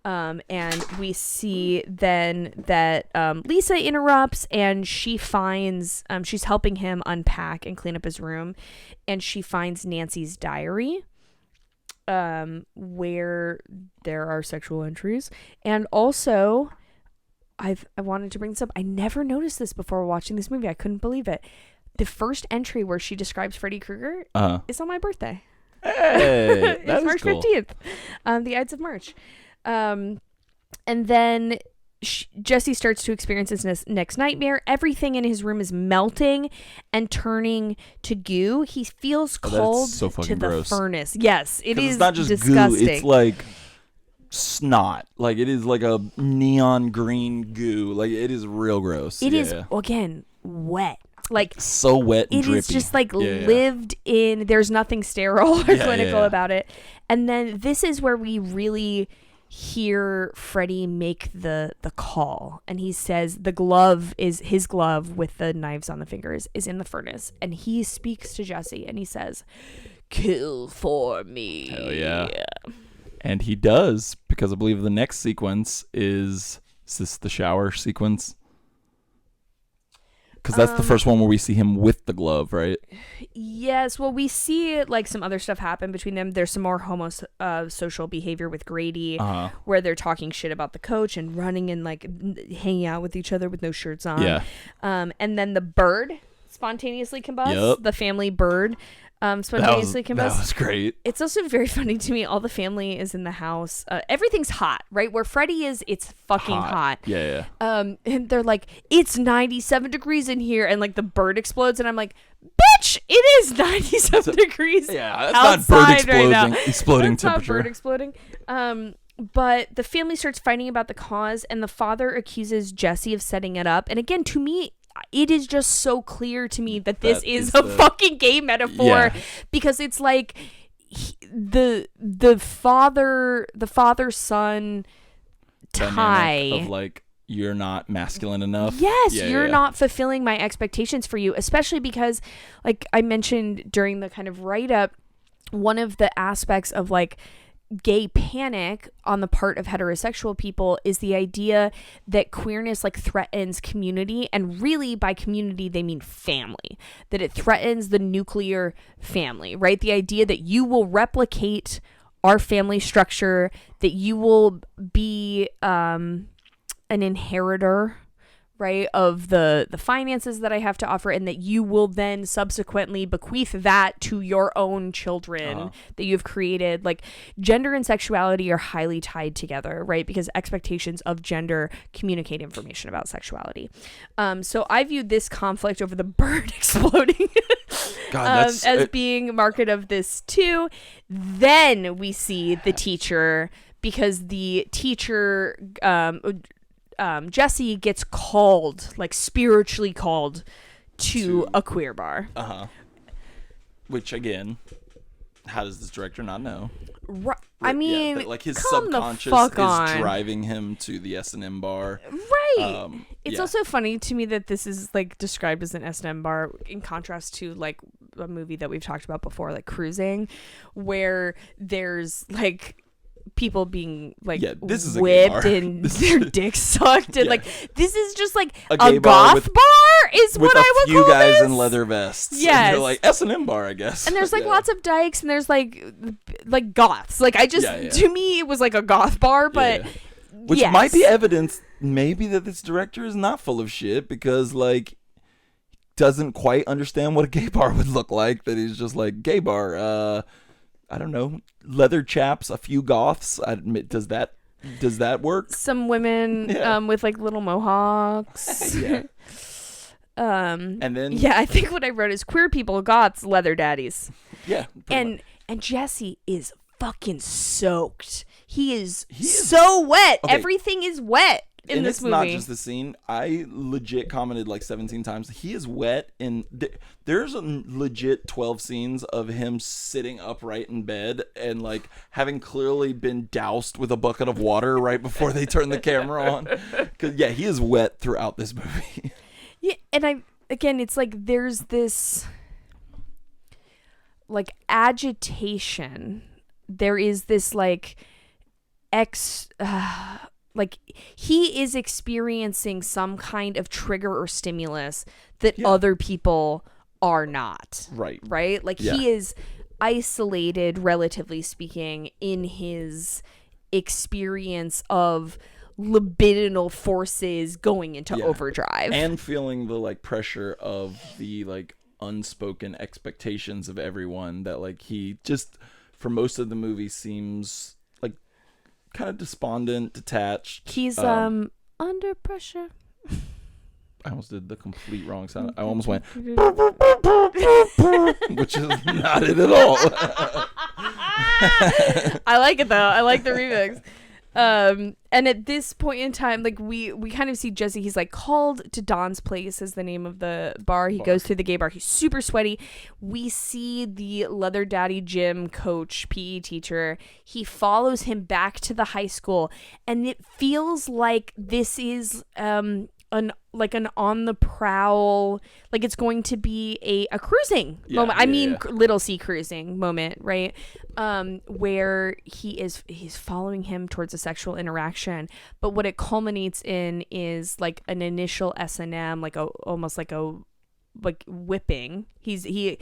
And we see then that Lisa interrupts and she finds she's helping him unpack and clean up his room, and she finds Nancy's diary where there are sexual entries. And also I wanted to bring this up. I never noticed this before watching this movie. I couldn't believe it. The first entry where she describes Freddy Krueger is on my birthday. Hey, it's March 15th, the Ides of March. And then Jesse starts to experience his next nightmare. Everything in his room is melting and turning to goo. He feels cold so to gross. The furnace. Yes, it is. It's not just disgusting. goo. It's like snot. Like it is like a neon green goo. Like it is real gross. It is, again, wet. Like so wet and drippy. It is just like lived in. There's nothing sterile or clinical about it. And then this is where we really hear Freddy make the call, and he says his glove with the knives on the fingers is in the furnace, and he speaks to Jesse and he says, "Kill for me." Hell yeah. And he does, because I believe the next sequence is this the shower sequence? Because that's the first one where we see him with the glove, right? Yes. Well, we see like some other stuff happen between them. There's some more social behavior with Grady, where they're talking shit about the coach and running and like hanging out with each other with no shirts on. Yeah. And then the bird spontaneously combusts. Yep. The family bird spontaneously combusts. That was great. It's also very funny to me. All the family is in the house. Everything's hot, right? Where Freddy is, it's fucking hot. Yeah. And they're like, it's 97 degrees in here, and like the bird explodes, and I'm like, bitch, it is 97 degrees. Yeah, that's not bird exploding. Right now. Exploding that's temperature. Not bird exploding. But the family starts fighting about the cause, and the father accuses Jesse of setting it up. And again, to me, it is just so clear to me that this is a fucking gay metaphor, because it's like the father son tie of like, you're not masculine enough. Yes, you're not fulfilling my expectations for you, especially because, like I mentioned during the kind of write-up, one of the aspects of like gay panic on the part of heterosexual people is the idea that queerness like threatens community, and really by community they mean family, that it threatens the nuclear family, right? The idea that you will replicate our family structure, that you will be an inheritor, right, of the finances that I have to offer, and that you will then subsequently bequeath that to your own children that you've created. Like, gender and sexuality are highly tied together, right? Because expectations of gender communicate information about sexuality. So I view this conflict over the bird exploding as being market of this too. Then we see the teacher, because the teacher Jesse gets called, like spiritually called to a queer bar. Which again, how does this director not know? Right. I mean, that, like, his subconscious is driving him to the S&M bar. Right. It's also funny to me that this is like described as an S&M bar in contrast to like a movie that we've talked about before, like Cruising, where there's like people being like whipped and their dicks sucked, and like this is just like a goth bar is what I would call this. With a few guys in leather vests. Yes. And you're like, S&M bar, I guess. And there's like lots of dykes, and there's like goths. Like I just to me it was like a goth bar, but which might be evidence maybe that this director is not full of shit, because like doesn't quite understand what a gay bar would look like, that he's just like, gay bar, I don't know, leather chaps, a few goths. I admit, does that work? Some women with like little mohawks. And then I think what I wrote is queer people, goths, leather daddies. Yeah. And Jesse is fucking soaked. He is so wet. Okay. Everything is wet in this movie. And it's not just the scene. I legit commented like 17 times. He is wet, and there's a legit 12 scenes of him sitting upright in bed and like having clearly been doused with a bucket of water right before they turn the camera on. Because yeah, he is wet throughout this movie. Yeah, and again, it's like there's this like agitation. There is this like like he is experiencing some kind of trigger or stimulus that other people are not. Right? Like he is isolated, relatively speaking, in his experience of libidinal forces going into overdrive. And feeling the like pressure of the like unspoken expectations of everyone that like he just for most of the movie seems like kind of despondent, detached. He's under pressure. I almost did the complete wrong sound. I almost went which is not it at all. I like it though. I like the remix. And at this point in time, like we kind of see Jesse, he's like called to Don's Place is the name of the bar. He goes to the gay bar. He's super sweaty. We see the Leather Daddy gym coach, PE teacher. He follows him back to the high school, and it feels like this is an on the prowl, like it's going to be a cruising moment. I mean, little C cruising moment, right? Where he's following him towards a sexual interaction, but what it culminates in is like an initial S&M, like almost like whipping. Freddie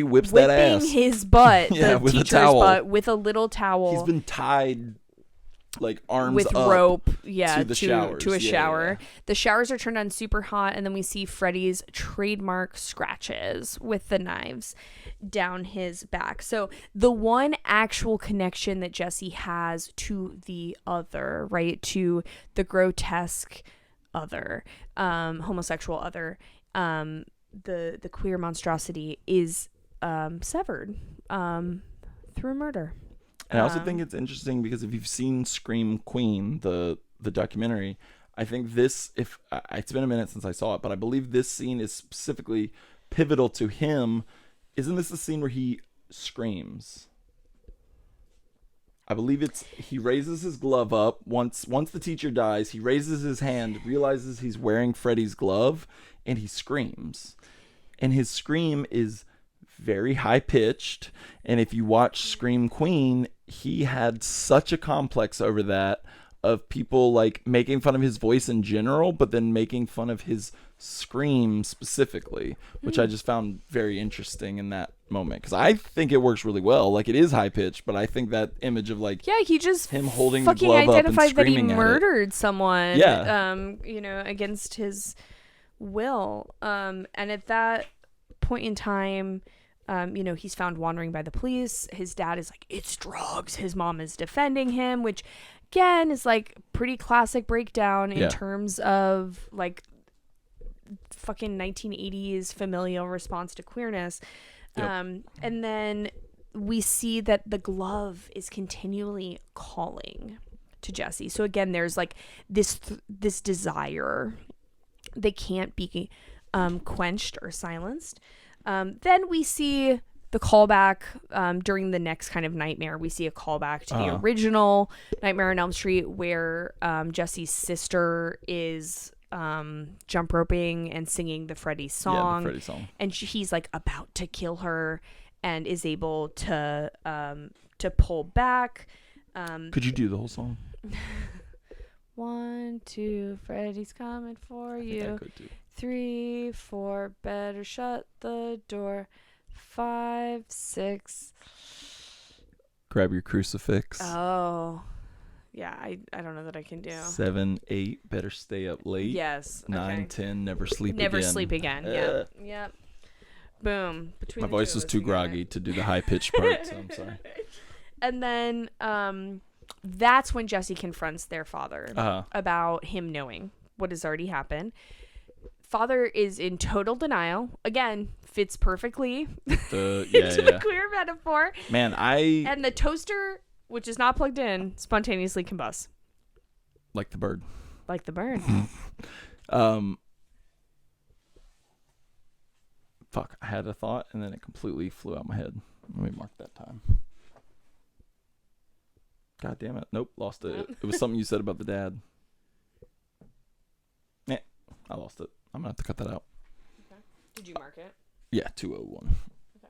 whips that ass, his butt, the teacher's butt, with a little towel. He's been tied like arms with up rope to the showers. To a shower. The showers are turned on super hot, and then we see Freddy's trademark scratches with the knives down his back. So the one actual connection that Jesse has to the other, right, to the grotesque other, homosexual other, the queer monstrosity is severed through murder. And I also think it's interesting because if you've seen Scream Queen, the documentary, I think it's been a minute since I saw it, but I believe this scene is specifically pivotal to him. Isn't this the scene where he screams? I believe he raises his glove up. Once the teacher dies, he raises his hand, realizes he's wearing Freddy's glove, and he screams. And his scream is very high pitched, and if you watch Scream Queen, he had such a complex over that of people like making fun of his voice in general, but then making fun of his scream specifically, which I just found very interesting in that moment, because I think it works really well. Like, it is high pitched, but I think that image of like he just him holding the glove up and screaming that he murdered someone against his will, and at that point in time, he's found wandering by the police. His dad is like, it's drugs. His mom is defending him, which again is like pretty classic breakdown in terms of like fucking 1980s familial response to queerness. And then we see that the glove is continually calling to Jesse. So again, there's like this desire that can't be quenched or silenced. Then we see the callback during the next kind of nightmare. We see a callback to the original Nightmare on Elm Street, where Jesse's sister is jump roping and singing the Freddy song. Yeah, the Freddy song. And he's like about to kill her and is able to pull back. Could you do the whole song? 1, 2, Freddy's coming for you. 3, 4, better shut the door. 5, 6. Grab your crucifix. Oh, yeah. I don't know that I can do. 7, 8, better stay up late. Yes. 9, 10, never sleep again. Never sleep again. Yeah. Yep. Boom. My voice was too groggy to do the high pitched part, so I'm sorry. And then that's when Jesse confronts their father about him knowing what has already happened. Father is in total denial. Again, fits perfectly into a queer metaphor. Man, And the toaster, which is not plugged in, spontaneously combusts. like the bird. Like the bird. Fuck, I had a thought and then it completely flew out my head. Let me mark that time. God damn it. Nope, lost it. It was something you said about the dad. I lost it. I'm going to have to cut that out. Okay. Did you mark it? Yeah, 201. Okay.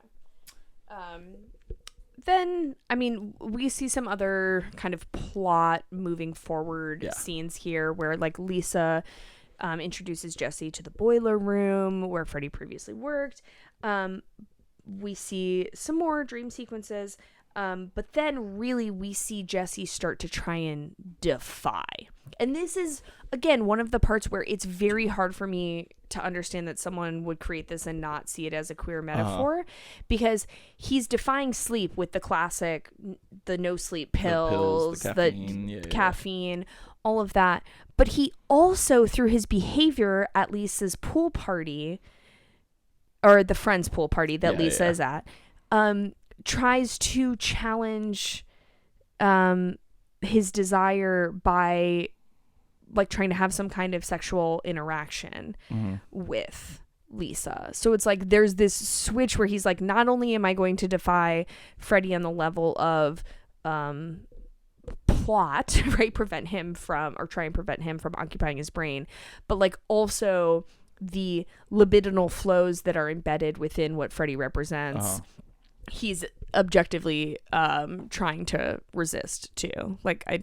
Then, I mean, we see some other kind of plot moving forward scenes here where, like, Lisa introduces Jesse to the boiler room where Freddy previously worked. We see some more dream sequences. But then really we see Jesse start to try and defy. And this is, again, one of the parts where it's very hard for me to understand that someone would create this and not see it as a queer metaphor, because he's defying sleep with the classic, the no sleep pills, the caffeine, all of that. But he also, through his behavior at Lisa's pool party, or the friend's pool party that Lisa is at, tries to challenge his desire by, like, trying to have some kind of sexual interaction with Lisa. So it's like there's this switch where he's like, not only am I going to defy Freddy on the level of plot, right, prevent him from, or try and prevent him from occupying his brain, but like also the libidinal flows that are embedded within what Freddy represents. He's objectively trying to resist too. Like, I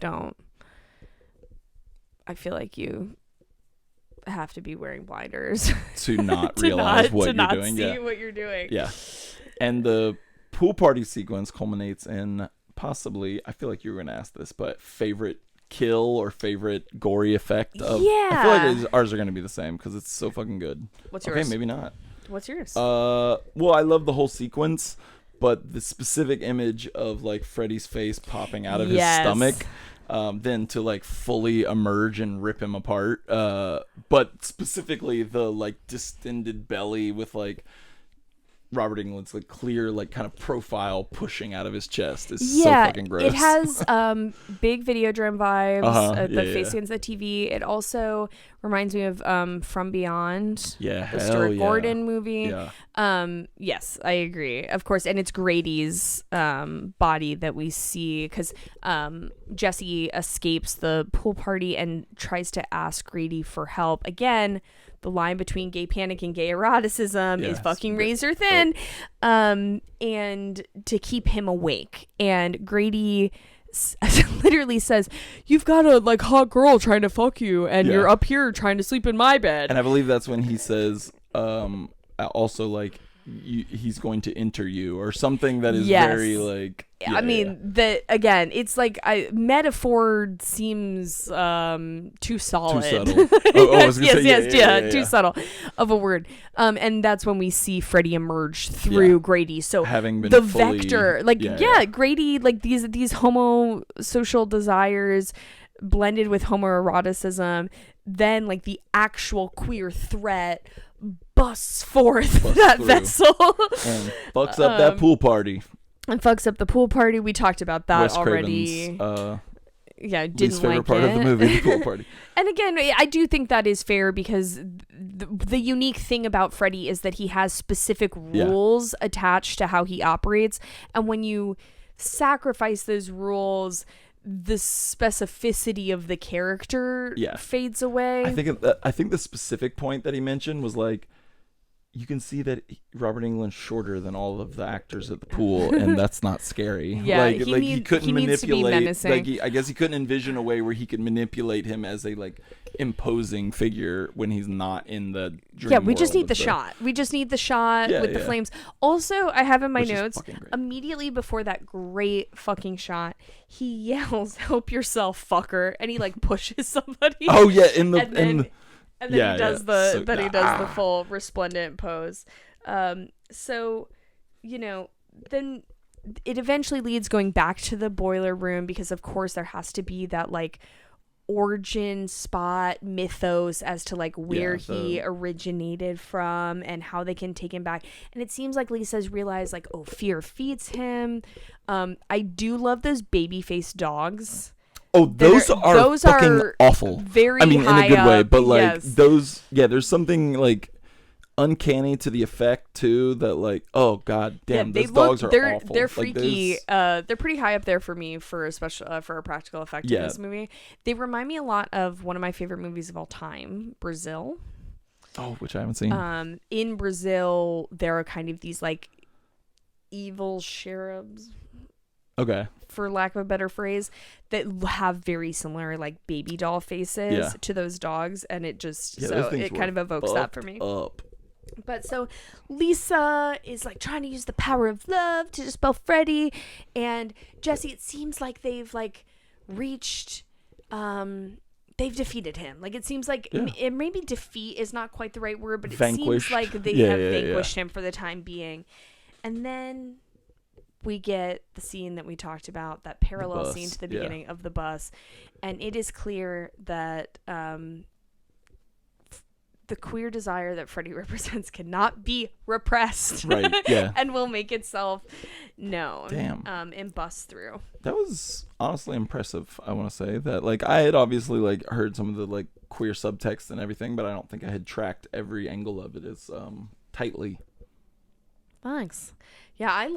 feel like you have to be wearing blinders to not realize what you're doing. See what you're doing. Yeah. And the pool party sequence culminates in possibly, I feel like you were going to ask this, but favorite kill or favorite gory effect of. I feel like ours are going to be the same because it's so fucking good. What's yours? Okay, maybe not. What's yours? Well, I love the whole sequence, but the specific image of like Freddy's face popping out of his stomach, then to like fully emerge and rip him apart. But specifically the like distended belly with like Robert Englund's like clear like kind of profile pushing out of his chest is so fucking gross. It has big Videodrome vibes. The face against the TV. It also reminds me of From Beyond. Yeah, the Stuart Gordon movie. Yeah. Yes, I agree. Of course, and it's Grady's body that we see because Jesse escapes the pool party and tries to ask Grady for help. Again, the line between gay panic and gay eroticism is fucking razor thin. And to keep him awake. And Grady literally says, you've got a like hot girl trying to fuck you and you're up here trying to sleep in my bed. And I believe that's when he says also like he's going to enter you or something that is very like I mean that again it's like metaphor seems too solid, too subtle. Too subtle of a word, and that's when we see Freddy emerge through Grady, so having been the fully, vector like Grady, like these homosocial desires blended with homoeroticism, then like the actual queer threat busts forth that vessel and fucks up that pool party. And fucks up the pool party. We talked about that Wes already. Craven's, didn't least favorite like part of the movie, the pool party. And again, I do think that is fair because the unique thing about Freddy is that he has specific rules attached to how he operates, and when you sacrifice those rules, the specificity of the character fades away. I think the specific point that he mentioned was like, you can see that Robert Englund's shorter than all of the actors at the pool, and that's not scary. He couldn't manipulate. I guess he couldn't envision a way where he could manipulate him as a like imposing figure when he's not in the dream we just need the shot. We just need the shot with the flames. Also, I have in my notes immediately before that great fucking shot, he yells, "Help yourself, fucker," and he like pushes somebody. Oh yeah, And then he does the full resplendent pose. So, then it eventually leads going back to the boiler room because of course there has to be that like origin spot mythos as to like where he originated from and how they can take him back. And it seems like Lisa's realized like, oh, fear feeds him. I do love those baby face dogs. Oh, those are fucking awful. Very, I mean, in a good way, but like yes. those, there's something like uncanny to the effect too. That like, oh god damn, those dogs are awful. They're freaky. They're pretty high up there for me for a special for a practical effect in this movie. They remind me a lot of one of my favorite movies of all time, Brazil. Oh, which I haven't seen. In Brazil, there are kind of these like evil cherubs. Okay. For lack of a better phrase, that have very similar like baby doll faces to those dogs, and it just it kind of evokes that for me. But so Lisa is like trying to use the power of love to dispel Freddy, and Jesse, it seems like they've like reached they've defeated him. Like it seems like it maybe defeat is not quite the right word, but it seems like they have vanquished him for the time being. And then we get the scene that we talked about, that parallel scene to the beginning of the bus. And it is clear that the queer desire that Freddy represents cannot be repressed. Right, yeah. And will make itself known. Damn. And bust through. That was honestly impressive, I want to say. That, like, I had obviously, like, heard some of the, like, queer subtext and everything, but I don't think I had tracked every angle of it as tightly. Thanks. Yeah, I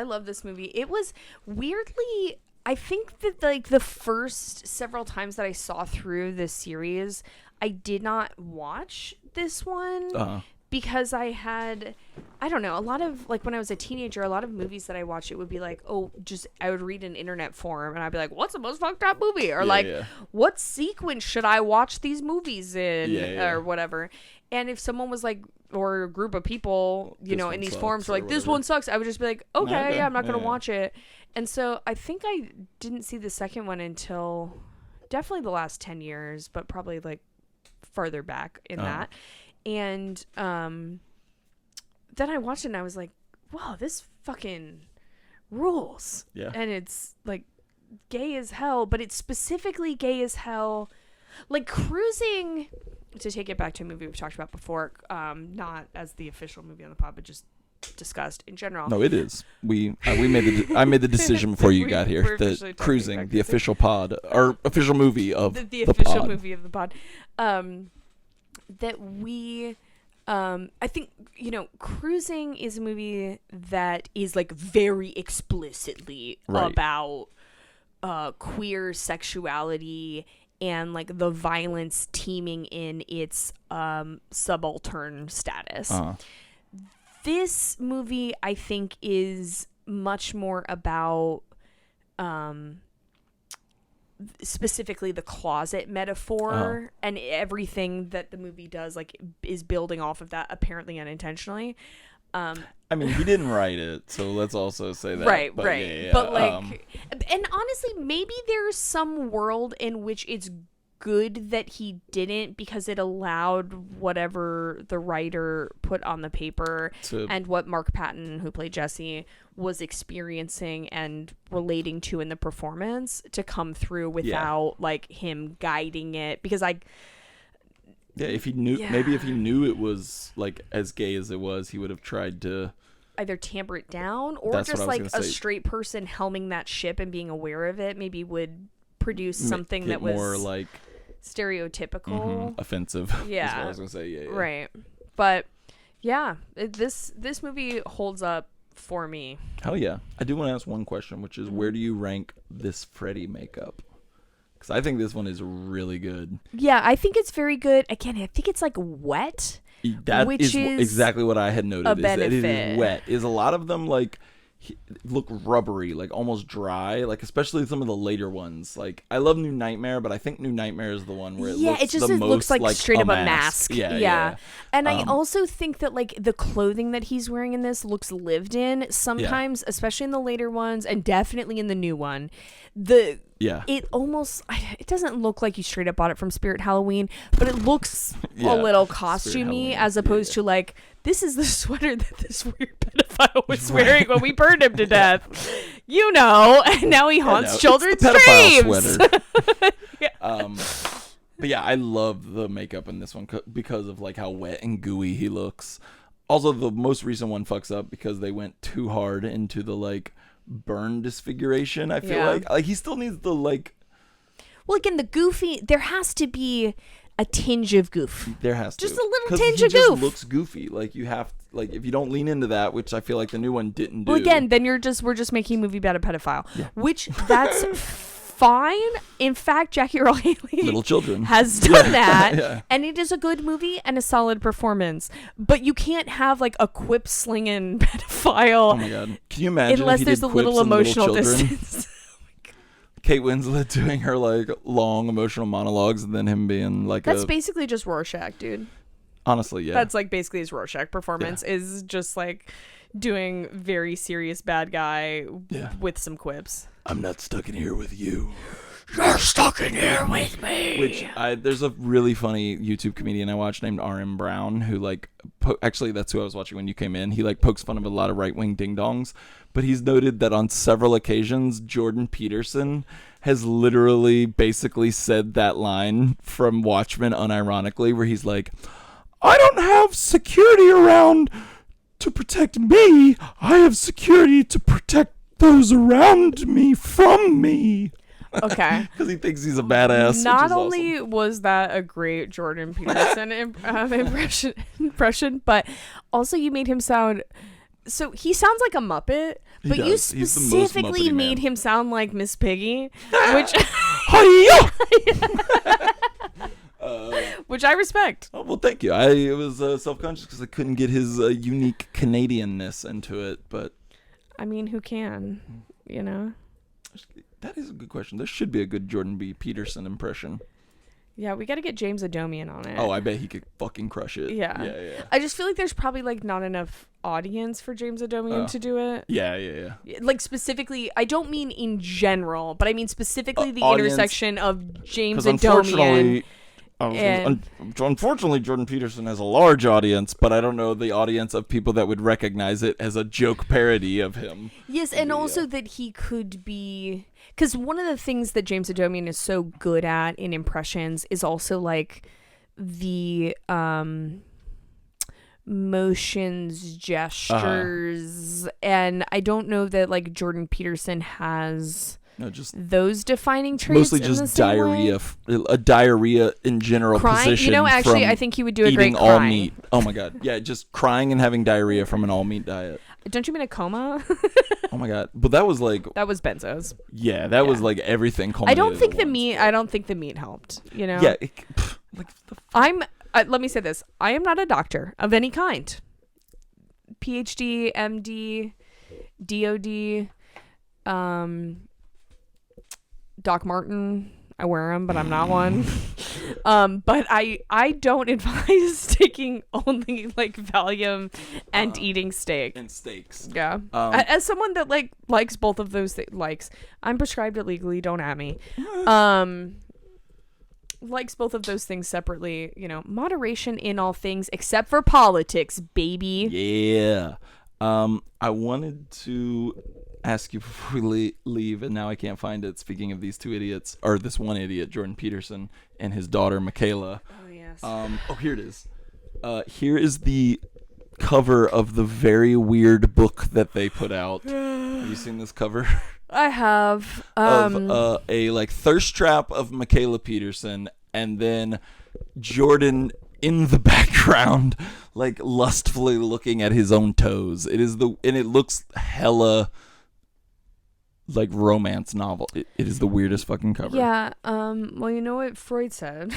love this movie. It was weirdly, I think that like the first several times that I saw through this series, I did not watch this one because I had, I don't know, a lot of like when I was a teenager, a lot of movies that I watched, it would be like, oh, just I would read an internet forum and I'd be like, what's the most fucked up movie? Or what sequence should I watch these movies in or whatever. And if someone was like, or a group of people, you know, in these forums were like, this one sucks, I would just be like, okay, I'm not going to watch it. And so I think I didn't see the second one until definitely the last 10 years, but probably like farther back in that. And then I watched it and I was like, wow, this fucking rules. Yeah. And it's like gay as hell, but it's specifically gay as hell. Like Cruising, to take it back to a movie we've talked about before, not as the official movie on the pod, but just discussed in general. No, it is. I made the decision before you got here that Cruising, the official pod, or official movie of the official pod. movie of the pod, that we, I think, you know, Cruising is a movie that is like very explicitly about queer sexuality and like the violence teeming in its subaltern status. This movie, I think, is much more about specifically the closet metaphor and everything that the movie does, like, is building off of that, apparently unintentionally. I mean, he didn't write it, so let's also say that. Right. But like, and honestly, maybe there's some world in which it's good that he didn't, because it allowed whatever the writer put on the paper and what Mark Patton, who played Jesse, was experiencing and relating to in the performance to come through without like him guiding it, because if he knew, maybe if he knew it was like as gay as it was, he would have tried to either tamper it down, or just like a straight person helming that ship and being aware of it maybe would produce something that was more like stereotypical, offensive. Yeah, is what I was gonna say. Right. But yeah, this movie holds up for me. Hell yeah. I do want to ask one question, which is, where do you rank this Freddy makeup? Because I think this one is really good. Yeah, I think it's very good. Again, I think it's like wet. That is exactly what I had noted. A benefit. Is that it is wet. Is a lot of them like look rubbery, like almost dry, like especially some of the later ones. Like I love New Nightmare, but I think New Nightmare is the one where it looks like straight up a mask. Yeah. And I also think that like the clothing that he's wearing in this looks lived in sometimes, especially in the later ones and definitely in the new one. It doesn't look like you straight up bought it from Spirit Halloween, but it looks a little costumey as opposed to like, this is the sweater that this weird pedophile was wearing when we burned him to death. You know, and now he haunts children's dreams. But yeah, I love the makeup in this one because of like how wet and gooey he looks. Also, the most recent one fucks up because they went too hard into the like burn disfiguration. I feel like he still needs the like. Well, again, the goofy. There has to be a tinge of goof. There has to just a little tinge he of just goof. Looks goofy. Like you have like if you don't lean into that, which I feel like the new one didn't do. Well, again, then we're just making a movie about a pedophile, yeah. Which that's fine. In fact, Jackie Earle Haley Little Children has done that, yeah. And it is a good movie and a solid performance. But you can't have like a quip slinging pedophile. Oh my god! Can you imagine? Unless if he there's did a little emotional Little distance. Kate Winslet doing her like long emotional monologues, and then him being like that's basically just Rorschach, dude. Honestly, yeah. That's like basically his Rorschach performance is just like doing very serious bad guy with some quips. I'm not stuck in here with you. You're stuck in here with me. Which there's a really funny YouTube comedian I watch named R.M. Brown who like actually that's who I was watching when you came in. He like pokes fun of a lot of right-wing ding-dongs, but he's noted that on several occasions Jordan Peterson has literally basically said that line from Watchmen unironically, where he's like, I don't have security around to protect me. I have security to protect those around me from me. Okay. Because he thinks he's a badass. Not only was that a great Jordan Peterson impression, but also you made him sound... So he sounds like a Muppet, but you specifically made him sound like Miss Piggy, which... which I respect. Oh, well, thank you. I was self-conscious because I couldn't get his unique Canadianness into it, but... I mean, who can? You know? That is a good question. There should be a good Jordan B. Peterson impression. Yeah, we got to get James Adomian on it. Oh, I bet he could fucking crush it. Yeah. I just feel like there's probably like not enough audience for James Adomian to do it. Yeah. Like specifically, I don't mean in general, but I mean specifically the audience, intersection of James Adomian. Unfortunately, Jordan Peterson has a large audience, but I don't know the audience of people that would recognize it as a joke parody of him. Yes, and also that he could be... Because one of the things that James Adomian is so good at in impressions is also like the motions, gestures, and I don't know that like Jordan Peterson has... No, just those defining traits. Mostly just diarrhea, a diarrhea in general. Crying, position. You know, actually, I think he would do a great all crying. meat. Oh my god, yeah, just crying and having diarrhea from an all meat diet. Don't you mean a coma? Oh my god, but that was like benzos. Yeah, that was like everything. I don't think the meat helped. You know. Yeah, let me say this: I am not a doctor of any kind. PhD, MD, DOD, Doc Martin. I wear them, but I'm not one. But I don't advise taking only like Valium and eating steak. And steaks. Yeah. As someone that likes both of those I'm prescribed it legally, don't at me. Likes both of those things separately, you know, moderation in all things except for politics, baby. Yeah. I wanted to ask you before we leave, and now I can't find it. Speaking of these two idiots, or this one idiot, Jordan Peterson, and his daughter, Michaela. Oh, yes. Here it is. Here is the cover of the very weird book that they put out. Have you seen this cover? I have. Of a like thirst trap of Michaela Peterson, and then Jordan in the background, like lustfully looking at his own toes. And it looks hella like romance novel. It is the weirdest fucking cover. Yeah. Well, you know what Freud said.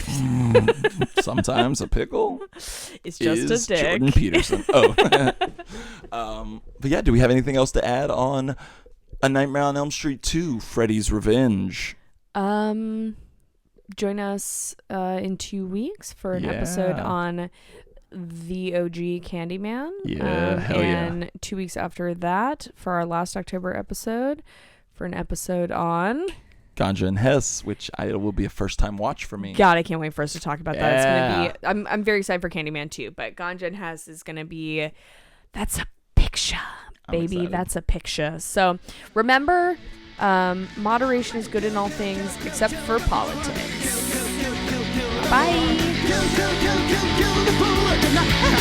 Sometimes a pickle is just a dick. Jordan Peterson. Oh. But yeah, do we have anything else to add on A Nightmare on Elm Street 2, Freddy's Revenge? Join us in 2 weeks for an episode on the OG Candyman. Yeah, hell and 2 weeks after that for our last October episode for an episode on Ganja and Hess, which will be a first time watch for me. God, I can't wait for us to talk about that. It's gonna be. I'm very excited for Candyman too, but Ganja and Hess is gonna be. That's a picture, baby. That's a picture. So remember, moderation is good in all things except for politics. Bye. Kill the bullet,